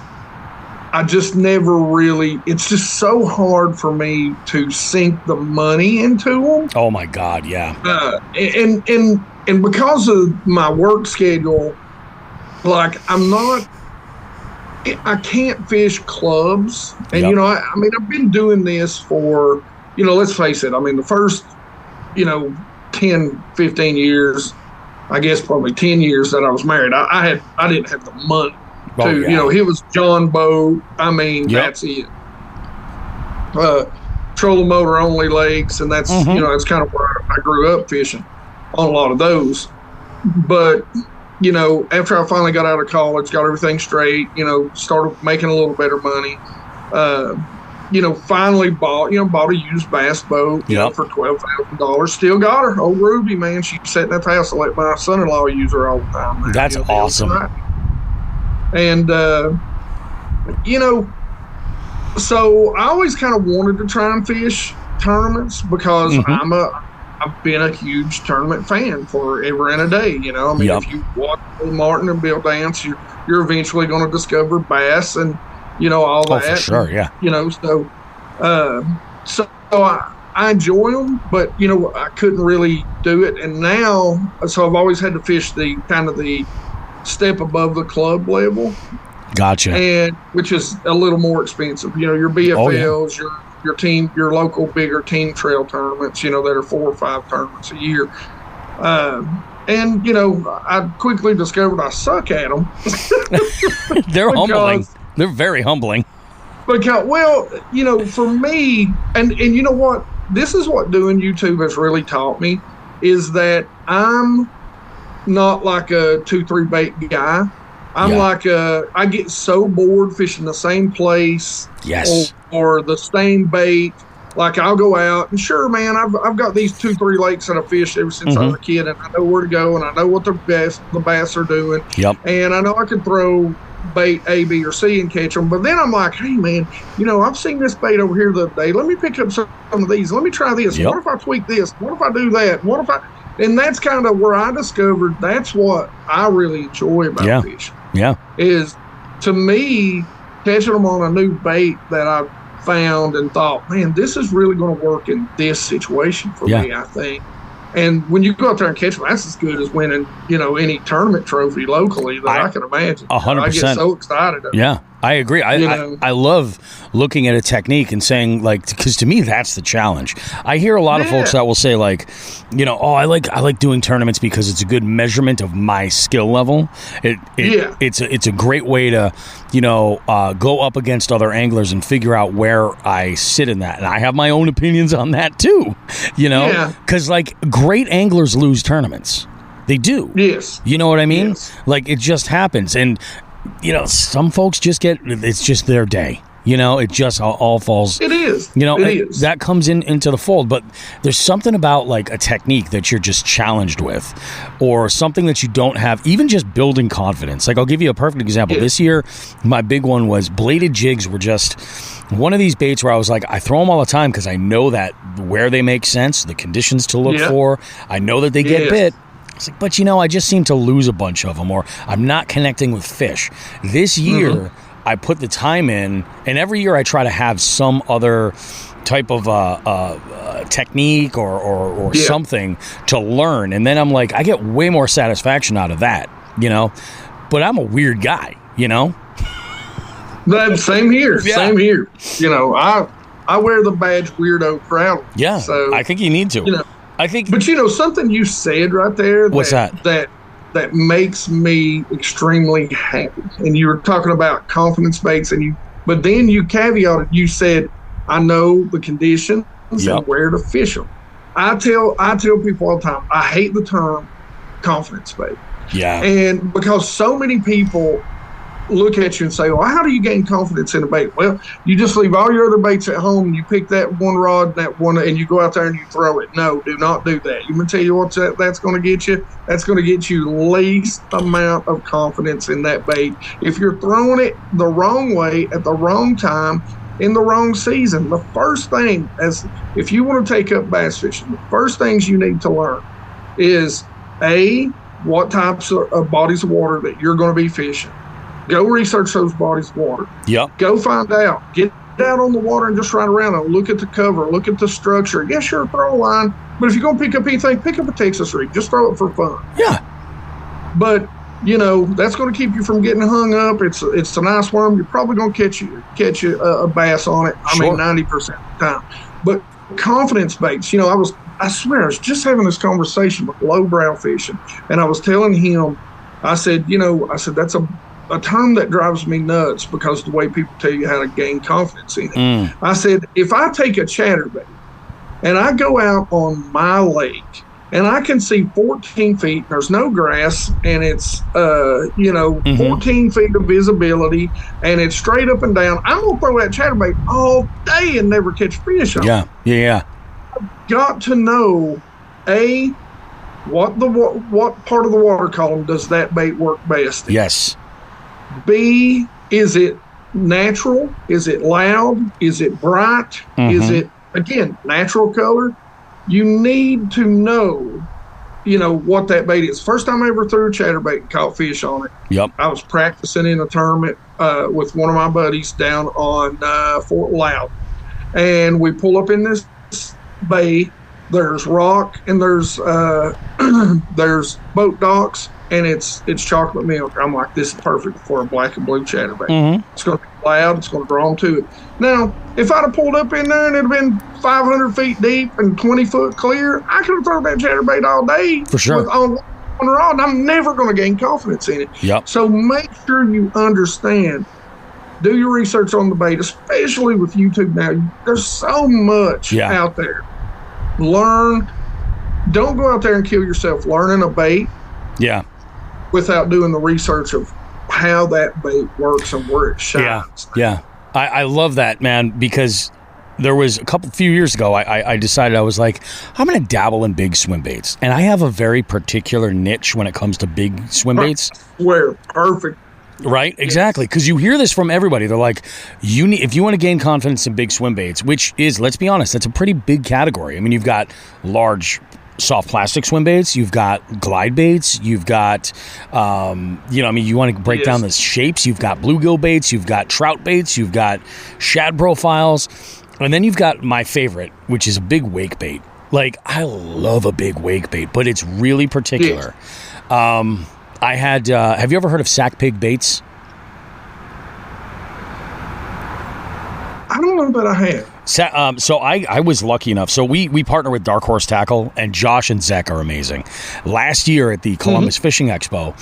I just never really, it's just so hard for me to sink the money into them. Oh my God. Yeah. And because of my work schedule, like, I can't fish clubs. And, I mean, I've been doing this for, let's face it. I mean, the first, 10, 15 years, I guess probably 10 years that I was married, I didn't have the money to, it was John boat. I mean, that's it. Trolling motor only lakes. And that's, that's kind of where I grew up fishing on a lot of those. But, after I finally got out of college, got everything straight, started making a little better money, finally bought a used bass boat, for $12,000. Still got her. Old Ruby, man. She sat in that house. I let my son-in-law use her all the time. Man. That's awesome. And, so I always kind of wanted to try and fish tournaments because I've been a huge tournament fan forever and a day. I mean, if you watch Bill Martin and Bill Dance, you're eventually going to discover bass and, all that. Oh, for sure, yeah. So I enjoy them, but, I couldn't really do it. And now, so I've always had to fish the kind of the step above the club level. Gotcha. And which is a little more expensive. Your BFLs, your team, your local bigger team trail tournaments, that are 4 or 5 tournaments a year. And, I quickly discovered I suck at them. They're humbling. They're very humbling. Because, for me, and you know what? this is what doing YouTube has really taught me, is that I'm not like a 2-3 bait guy. I'm like I get so bored fishing the same place, or the same bait. Like I'll go out and sure, man, I've got these 2-3 lakes that I fished ever since I was a kid, and I know where to go, and I know what the bass are doing, and I know I could throw bait A, B, or C and catch them. But then I'm like, hey, man, I've seen this bait over here the other day. Let me pick up some of these. Let me try this. What if I tweak this? What if I do that? What if I? And that's kind of where I discovered that's what I really enjoy about fishing. Yeah. Is, to me, catching them on a new bait that I found and thought, man, this is really going to work in this situation for me, I think. And when you go out there and catch them, that's as good as winning, any tournament trophy locally that I can imagine. 100%. I get so excited. Yeah, I agree. I love looking at a technique and saying, like, because to me, that's the challenge. I hear a lot of folks that will say, like, I like doing tournaments because it's a good measurement of my skill level. It's a great way to, go up against other anglers and figure out where I sit in that. And I have my own opinions on that too, because like great anglers lose tournaments. They do. Yes. You know what I mean? Yes. Like it just happens. And, some folks just it's just their day. It just all falls. It is. It is. That comes into the fold. But there's something about like a technique that you're just challenged with, or something that you don't have, even just building confidence. Like I'll give you a perfect example. This year, my big one was bladed jigs were just one of these baits where I was like, I throw them all the time because I know that where they make sense, the conditions to look for. I know that they get bit. It's like, but I just seem to lose a bunch of them, or I'm not connecting with fish. This year, I put the time in, and every year I try to have some other type of technique or something to learn. And then I'm like, I get way more satisfaction out of that, but I'm a weird guy, Same here. Same here. I wear the badge weirdo proudly. Yeah. So I think you need to. I think. But something you said right there. What's that? That makes me extremely happy. And you were talking about confidence baits, but then you caveated. You said, "I know the conditions and where to fish them." I tell people all the time, I hate the term confidence bait. Yeah. And because so many people look at you and say, well, how do you gain confidence in a bait? Well, you just leave all your other baits at home and you pick that one rod and you go out there and you throw it. No, do not do that. I'm going to tell you what that's going to get you. That's going to get you least amount of confidence in that bait. If you're throwing it the wrong way at the wrong time in the wrong season, the first thing, if you want to take up bass fishing, the first things you need to learn is what types of bodies of water that you're going to be fishing. Go research those bodies of water. Yep. Go find out. Get out on the water and just ride around and look at the cover, look at the structure. Yeah, sure, throw a line. But if you're going to pick up anything, pick up a Texas rig. Just throw it for fun. Yeah. But, that's going to keep you from getting hung up. It's a nice worm. You're probably going to catch a bass on it. I mean, 90% of the time. But confidence baits, I swear, I was just having this conversation with lowbrow fishing. And I was telling him, I said, that's a term that drives me nuts because the way people tell you how to gain confidence in it. I said, if I take a chatterbait and I go out on my lake and I can see 14 feet, there's no grass, and it's, 14 feet of visibility, and it's straight up and down, I'm going to throw that chatterbait all day and never catch fish on it. Yeah. I've got to know, what part of the water column does that bait work best in? Yes. B, is it natural? Is it loud? Is it bright? Is it, again, natural color? You need to know, what that bait is. First time I ever threw a chatterbait and caught fish on it. Yep. I was practicing in a tournament with one of my buddies down on Fort Loud. And we pull up in this bay. There's rock and there's boat docks. And it's chocolate milk. I'm like, this is perfect for a black and blue chatterbait. It's going to be loud. It's going to draw them to it. Now, if I'd have pulled up in there and it had been 500 feet deep and 20 foot clear, I could have thrown that chatterbait all day. For sure. With on rod. I'm never going to gain confidence in it. Yep. So make sure you understand. Do your research on the bait, especially with YouTube now. There's so much out there. Learn. Don't go out there and kill yourself learning a bait. Yeah. Without doing the research of how that bait works and where it shines. Yeah. I love that, man, because there was few years ago, I decided I was like, I'm going to dabble in big swim baits. And I have a very particular niche when it comes to big swim baits. Where perfect. Right, exactly. Because you hear this from everybody. They're like, if you want to gain confidence in big swim baits, which is, let's be honest, that's a pretty big category. I mean, you've got large soft plastic swim baits, you've got glide baits, you've got, you want to break down the shapes, you've got bluegill baits, you've got trout baits, you've got shad profiles, and then you've got my favorite, which is a big wake bait. Like, I love a big wake bait, but it's really particular. Yes. Have you ever heard of sack pig baits? I don't know that I have. So I was lucky enough. So we partner with Dark Horse Tackle, and Josh and Zach are amazing. Last year at the Columbus Fishing Expo,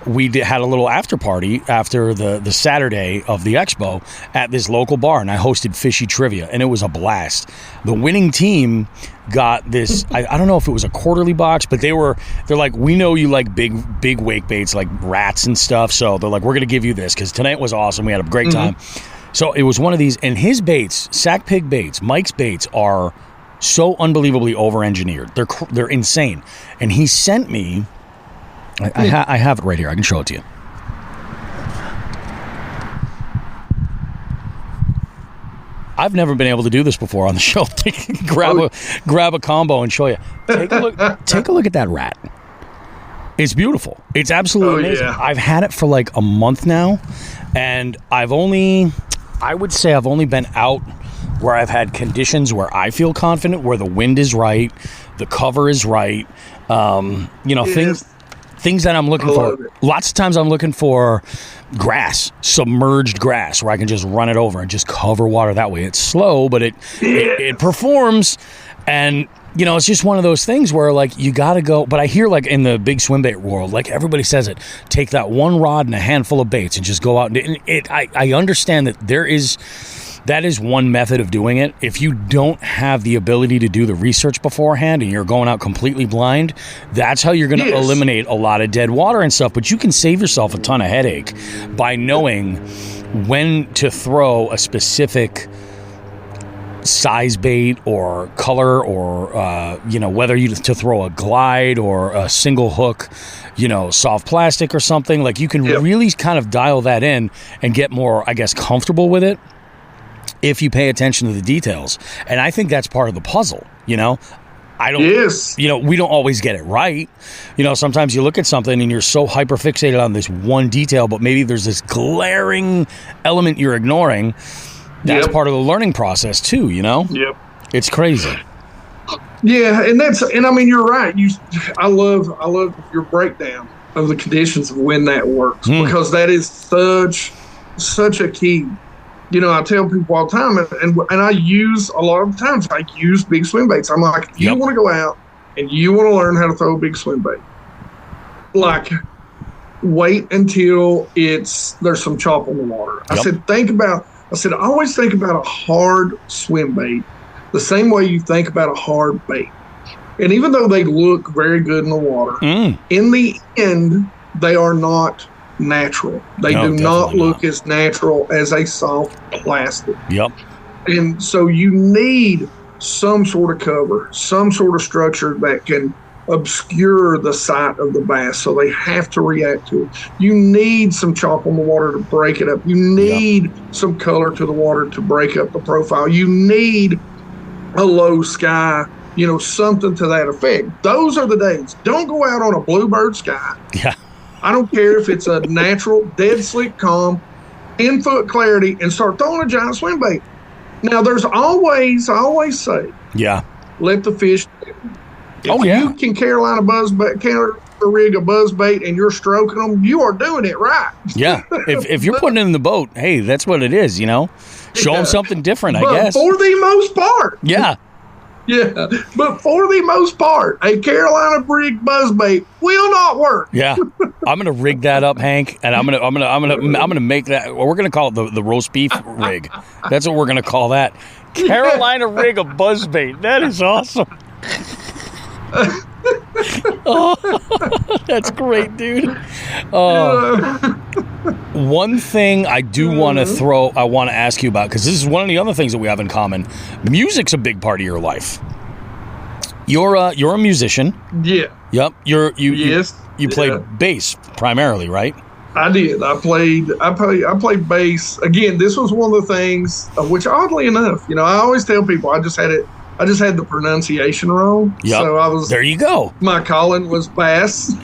we had a little after party after the Saturday of the expo at this local bar, and I hosted Fishy Trivia, and it was a blast. The winning team got this, I don't know if it was a quarterly box, but they're like, we know you like big wake baits like rats and stuff, so they're like, we're going to give you this because tonight was awesome. We had a great time. So it was one of these, and his baits, sack pig baits, Mike's baits are so unbelievably over-engineered. They're insane. And he sent me, I have it right here. I can show it to you. I've never been able to do this before on the show. grab a combo and show you. Take a look at that rat. It's beautiful. It's absolutely amazing. Yeah. I've had it for like a month now, and I would say I've only been out where I've had conditions where I feel confident, where the wind is right, the cover is right, things that I'm looking for. Lots of times I'm looking for grass, submerged grass, where I can just run it over and just cover water that way. It's slow, but it performs, and it's just one of those things where, like, you got to go. But I hear, like, in the big swim bait world, like, everybody says it, take that one rod and a handful of baits and just go out. And I understand that that is one method of doing it. If you don't have the ability to do the research beforehand and you're going out completely blind, that's how you're going to eliminate a lot of dead water and stuff. But you can save yourself a ton of headache by knowing when to throw a specific size bait or color, or whether you to throw a glide or a single hook, soft plastic or something. Like, you can really kind of dial that in and get more, I guess, comfortable with it if you pay attention to the details. And I think that's part of the puzzle. We don't always get it right. Sometimes you look at something and you're so hyper fixated on this one detail, but maybe there's this glaring element you're ignoring. That's part of the learning process too, Yep. It's crazy. Yeah, and I mean, you're right. I love your breakdown of the conditions of when that works, because that is such a key. I tell people all the time, and I use a lot of times, I use big swim baits. I'm like, if you want to go out and you want to learn how to throw a big swim bait, like, wait until there's some chop on the water. I said, always think about a hard swim bait the same way you think about a hard bait. And even though they look very good in the water, in the end, they are not natural. They do not look as natural as a soft plastic. Yep. And so you need some sort of cover, some sort of structure that can obscure the sight of the bass, so they have to react to it. You need some chalk on the water to break it up. You need some color to the water to break up the profile. You need a low sky, something to that effect. Those are the days. Don't go out on a bluebird sky. Yeah. I don't care if it's a natural, dead slick calm, 10-foot clarity, and start throwing a giant swim bait. Now, I always say, let the fish. If you can Carolina rig a buzz bait and you're stroking them, you are doing it right. Yeah. If you're putting it in the boat, hey, that's what it is, Show them something different, I guess. For the most part. Yeah. Yeah. But for the most part, a Carolina rig buzz bait will not work. Yeah. I'm going to rig that up, Hank, and I'm going to make that, we're going to call it the roast beef rig. That's what we're going to call that. Carolina rig a buzz bait. That is awesome. Oh, that's great, dude. One thing I do want to I want to ask you about, because this is one of the other things that we have in common. Music's a big part of your life. You're a musician. Yeah. Yep. You played bass primarily, right? I did. I played bass. Again, this was one of the things which, oddly enough, I always tell people I just had the pronunciation wrong. Yep. So there you go. My calling was bass,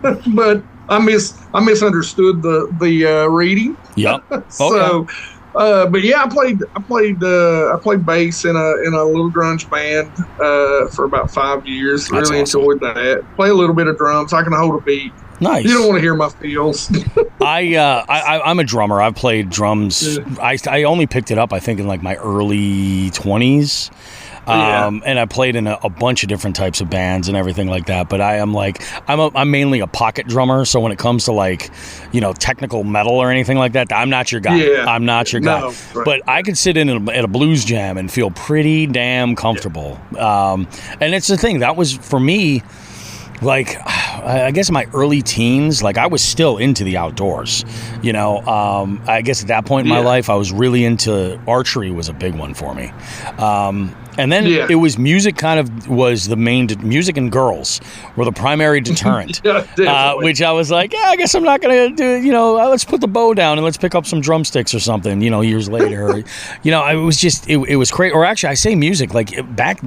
but I misunderstood the reading. Yep. So, but yeah, I played bass in a little grunge band for about 5 years. That's really awesome. enjoyed that. Play a little bit of drums. I can hold a beat. Nice. You don't want to hear my feels. I'm a drummer. I've played drums. Yeah. I only picked it up, I think, in like my early 20s. And I played in a bunch of different types of bands and everything like that. But I'm mainly a pocket drummer. So when it comes to technical metal or anything like that, I'm not your guy. Yeah. I'm not your guy. No, right. But I could sit in at a blues jam and feel pretty damn comfortable. Yeah. And it's the thing that was for me. Like, I guess in my early teens, like I was still into the outdoors, I guess at that point in my life, I was really into archery was a big one for me. And then it was music was the main, music and girls were the primary deterrent, which I was like, I guess I'm not going to do, let's put the bow down and let's pick up some drumsticks or something, years later. It was just, it was crazy. Or actually, I say music, like back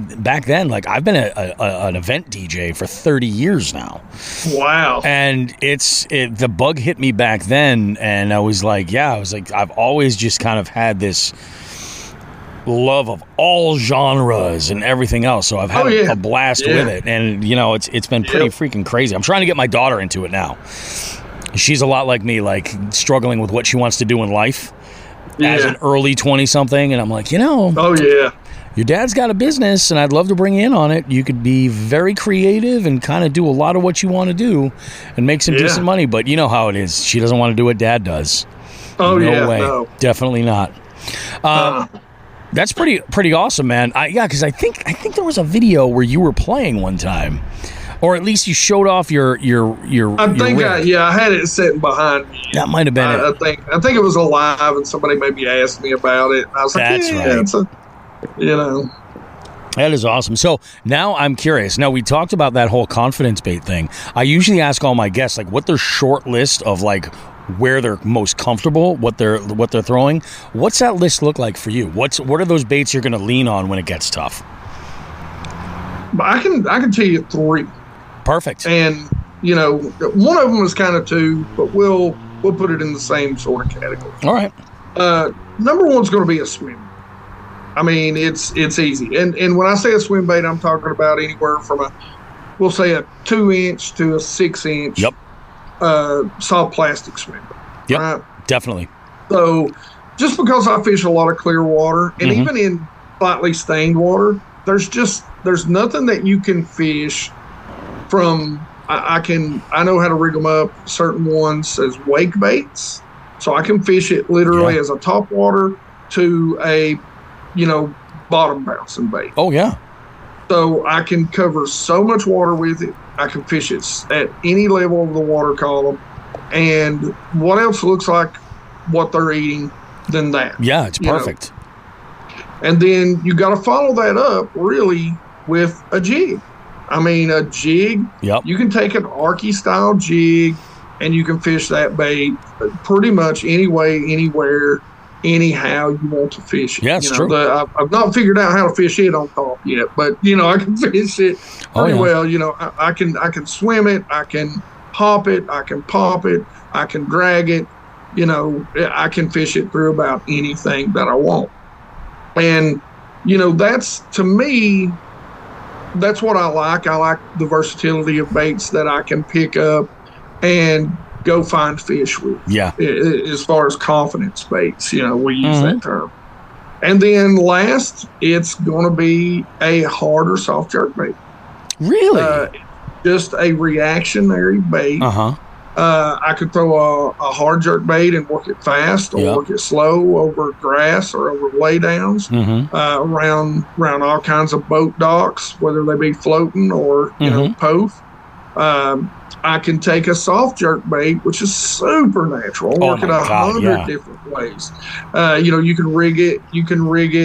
then, like I've been an event DJ for 30 years now. Wow. And the bug hit me back then. And I was like, I've always just kind of had this love of all genres and everything else, so I've had a blast with it, and it's been pretty freaking crazy. I'm trying to get my daughter into it now. She's a lot like me, like struggling with what she wants to do in life as an early 20-something, and I'm like, your dad's got a business and I'd love to bring you in on it. You could be very creative and kind of do a lot of what you want to do and make some decent money, but you know how it is. She doesn't want to do what dad does. No way. No. Definitely not. That's pretty awesome, man. Because I think there was a video where you were playing one time, or at least you showed off your. I had it sitting behind me. That might have been it. I think it was alive, and somebody maybe asked me about it. I was like, that's right. That is awesome. So now I'm curious. Now we talked about that whole confidence bait thing. I usually ask all my guests like what their short list of like where they're most comfortable, what they're throwing. What's that list look like for you? What are those baits you're going to lean on when it gets tough? I can tell you 3. Perfect. And one of them is kind of 2, but we'll put it in the same sort of category. All right. Number 1's going to be a swim. I mean, it's easy. And when I say a swim bait, I'm talking about anywhere from we'll say a 2-inch to a 6-inch. Yep. Soft plastic swim. Yep, right? Definitely. So just because I fish a lot of clear water, and even in slightly stained water, there's nothing that you can fish from. I know how to rig them up, certain ones as wake baits, so I can fish it literally as a top water to a bottom bouncing bait. Oh yeah. So I can cover so much water with it. I can fish it at any level of the water column. And what else looks like what they're eating than that? Yeah, it's perfect. And then you got to follow that up really with a jig. I mean, a jig, you can take an Arky style jig and you can fish that bait pretty much any way, anywhere, anyhow you want to fish it. Yeah, it's true. I've not figured out how to fish it on top yet, but I can fish it pretty well. I can swim it, I can hop it, I can pop it, I can drag it. I can fish it through about anything that I want. And that's, to me, that's what I like. I like the versatility of baits that I can pick up and go find fish with. Yeah. As far as confidence baits, we use that term. And then last, it's going to be a hard or soft jerk bait. Really? Just a reactionary bait. I could throw a hard jerk bait and work it fast or work it slow over grass or over laydowns around all kinds of boat docks, whether they be floating or, you know, poth. I can take a soft jerk bait, which is super natural, work it 100 different ways. You know, you can rig it. You can rig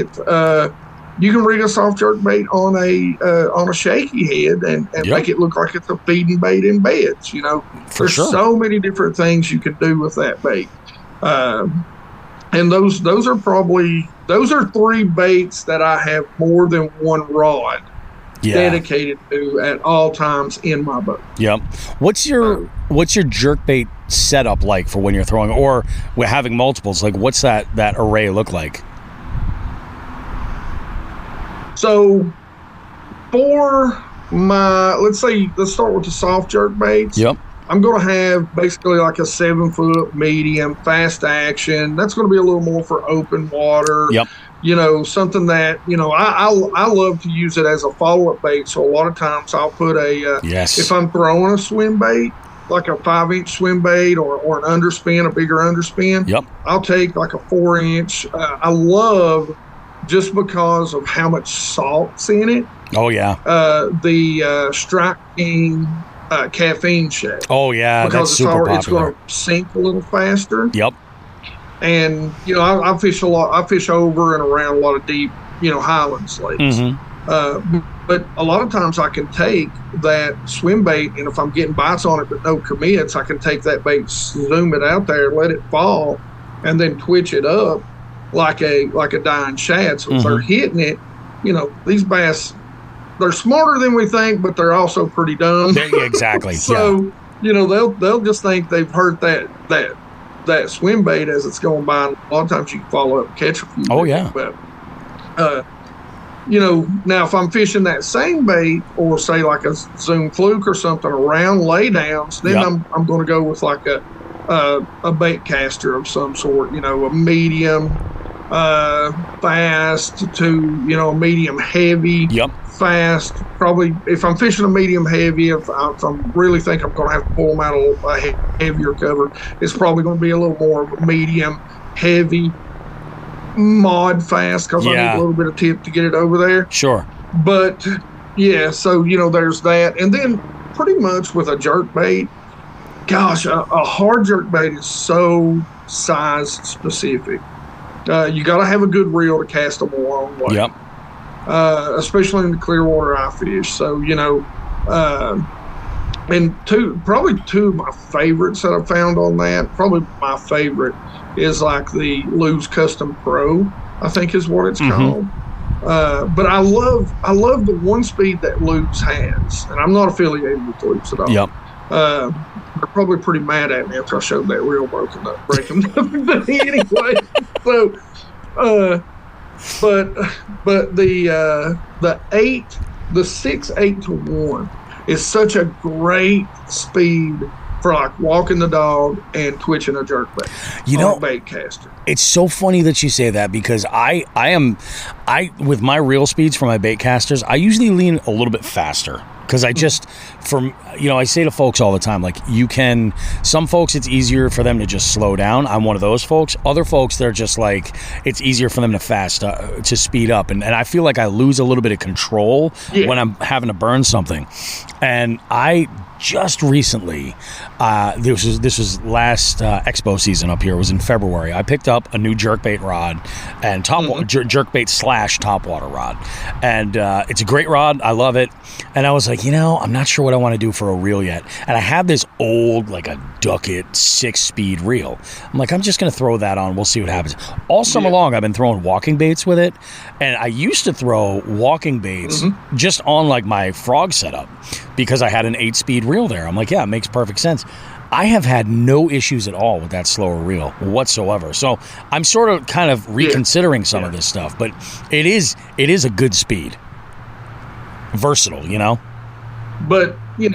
a soft jerk bait on a shaky head and make it look like it's a feeding bait in beds. You know, there's so many different things you can do with that bait. And those are 3 baits that I have more than one rod dedicated to at all times in my boat. Yep. What's your jerkbait setup like for when you're throwing, or we're having multiples? Like, what's that array look like? So for my, let's start with the soft jerk baits. Yep. I'm going to have basically like a 7-foot medium fast action. That's going to be a little more for open water. Yep. You know, something that, you know, I love to use it as a follow-up bait. So a lot of times I'll put if I'm throwing a swim bait, like a 5-inch swim bait or an underspin, a bigger underspin, I'll take like a 4-inch. I love, just because of how much salt's in it. Oh, yeah. The Strike King caffeine shake. Oh, yeah, because that's super popular. It's going to sink a little faster. Yep. And, you know, I fish a lot. I fish over and around a lot of deep, you know, highlands lakes. But a lot of times I can take that swim bait, and if I'm getting bites on it but no commits, I can take that bait, zoom it out there, let it fall, and then twitch it up like a dying shad. So if they're hitting it, you know, these bass, they're smarter than we think, but they're also pretty dumb. Yeah, exactly. So, you know, they'll just think they've hurt that swim bait as it's going by. And a lot of times you can follow up and catch a few. Oh, yeah. But, you know, now if I'm fishing that same bait, or say like a Zoom fluke or something around laydowns, then I'm going to go with like a bait caster of some sort, you know, a medium fast to, you know, a medium heavy. Fast. Probably if I'm fishing a medium heavy, if I really think I'm going to have to pull them out of a heavier cover, it's probably going to be a little more of a medium heavy mod fast, because I need a little bit of tip to get it over there. Sure. But yeah, so, you know, there's that. And then pretty much with a jerk bait, gosh, a hard jerk bait is so size specific. You got to have a good reel to cast them a long way. Yep. Especially in the clear water I fish. So, you know, and probably two of my favorites that I found on that, probably my favorite is like the Lew's Custom Pro, I think is what it's called. But I love the one speed that Lew's has, and I'm not affiliated with Lew's at all. Yep. They're probably pretty mad at me after I showed that reel breaking up. But anyway, so but the 6-8-1 is such a great speed for like walking the dog and twitching a jerkbait. You know, bait caster. It's so funny that you say that, because I with my reel speeds for my bait casters, I usually lean a little bit faster. Because I say to folks all the time, like, some folks, it's easier for them to just slow down. I'm one of those folks. Other folks, they're just like, it's easier for them to speed up. And I feel like I lose a little bit of control when I'm having to burn something. And I just recently, this was last expo season up here. It was in February. I picked up a new jerkbait rod and jerkbait / topwater rod, and it's a great rod. I love it. And I was like, I'm not sure what I want to do for a reel yet. And I have this old, like a Ducket 6-speed reel. I'm like, I'm just going to throw that on. We'll see what happens. All summer long, I've been throwing walking baits with it, and I used to throw walking baits just on like my frog setup, because I had an 8-speed reel there. I'm like, yeah, it makes perfect sense. I have had no issues at all with that slower reel whatsoever. So I'm sort of kind of reconsidering some of this stuff, but it is a good speed. Versatile, But, and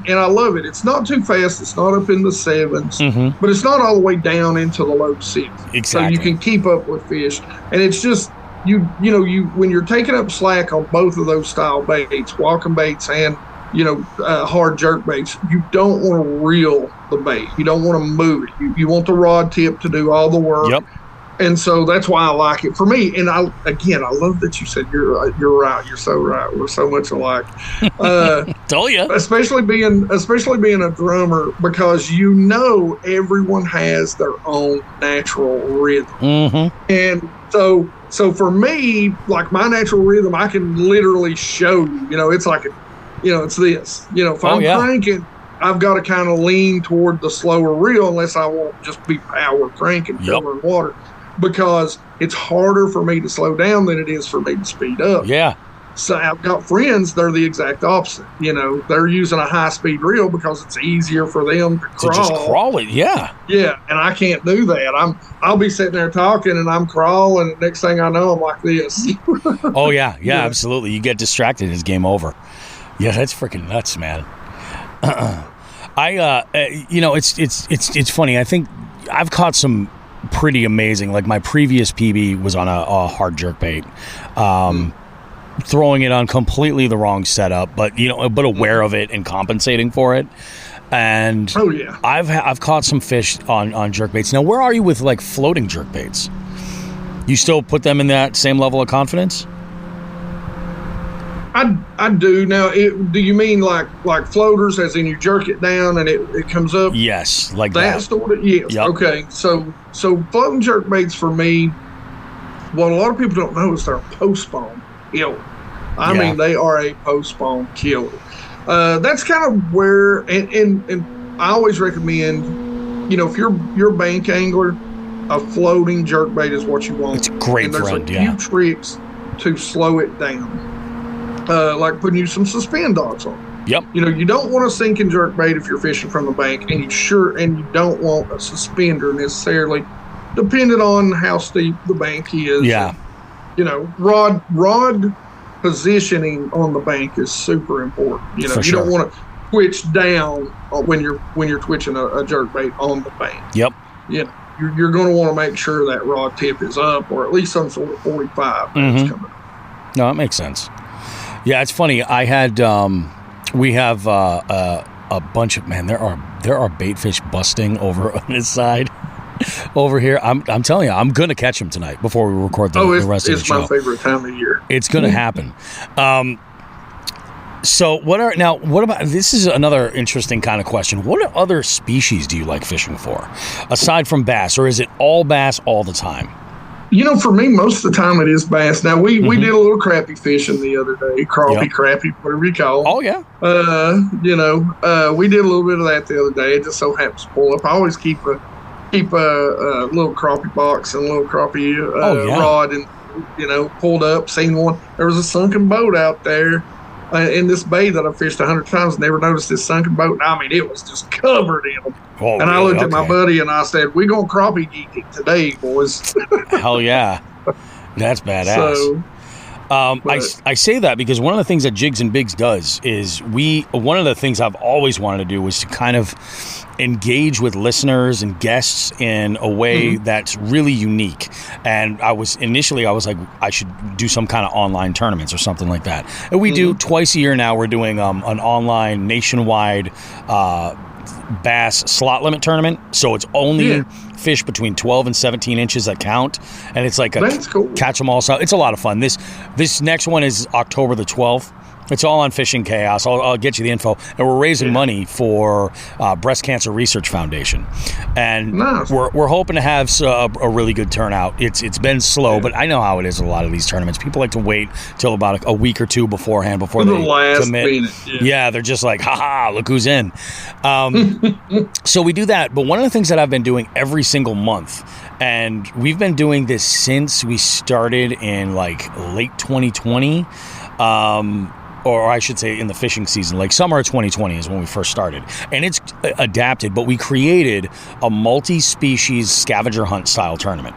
I love it. It's not too fast. It's not up in the 7s, but it's not all the way down into the low 6s. Exactly. So you can keep up with fish. And it's just, you when you're taking up slack on both of those style baits, walking baits and hard jerk baits, you don't want to reel the bait. You don't want to move it. You want the rod tip to do all the work. Yep. And so that's why I like it. For me, and I love that you said you're right. You're so right. We're so much alike. Told you. Especially being a drummer, because everyone has their own natural rhythm. Mm-hmm. And so for me, like my natural rhythm, I can literally show you. It's like, it's this. If I'm cranking, I've got to kind of lean toward the slower reel, unless I won't just be power cranking, filling water. Because it's harder for me to slow down than it is for me to speed up. Yeah. So I've got friends, they're the exact opposite. They're using a high-speed reel because it's easier for them to crawl. To just crawl it, yeah. Yeah, and I can't do that. I'll be sitting there talking, and I'm crawling, and next thing I know, I'm like this. Oh, yeah, absolutely. You get distracted, it's game over. Yeah, that's freaking nuts, man. It's funny. I think I've caught some pretty amazing, like my previous PB was on a hard jerkbait, throwing it on completely the wrong setup, but aware of it and compensating for it. And I've caught some fish on jerkbaits. Now, where are you with like floating jerkbaits? You still put them in that same level of confidence? I do. Now, do you mean like floaters, as in you jerk it down and it comes up? Yes, like that. Sort of, yes. Yep. Okay. So floating jerk baits for me, what a lot of people don't know is they're a post-spawn killer. I mean, they are a post-spawn killer. That's kind of where, and I always recommend, if you're a bank angler, a floating jerk bait is what you want. It's a great and there's friend, a few tricks to slow it down. Like putting you some suspend dogs on. Yep. You don't want a sinking jerk bait if you're fishing from the bank, and you don't want a suspender necessarily, depending on how steep the bank is. Yeah. Rod positioning on the bank is super important. You don't want to twitch down when you're twitching a jerk bait on the bank. Yep. You're going to want to make sure that rod tip is up, or at least some sort of 45 that's coming up. No, that makes sense. Yeah, it's funny. I had we have a bunch of there are bait fish busting over on this side over here. I'm telling you, I'm gonna catch them tonight before we record the rest of the show. It's my favorite time of year. It's gonna happen. So what about, this is another interesting kind of question. What other species do you like fishing for aside from bass, or is it all bass all the time? For me, most of the time it is bass. Now, we did a little crappie fishing the other day, crappie, whatever you call it. Oh, yeah. We did a little bit of that the other day. It just so happens to pull up. I always keep a little crappie box and a little crappie rod, and, pulled up, seen one. There was a sunken boat out there in this bay that I fished 100 times, never noticed this sunken boat. I mean, it was just covered in them. Oh, and I looked at my buddy and I said, "We're going to crappie geek it today, boys." Hell yeah. That's badass. I say that because one of the things that Jigs and Bigs does is one of the things I've always wanted to do was to kind of engage with listeners and guests in a way that's really unique. And I was like, I should do some kind of online tournaments or something like that. And we do twice a year now. We're doing an online nationwide bass slot limit tournament. So it's only fish between 12 and 17 inches that count, and it's like a catch them all. So it's a lot of fun. This next one is October the 12th. It's all on Fishing Chaos. I'll get you the info. And we're raising money for Breast Cancer Research Foundation. And we're hoping to have a really good turnout. It's been slow, but I know how it is with a lot of these tournaments. People like to wait till about a week or two beforehand before they commit. Yeah, they're just like, haha, look who's in. So we do that. But one of the things that I've been doing every single month, and we've been doing this since we started in like late 2020, or I should say in the fishing season, like summer of 2020 is when we first started. And it's adapted, but we created a multi-species scavenger hunt style tournament.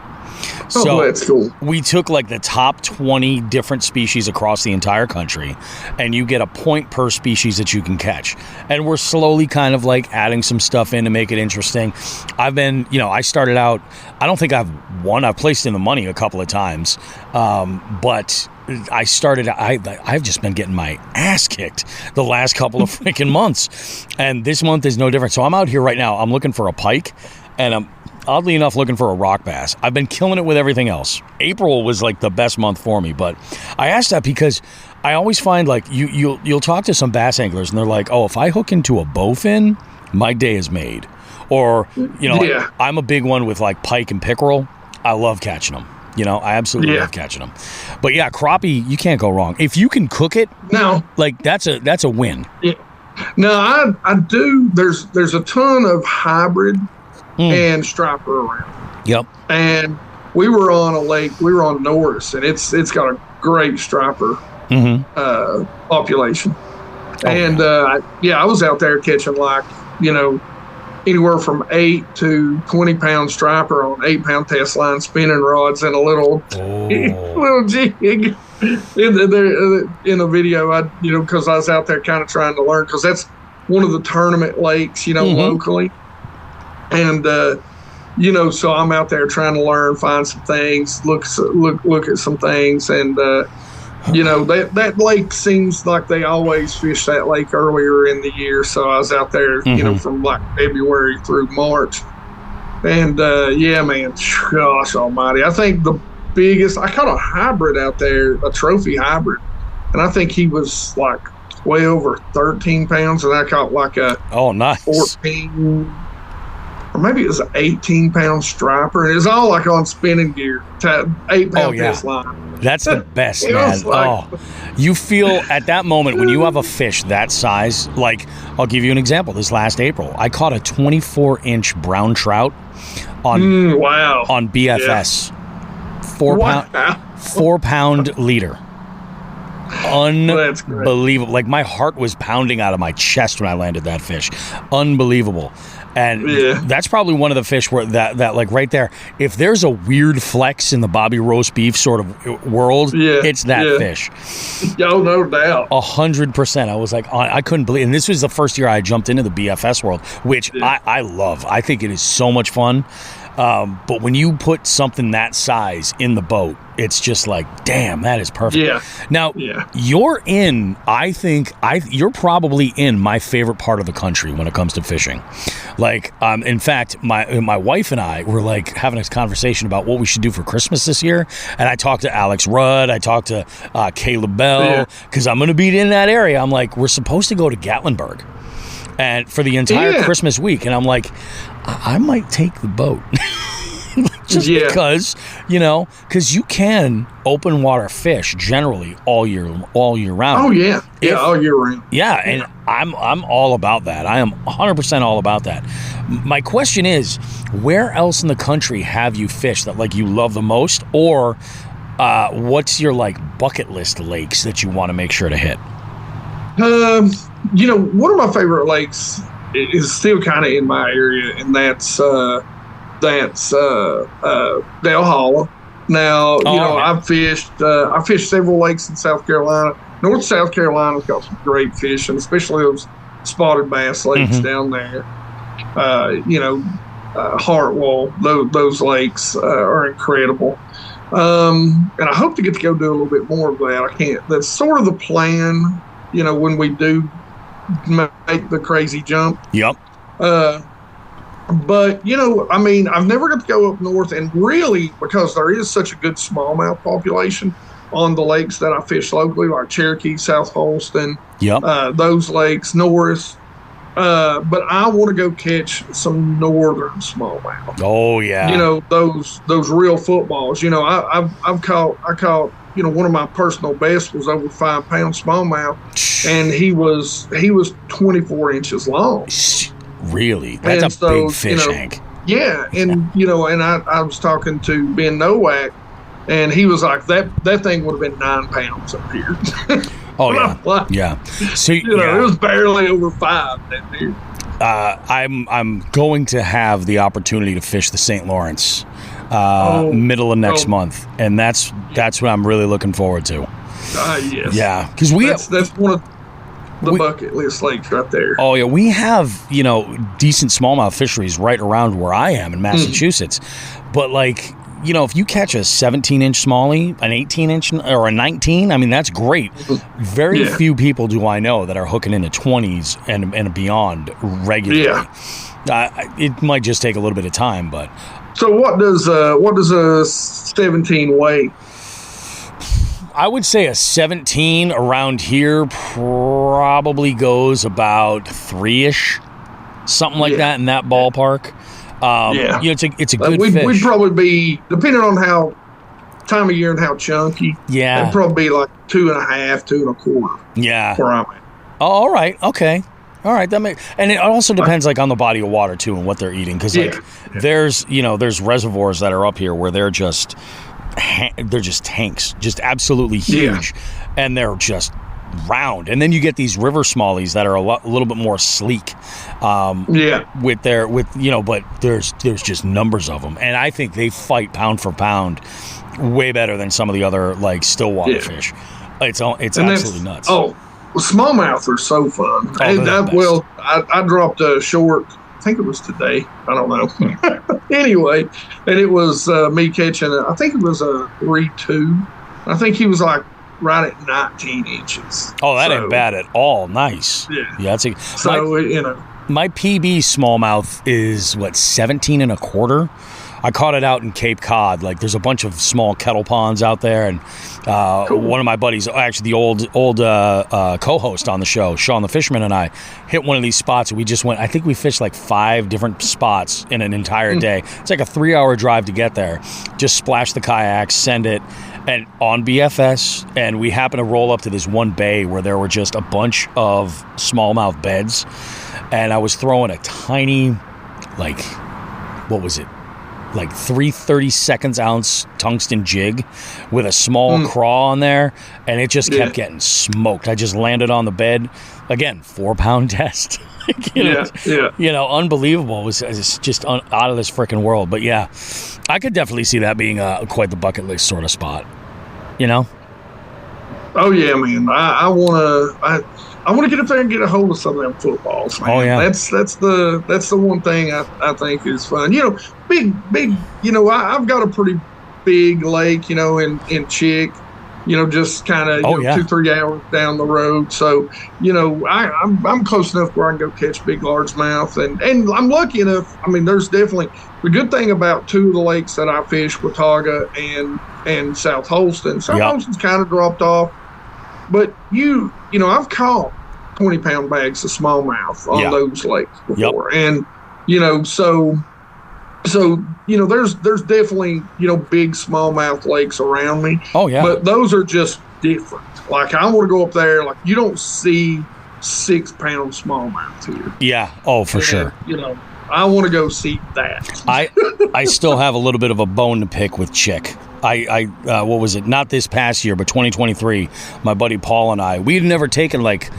So that's cool. We took like the top 20 different species across the entire country, and you get a point per species that you can catch. And we're slowly kind of like adding some stuff in to make it interesting. I've been, I started out, I don't think I've won. I've placed in the money a couple of times, but I've just been getting my ass kicked the last couple of freaking months. And this month is no different. So I'm out here right now. I'm looking for a pike, and I'm oddly enough looking for a rock bass. I've been killing it with everything else. April was like the best month for me, but I asked that because I always find like you'll talk to some bass anglers and they're like, oh, if I hook into a bowfin, my day is made. Or, like, I'm a big one with like pike and pickerel. I love catching them. I absolutely love catching them. But yeah, crappie, you can't go wrong. If you can cook it, like that's a win. Yeah. No, I do. There's a ton of hybrid and striper around. Yep. And we were on a lake. We were on Norris, and it's got a great striper population. And I was out there catching like anywhere from 8 to 20 pound striper on 8-pound test line spinning rods and a little jig. In a video, because I was out there kind of trying to learn, because that's one of the tournament lakes, locally. And, so I'm out there trying to learn, find some things, look at some things. And, that lake seems like they always fish that lake earlier in the year. So I was out there, from like February through March. And, man, gosh almighty. I think the biggest, I caught a hybrid out there, a trophy hybrid. And I think he was like way over 13 pounds. And I caught like a 14, or maybe it was an 18-pound striper. And it was all like on spinning gear, 8-pound test line. That's the best, man. You feel at that moment when you have a fish that size, like, I'll give you an example. This last April, I caught a 24-inch brown trout on BFS. Yeah. 4-pound leader. Unbelievable. Like, my heart was pounding out of my chest when I landed that fish. Unbelievable. And that's probably one of the fish where that like right there, if there's a weird flex in the Bobby roast beef sort of world, it's that fish. Oh, no doubt. 100%. I was like, I couldn't believe it. And this was the first year I jumped into the BFS world, which I love. I think it is so much fun. But when you put something that size in the boat, it's just like, damn, that is perfect. Yeah. Now, you're in, you're probably in my favorite part of the country when it comes to fishing. Like, in fact, my wife and I were like having a conversation about what we should do for Christmas this year. And I talked to Alex Rudd. I talked to Caleb Bell, because I'm going to be in that area. I'm like, we're supposed to go to Gatlinburg and for the entire Christmas week. And I'm like, I might take the boat. Just because, because you can open water fish generally all year round. Oh yeah, all year round. Yeah, and I'm all about that. I am 100% all about that. My question is, where else in the country have you fished that like you love the most, or what's your like bucket list lakes that you want to make sure to hit? One of my favorite lakes is still kind of in my area, and that's Dale Hollow. Now, I've fished several lakes in South Carolina. North South Carolina's got some great fishing, especially those spotted bass lakes down there. Hartwell, those lakes are incredible. And I hope to get to go do a little bit more of that. I can't. That's sort of the plan, when we do make the crazy jump. Yep. But, I've never got to go up north, and really, because there is such a good smallmouth population on the lakes that I fish locally, like Cherokee, South Holston, those lakes, Norris. But I want to go catch some northern smallmouth. Oh, yeah. Those real footballs. I caught, one of my personal bests was over 5-pound smallmouth, and he was 24 inches long. Really? That's a big fish, Hank. Yeah, and and I was talking to Ben Nowak, and he was like, that thing would have been 9 pounds up here. Oh yeah, yeah. So it was barely over 5 down here. I'm going to have the opportunity to fish the St. Lawrence middle of next month, and that's what I'm really looking forward to. Yes. Yeah, because that's one of the bucket list lakes right there. Oh yeah, we have decent smallmouth fisheries right around where I am in Massachusetts, but like. If you catch a 17-inch smallie, an 18-inch, or a 19, I mean, that's great. Very few people do I know that are hooking in the 20s and beyond regularly. Yeah. It might just take a little bit of time, but... So what does a 17 weigh? I would say a 17 around here probably goes about 3-ish, something like that in that ballpark. It's a good fish. We'd probably be, depending on how time of year and how chunky. Yeah, it'd probably be like 2.5, 2.25. Yeah, where I'm at. Oh, all right, okay, all right. And it also depends on the body of water too and what they're eating, because there's reservoirs that are up here where they're just tanks, just absolutely huge, and they're just round. And then you get these river smallies that are a little bit more sleek. But there's just numbers of them, and I think they fight pound for pound way better than some of the other like stillwater fish. It's absolutely nuts. Oh, smallmouth are so fun. I dropped a short. I think it was today. I don't know. Anyway, and it was me catching. I think it was a 3.2. I think he was like right at 19 inches. Oh, that ain't bad at all. Nice. Yeah. My PB smallmouth is 17.25. I caught it out in Cape Cod. Like, there's a bunch of small kettle ponds out there, and one of my buddies, actually the old co-host on the show, Sean the Fisherman, and I hit one of these spots. And we just went. I think we fished like 5 different spots in an entire day. It's like a 3-hour drive to get there. Just splash the kayak, send it, and on BFS. And we happened to roll up to this one bay where there were just a bunch of smallmouth beds, and I was throwing a tiny, what was it? Like 3/32 ounce tungsten jig with a small craw on there, and it just kept getting smoked. I just landed on the bed again, 4-pound test. Unbelievable. It was just out of this freaking world. But yeah, I could definitely see that being quite the bucket list sort of spot. Oh yeah, man. I want to get up there and get a hold of some of them footballs, man. Oh yeah, that's the one thing I think is fun. Big. I've got a pretty big lake, in Chick. Just kind of 2-3 hours down the road. So I'm close enough where I can go catch big largemouth, and I'm lucky enough. I mean, there's definitely the good thing about 2 of the lakes that I fish, Watauga and South Holston. South Holston's kind of dropped off. But I've caught 20-pound bags of smallmouth on those lakes before, and there's definitely big smallmouth lakes around me. Oh yeah, but those are just different. Like, I want to go up there. Like, you don't see 6-pound smallmouth here. Yeah. Oh, for sure. I want to go see that. I still have a little bit of a bone to pick with Chick. What was it? Not this past year, but 2023. My buddy Paul and I, we had never taken like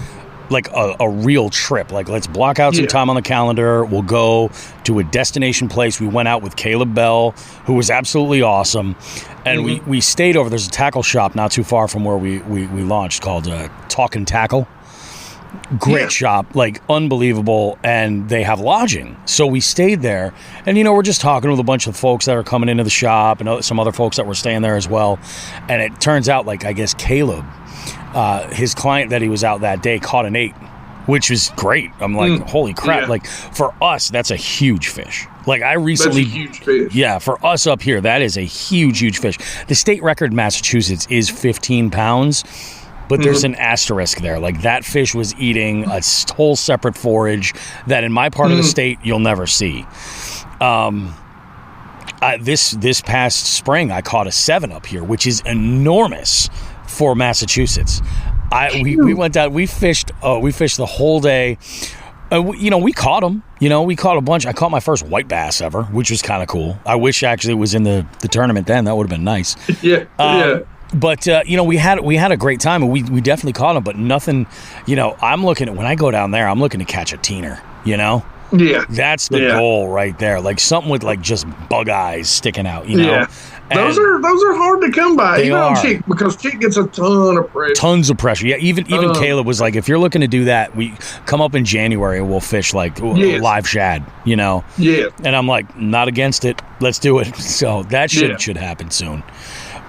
a real trip. Like, let's block out some time on the calendar. We'll go to a destination place. We went out with Caleb Bell, who was absolutely awesome, and we stayed over. There's a tackle shop not too far from where we launched called Talk and Tackle. Great shop, like unbelievable, and they have lodging. So we stayed there, and we're just talking with a bunch of folks that are coming into the shop, and some other folks that were staying there as well. And it turns out, like, I guess Caleb, his client that he was out that day caught an 8, which was great. I'm like, holy crap! Like, for us, that's a huge fish. Like, I recently, that's a huge fish. Yeah, for us up here, that is a huge fish. The state record in Massachusetts is 15 pounds. But there's an asterisk there. Like, that fish was eating a whole separate forage that in my part of the state you'll never see. This past spring I caught a 7 up here, which is enormous for Massachusetts. We went out. We fished the whole day. We caught them. We caught a bunch. I caught my first white bass ever, which was kind of cool. I wish actually it was in the tournament then. That would have been nice. Yeah. But, we had a great time, and we definitely caught them, but nothing, I'm looking at, when I go down there, I'm looking to catch a teener, Yeah. That's the goal right there. Like something with like just bug eyes sticking out, you know? Yeah. Those are hard to come by, even on Chick, because Chick gets a ton of pressure. Tons of pressure. Yeah, even Caleb was like, if you're looking to do that, we come up in January and we'll fish like live shad, you know? Yeah. And I'm like, not against it. Let's do it. So that should happen soon.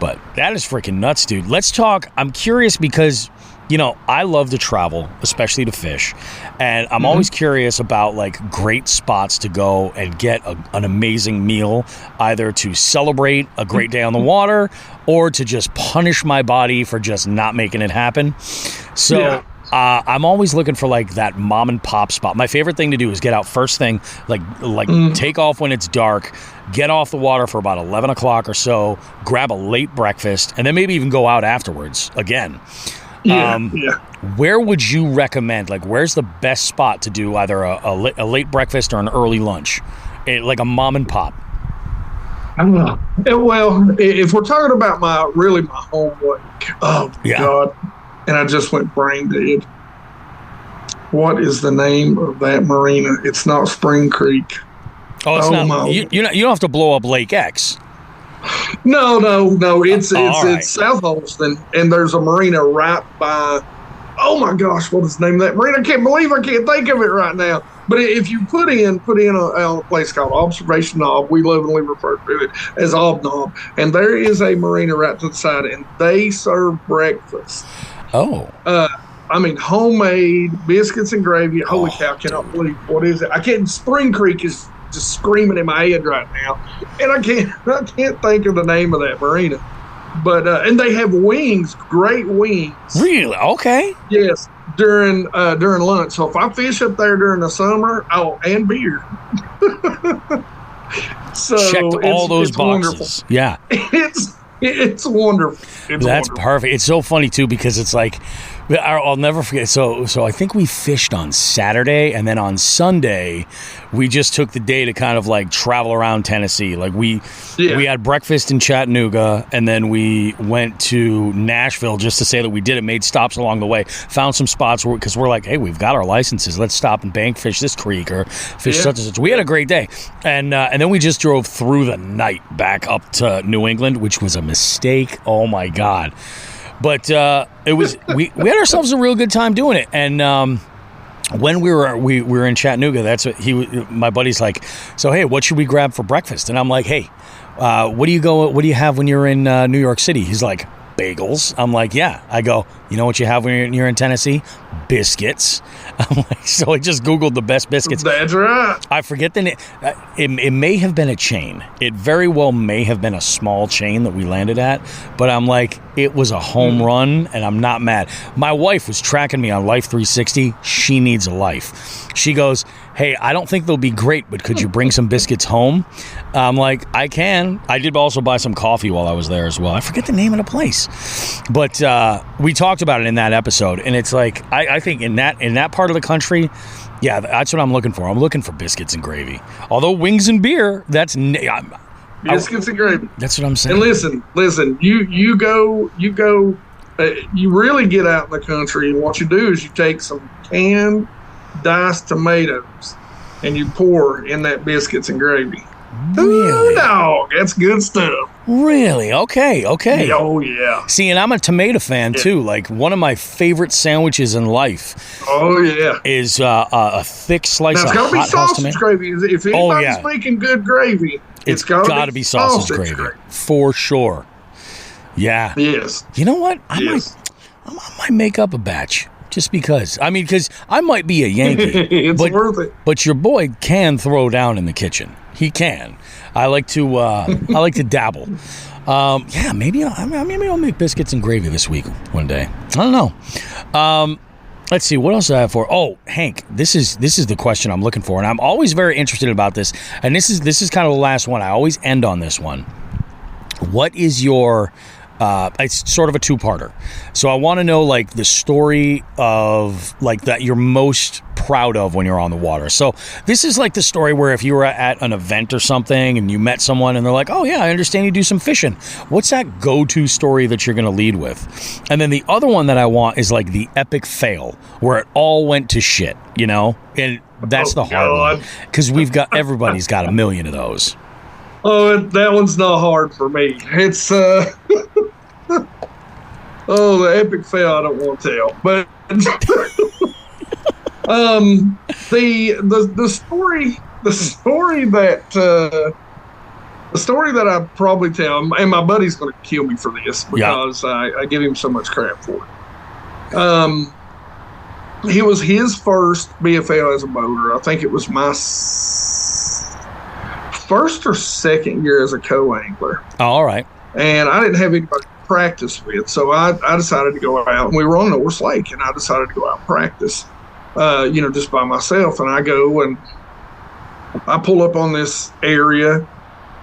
But that is freaking nuts, dude. Let's talk. I'm curious because, you know, I love to travel, especially to fish. And I'm always curious about, like, great spots to go and get an amazing meal, either to celebrate a great day on the water or to just punish my body for just not making it happen. So I'm always looking for, like, that mom and pop spot. My favorite thing to do is get out first thing, like take off when it's dark, get off the water for about 11 o'clock or so, grab a late breakfast, and then maybe even go out afterwards again. Where would you recommend? Like, where's the best spot to do either a late breakfast or an early lunch? Like a mom and pop? I don't know. Well, if we're talking about my home lake, God, and I just went brain dead. What is the name of that marina? It's not Spring Creek. Oh, it's not. You don't have to blow up Lake X. No. It's South Holston, and there's a marina right by. Oh my gosh, what is the name of that marina? I can't believe I can't think of it right now. But if you put in a place called Observation Knob, we lovingly refer to it as Ob Knob, and there is a marina right to the side, and they serve breakfast. Oh. I mean, homemade biscuits and gravy. Holy cow! Cannot believe what is it? I can't. Spring Creek is just screaming in my head right now, and I can't think of the name of that marina. But and they have wings, great wings. Really? Okay. Yes, during lunch. So if I fish up there during the summer, and beer. So checked all those boxes. Wonderful. Yeah, it's wonderful. That's perfect. It's so funny too because it's like. I'll never forget. So I think we fished on Saturday, and then on Sunday, we just took the day to kind of like travel around Tennessee. Like we had breakfast in Chattanooga, and then we went to Nashville just to say that we did it. Made stops along the way, found some spots because we're like, hey, we've got our licenses. Let's stop and bank fish this creek or fish such and such. We had a great day, and then we just drove through the night back up to New England, which was a mistake. Oh my God. But it was we had ourselves a real good time doing it, and when we were in Chattanooga, that's what my buddy's like. So hey, what should we grab for breakfast? And I'm like, hey, what do you have when you're in New York City? He's like, bagels. I'm like, yeah. I go, you know what you have when you're in Tennessee? Biscuits. I'm like, so I just Googled the best biscuits. That's right. I forget the name. It may have been a chain. It very well may have been a small chain that we landed at, but I'm like, it was a home run, and I'm not mad. My wife was tracking me on Life 360. She needs a life. She goes, hey, I don't think they'll be great, but could you bring some biscuits home? I'm like, I can. I did also buy some coffee while I was there as well. I forget the name of the place. But we talked about it in that episode, and it's like, I think in that part of the country, yeah, that's what I'm looking for. I'm looking for biscuits and gravy. Although wings and beer, that's... biscuits and gravy. That's what I'm saying. And listen, you go, you really get out in the country, and what you do is you take some canned diced tomatoes and you pour in that biscuits and gravy. Really? Ooh, dog, that's good stuff. Really? Okay. Oh, yeah. See, and I'm a tomato fan, too. Like, one of my favorite sandwiches in life is a thick slice of hot house tomato. It's got to be sausage gravy. If anybody's making good gravy, it's got to be sausage gravy. For sure. Yeah. Yes. You know what? I might make up a batch. Just because. I mean, because I might be a Yankee. It's worth it. But your boy can throw down in the kitchen. He can. I like to dabble. Yeah, maybe I'll make biscuits and gravy this week one day. I don't know. Let's see, what else do I have for? Oh, Hank, this is the question I'm looking for, and I'm always very interested about this. And this is kind of the last one. I always end on this one. What is your it's sort of a two-parter. So I want to know, like, the story of, like, that you're most proud of when you're on the water. So this is like the story where if you were at an event or something and you met someone and they're like, oh yeah, I understand you do some fishing. What's that go-to story that you're going to lead with? And then the other one that I want is like the epic fail where it all went to shit, you know? And That's the hard one. Because everybody's got a million of those. Oh, that one's not hard for me. It's, the epic fail I don't want to tell. But, the story that I probably tell, and my buddy's going to kill me for this because I give him so much crap for it. It was his first BFL as a boater. I think it was my first or second year as a co-angler. Oh, all right. And I didn't have anybody to practice with, so I decided to go out. And we were on North Lake, and I decided to go out and practice, just by myself. And I go and I pull up on this area,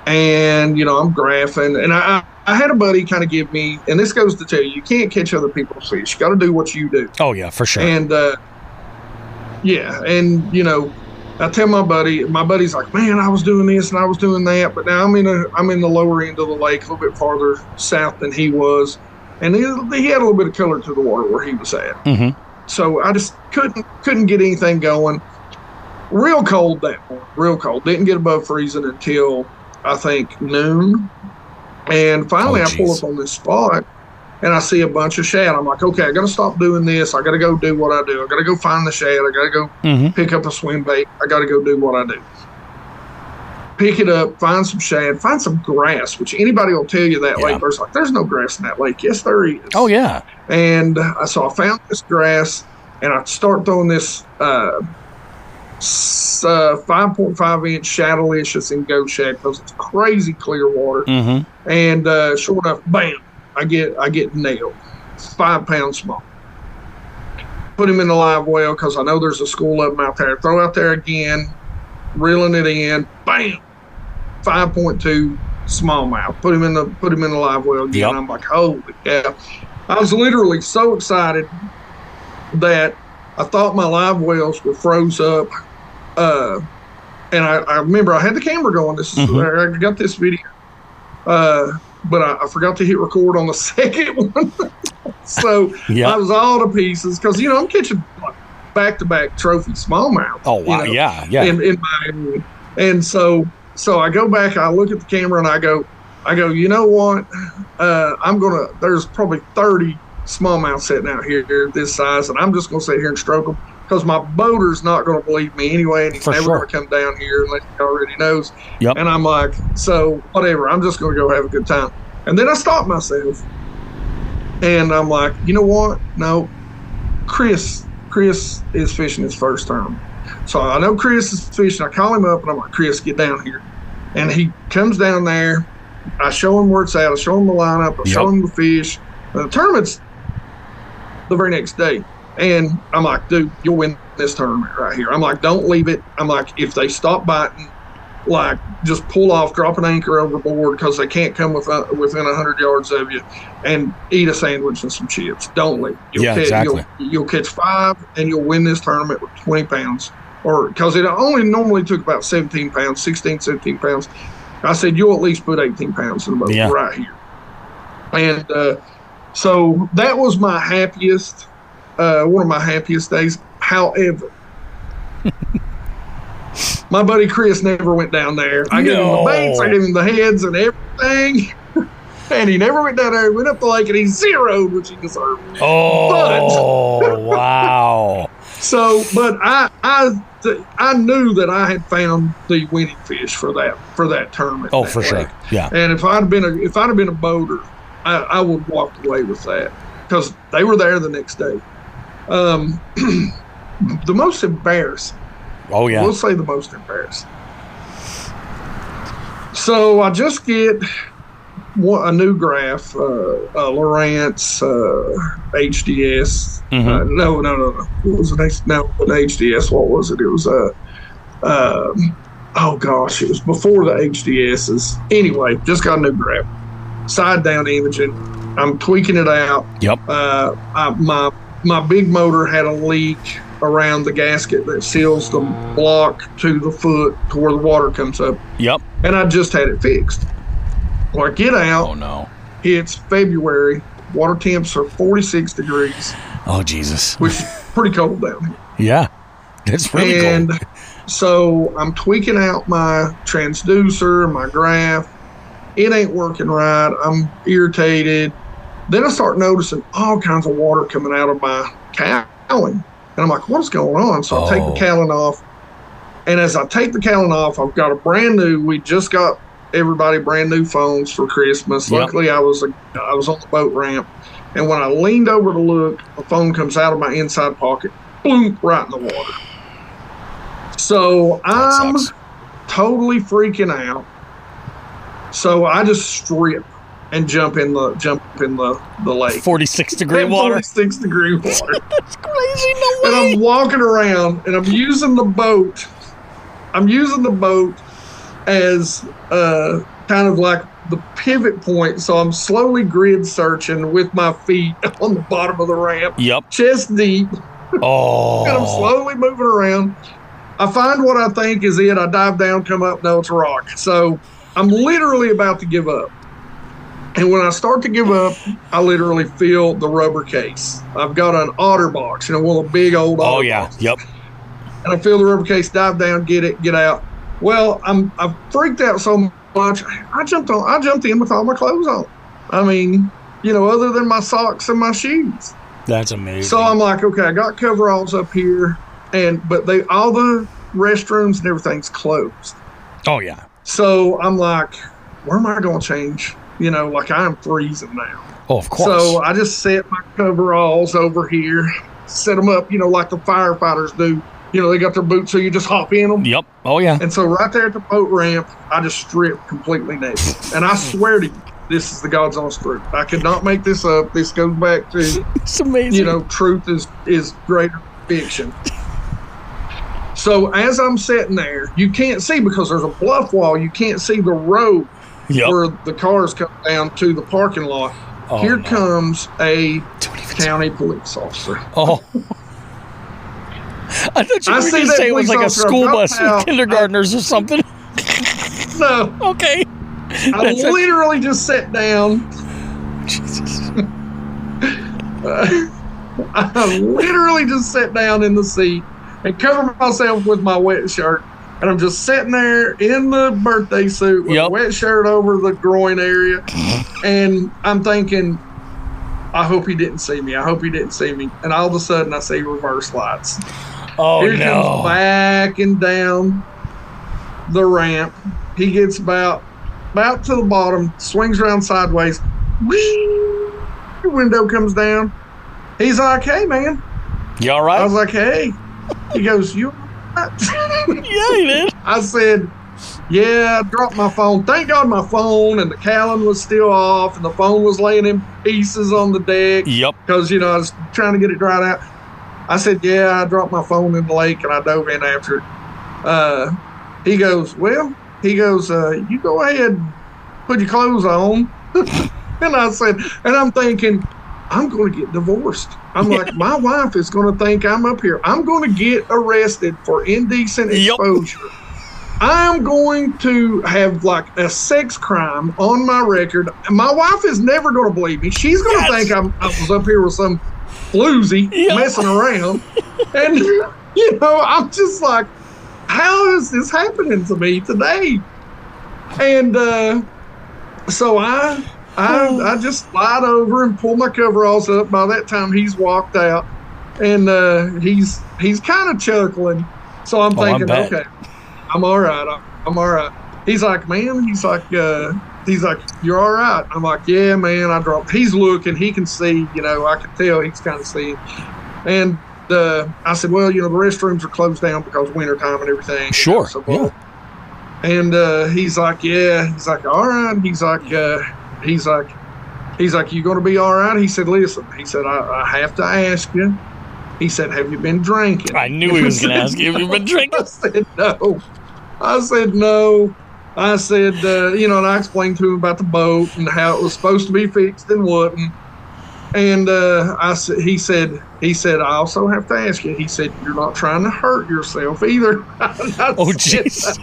and, I'm graphing. And I had a buddy kind of give me, and this goes to tell you can't catch other people's fish. You got to do what you do. Oh, yeah, for sure. And, I tell my buddy's like, man, I was doing this and I was doing that, but now I'm in the lower end of the lake, a little bit farther south than he was, and he had a little bit of color to the water where he was at. Mm-hmm. So I just couldn't get anything going. Real cold that morning, real cold. Didn't get above freezing until I think noon, and finally I pull up on this spot. And I see a bunch of shad. I'm like, okay, I got to stop doing this. I got to go do what I do. I got to go find the shad. I got to go pick up a swim bait. I got to go do what I do. Pick it up, find some shad, find some grass, which anybody will tell you that lake. There's like, there's no grass in that lake. Yes, there is. Oh, yeah. And so I found this grass, and I start throwing this 5.5-inch Shadowlicious in Go Shack because it's crazy clear water. Mm-hmm. And sure enough, bam. I get nailed. 5 pounds small. Put him in the live well because I know there's a school of them out there. Throw out there again, reeling it in. Bam, 5.2 smallmouth. Put him in the live well again. Yep. I'm like, holy cow! I was literally so excited that I thought my live wells were froze up. And I remember I had the camera going. This is I got this video. But I forgot to hit record on the second one. So I was all to pieces because, I'm catching back-to-back trophy smallmouth. Oh, wow. Yeah. In my area. And so I go back, I look at the camera, and I go, you know what? There's probably 30 smallmouth sitting out here this size, and I'm just going to sit here and stroke them because my boater's not going to believe me anyway, and he's never going to come down here unless he already knows. Yep. And I'm like, so whatever, I'm just going to go have a good time. And then I stopped myself, and I'm like, you know what? No, Chris is fishing his first tournament. So I know Chris is fishing. I call him up, and I'm like, Chris, get down here. And he comes down there. I show him where it's at. I show him the lineup. I show him the fish. And the tournament's the very next day. And I'm like, dude, you'll win this tournament right here. I'm like, don't leave it. I'm like, if they stop biting, like, just pull off, drop an anchor overboard because they can't come within 100 yards of you, and eat a sandwich and some chips. Don't leave. Exactly. You'll catch 5, and you'll win this tournament with 20 pounds. Or because it only normally took about 17 pounds, 16, 17 pounds. I said, you'll at least put 18 pounds in the boat right here. And so that was my happiest. One of my happiest days. However, my buddy Chris never went down there. I gave him the baits, I gave him the heads and everything, and he never went down there. He went up the lake and he zeroed, which he deserved. Oh, wow. So, but I knew that I had found the winning fish for that tournament. Oh, for sure. Yeah. And if I'd have been a boater, I would have walked away with that because they were there the next day. The most embarrassing. Oh, yeah. We'll say the most embarrassing. So I just get a new graph, Lowrance HDS. Mm-hmm. No. What was the next? No, an HDS. What was it? It was oh gosh, it was before the HDSs. Anyway, just got a new graph. Side down imaging. I'm tweaking it out. Yep. My big motor had a leak around the gasket that seals the block to the foot to where the water comes up. Yep. And I just had it fixed. Well, I get out. Oh, no. It's February. Water temps are 46 degrees. Oh, Jesus. Which is pretty cold down here. Yeah. That's really and cool. So I'm tweaking out my transducer, my graph. It ain't working right. I'm irritated. Then I start noticing all kinds of water coming out of my cowling. And I'm like, what's going on? So I take the cowling off. And as I take the cowling off, I've got a brand new, we just got everybody brand new phones for Christmas. Yep. Luckily, I was on the boat ramp. And when I leaned over to look, the phone comes out of my inside pocket, boom, right in the water. So I'm totally freaking out. So I just strip and jump in the lake. 46-degree water. 46-degree water. That's crazy. No way. And I'm walking around and I'm using the boat. As kind of like the pivot point. So I'm slowly grid searching with my feet on the bottom of the ramp. Yep. Chest deep. Oh. And I'm slowly moving around. I find what I think is it. I dive down, come up. No, it's a rock. So I'm literally about to give up. And when I start to give up, I literally feel the rubber case. I've got an otter box, one of the big old otter boxes. Yep. And I feel the rubber case, dive down, get it, get out. Well, I've freaked out so much. I jumped in with all my clothes on. I mean, other than my socks and my shoes. That's amazing. So I'm like, okay, I got coveralls up here, but all the restrooms and everything's closed. Oh yeah. So I'm like, where am I going to change? Like I'm freezing now. Oh, of course. So I just set my coveralls over here, set them up, like the firefighters do. They got their boots, so you just hop in them. Yep. Oh, yeah. And so right there at the boat ramp, I just stripped completely naked. And I swear to you, this is the God's honest truth. I could not make this up. This goes back to, it's amazing. Truth is greater than fiction. So as I'm sitting there, you can't see because there's a bluff wall. You can't see the road where the cars come down to the parking lot. Oh, Here comes a county police officer. Oh. I thought you were going to say it was like a school bus with kindergartners or something. No. Okay. I literally just sat down. Jesus. I literally just sat down in the seat and covered myself with my wet shirt. And I'm just sitting there in the birthday suit with a wet shirt over the groin area. And I'm thinking, I hope he didn't see me. I hope he didn't see me. And all of a sudden, I see reverse lights. Oh, Here comes backing down the ramp. He gets about to the bottom, swings around sideways. Whee! The window comes down. He's like, hey, man. You all right? I was like, hey. He goes, you all right? Yeah, he did. I said, yeah, I dropped my phone. Thank God my phone and the cowling was still off and the phone was laying in pieces on the deck. Yep. Because, I was trying to get it dried out. I said, yeah, I dropped my phone in the lake and I dove in after it. He goes, you go ahead, put your clothes on. And I said, and I'm thinking, I'm going to get divorced. I'm like, my wife is going to think I'm up here. I'm going to get arrested for indecent exposure. I'm going to have like a sex crime on my record. My wife is never going to believe me. She's going to think I was up here with some floozy messing around. And, I'm just like, how is this happening to me today? And so I just slide over and pull my coveralls up. By that time, he's walked out, and he's kind of chuckling. So I'm thinking, okay, I'm all right. I'm all right. He's like, man. He's like, you're all right. I'm like, yeah, man. I dropped. He's looking. He can see. I can tell he's kind of seeing. And I said, well, the restrooms are closed down because wintertime and everything. Sure. So, and he's like, yeah. He's like, all right. He's like, you going to be all right? He said, listen. He said, I have to ask you. He said, have you been drinking? I knew he was going to ask you if you've been drinking. I said, no. I said, and I explained to him about the boat and how it was supposed to be fixed and wasn't. And he said, I also have to ask you. He said, you're not trying to hurt yourself either. Oh, jeez.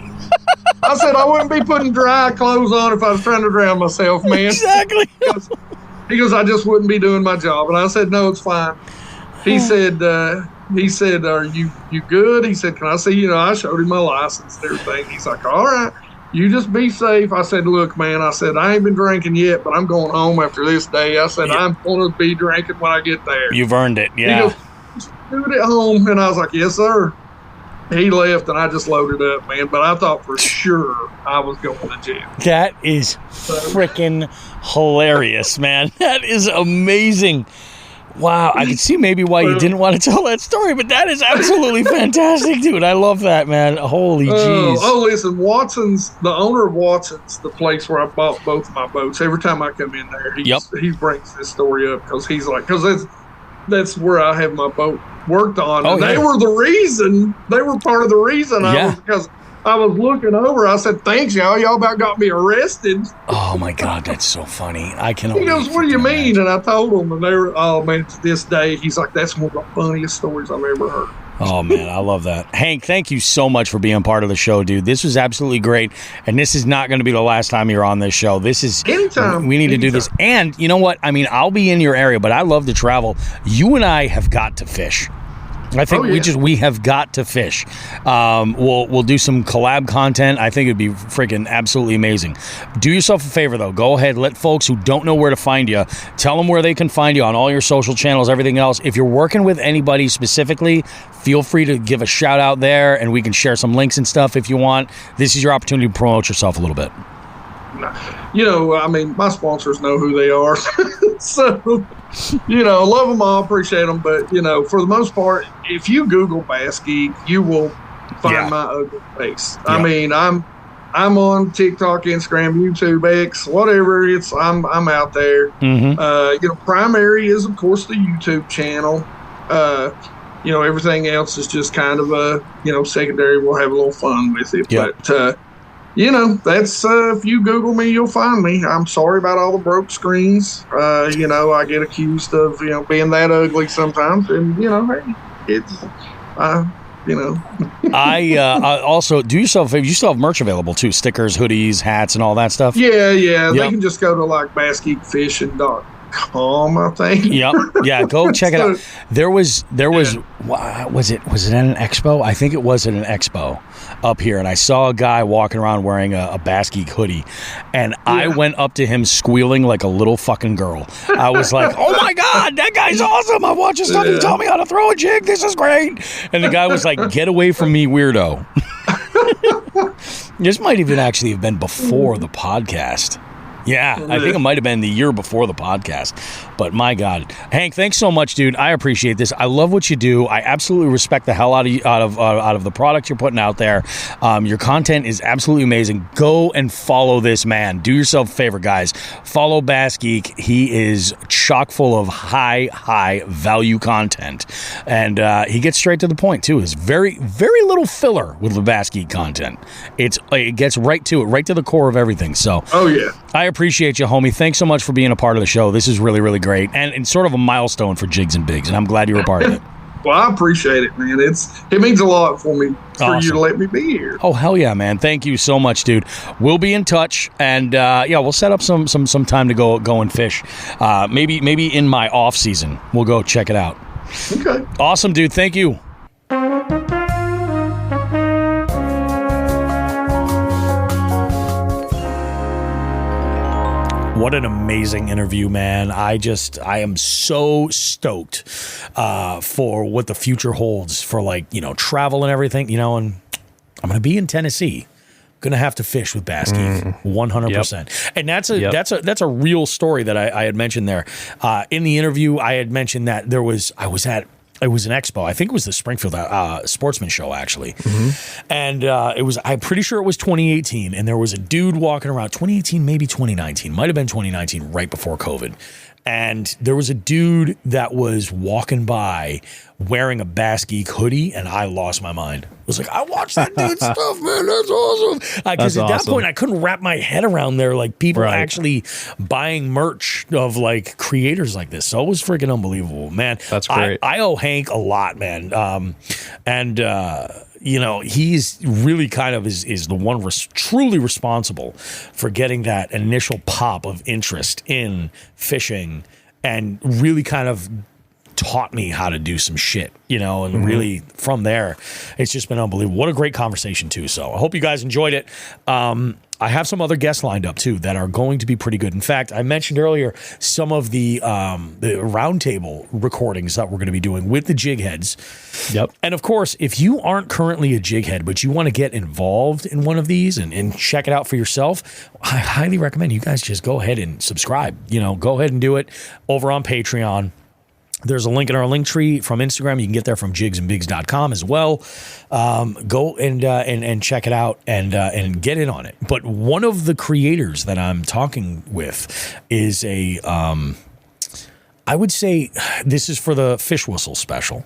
I said, I wouldn't be putting dry clothes on if I was trying to drown myself, man. Exactly. He goes, I just wouldn't be doing my job. And I said, no, it's fine. He said, he said, "Are you good?" He said, "Can I see you?" I showed him my license and everything. He's like, "All right, you just be safe." I said, "Look, man," I said, "I ain't been drinking yet, but I'm going home after this day." I said, "I'm going to be drinking when I get there." You've earned it, yeah. He goes, "Just do it at home." And I was like, "Yes, sir." He left, and I just loaded up, man. But I thought for sure I was going to jail. That is freaking hilarious, man. That is amazing. Wow, I can see maybe why you didn't want to tell that story, but that is absolutely fantastic, dude. I love that, man. Holy jeez. Listen, Watson's, the owner of Watson's, the place where I bought both of my boats. Every time I come in there, he brings this story up because he's like, because that's where I have my boat worked on. And they were part of the reason because I was looking over. I said, "Thanks, y'all. Y'all about got me arrested." Oh my God, that's so funny. I can. He goes, "What do you mean?" And I told him, and they were, "Oh man, to this day," he's like, "That's one of the funniest stories I've ever heard." Oh man, I love that. Hank, thank you so much for being part of the show, dude. This was absolutely great, and this is not going to be the last time you're on this show. This is anytime. We need to do this, and you know what? I mean, I'll be in your area, but I love to travel. You and I have got to fish. I think we have got to fish. We'll do some collab content. I think it'd be freaking absolutely amazing. Do yourself a favor though. Go ahead, let folks who don't know where to find you, tell them where they can find you on all your social channels, everything else. If you're working with anybody specifically, feel free to give a shout out there, and we can share some links and stuff if you want. This is your opportunity to promote yourself a little bit. You know, I mean, my sponsors know who they are. So, you know, love them all, appreciate them. But, you know, for the most part, if you Google BASSGEEK, you will find my ugly face. I mean, I'm on TikTok, Instagram, YouTube, X, whatever. I'm out there. You know, primary is, of course, the YouTube channel. You know, everything else is just kind of secondary. We'll have a little fun with it. But, you know, that's if you Google me, you'll find me. I'm sorry about all the broke screens. You know, I get accused of, you know, being that ugly sometimes. And, you know, hey, it's, you know. I also, do yourself a favor, you still have merch available too. Stickers, hoodies, hats, and all that stuff. Yeah. They can just go to like bassgeekfishing.com, I think. Yeah, go check it out. There was it at an expo? I think it was at an expo up here, and I saw a guy walking around wearing a BASSGEEK hoodie, and I went up to him squealing like a little fucking girl. I was like, "Oh my God, that guy's awesome. I watch his stuff. He taught me how to throw a jig. This is great." And the guy was like, "Get away from me, weirdo." This might even actually have been before the podcast. Yeah, I think it might have been the year before the podcast. But my God, Hank, thanks so much, dude. I appreciate this. I love what you do. I absolutely respect the hell out of the product you're putting out there. Your content is absolutely amazing. Go and follow this man. Do yourself a favor, guys. Follow BASSGEEK. He is chock full of high value content, and he gets straight to the point too. There's very little filler with the BASSGEEK content. It gets right to it, right to the core of everything. So, I appreciate you, homie. Thanks so much for being a part of the show. This is really great, and sort of a milestone for Jigs and Bigs, and I'm glad you were a part of it. Well, I appreciate it, man. It means a lot for me you to let me be here. Oh, hell yeah, man. Thank you so much, dude. We'll be in touch, and we'll set up some time to go and fish. Maybe in my off season, we'll go check it out. Okay. Awesome, dude. Thank you. What an amazing interview, man. I am so stoked for what the future holds for, travel and everything, and I'm going to be in Tennessee. Going to have to fish with BASSGEEK 100%. And that's a real story that I had mentioned there. In the interview, I had mentioned that it was an expo. I think it was the Springfield Sportsman Show, actually. And I'm pretty sure it was 2018. And there was a dude walking around, 2018, maybe 2019. Might have been 2019, right before COVID. And there was a dude that was walking by wearing a BASSGEEK hoodie, and I lost my mind. I was like, I watched that dude's stuff, man. That's awesome. Because at that point, I couldn't wrap my head around there, people actually buying merch of creators like this. So it was freaking unbelievable, man. That's great. I owe Hank a lot, man. He's really kind of is the one truly responsible for getting that initial pop of interest in fishing and really kind of taught me how to do some shit, and really from there, it's just been unbelievable. What a great conversation too. So I hope you guys enjoyed it. I have some other guests lined up too that are going to be pretty good. In fact, I mentioned earlier some of the roundtable recordings that we're going to be doing with the jig heads. Yep. And of course, if you aren't currently a jig head, but you want to get involved in one of these and check it out for yourself, I highly recommend you guys just go ahead and subscribe. Go ahead and do it over on Patreon. There's a link in our link tree from Instagram. You can get there from jigsandbigs.com as well. Go and check it out and get in on it. But one of the creators that I'm talking with is I would say this is for the fish whistle special.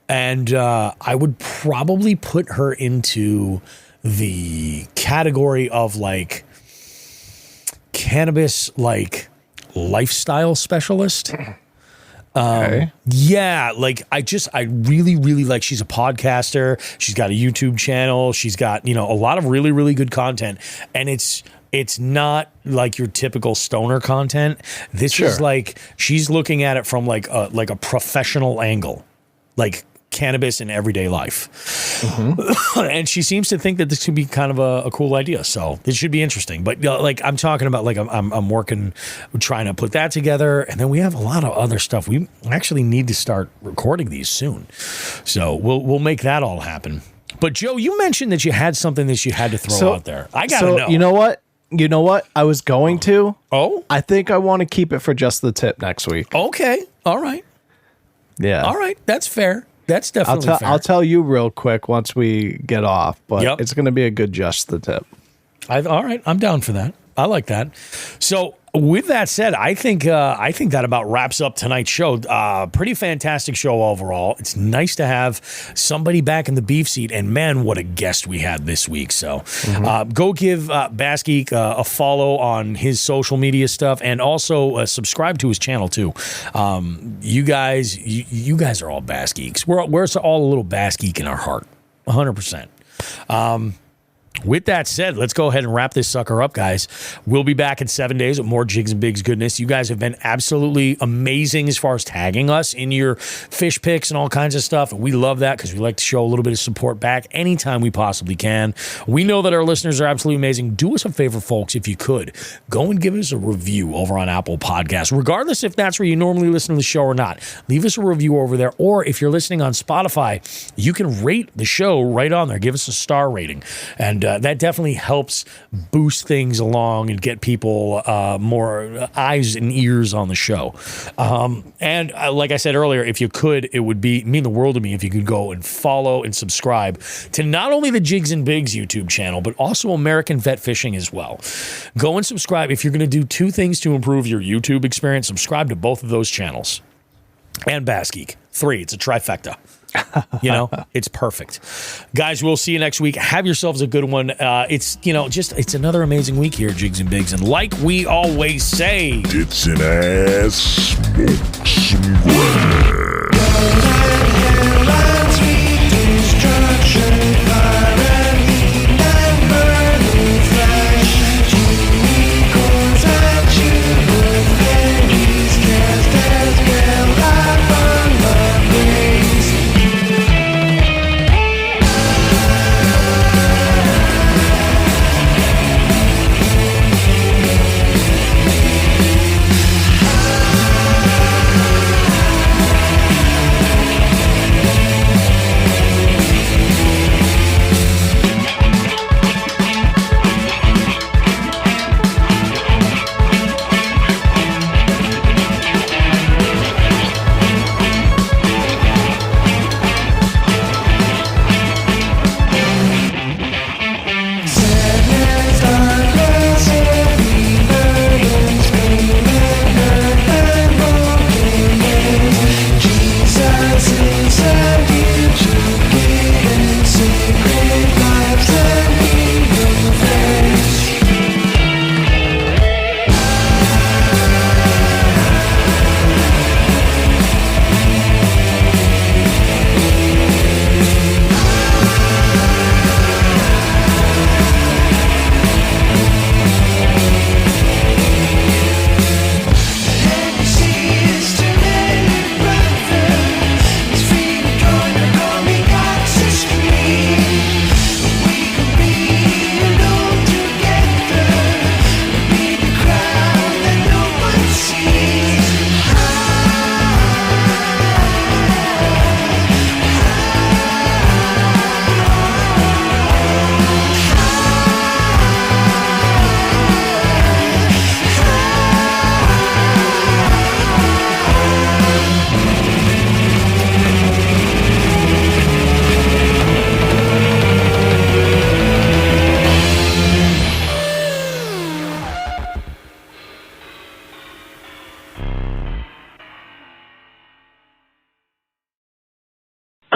And I would probably put her into the category of like cannabis, like lifestyle specialist. Okay. Yeah, like I really, really like, she's a podcaster. She's got a YouTube channel. She's got, a lot of really, really good content. And it's not like your typical stoner content. This is like, she's looking at it from like a professional angle, like cannabis in everyday life. And she seems to think that this could be kind of a cool idea. So this should be interesting. But like I'm talking about, like I'm working, trying to put that together. And then we have a lot of other stuff. We actually need to start recording these soon. So we'll make that all happen. But Joe, you mentioned that you had something that you had to throw out there. I gotta know. You know what? I was going to. Oh? I think I want to keep it for just the tip next week. Okay. All right. Yeah. All right. That's fair. That's definitely fair. I'll tell you real quick once we get off, but it's going to be a good just the tip. All right. I'm down for that. I like that. So with that said, I think that about wraps up tonight's show. Pretty fantastic show overall. It's nice to have somebody back in the beef seat, and man, what a guest we had this week. So go give BASSGEEK a follow on his social media stuff, and also subscribe to his channel too. You guys are all BASSGEEKs. We're all a little BASSGEEK in our heart, 100%. With that said, let's go ahead and wrap this sucker up, guys. We'll be back in 7 days with more Jigs and Bigs goodness. You guys have been absolutely amazing as far as tagging us in your fish picks and all kinds of stuff. And we love that because we like to show a little bit of support back anytime we possibly can. We know that our listeners are absolutely amazing. Do us a favor, folks, if you could. Go and give us a review over on Apple Podcasts, regardless if that's where you normally listen to the show or not. Leave us a review over there. Or if you're listening on Spotify, you can rate the show right on there. Give us a star rating. And that definitely helps boost things along and get people more eyes and ears on the show. And like I said earlier, if you could, it would mean the world to me if you could go and follow and subscribe to not only the Jigs and Bigs YouTube channel, but also American Vet Fishing as well. Go and subscribe. If you're going to do two things to improve your YouTube experience, subscribe to both of those channels. And BASSGEEK. 3. It's a trifecta. It's perfect. Guys, we'll see you next week. Have yourselves a good one. It's another amazing week here at Jigs and Bigs. And like we always say, tits and ass, smoke some grass.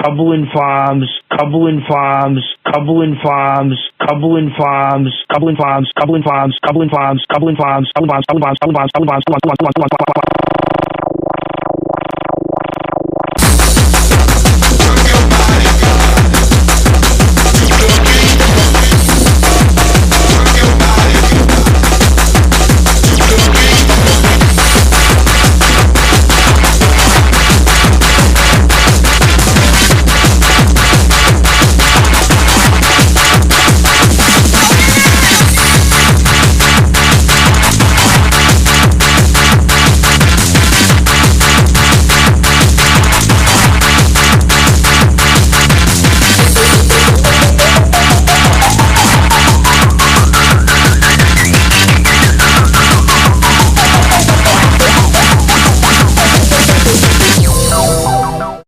Coupling farms, coupling farms, coupling farms, coupling farms, coupling farms, coupling farms, coupling farms, coupling farms, coupling farms, coupling farms, coupling farms, coupling farms, coupling farms, coupling farms,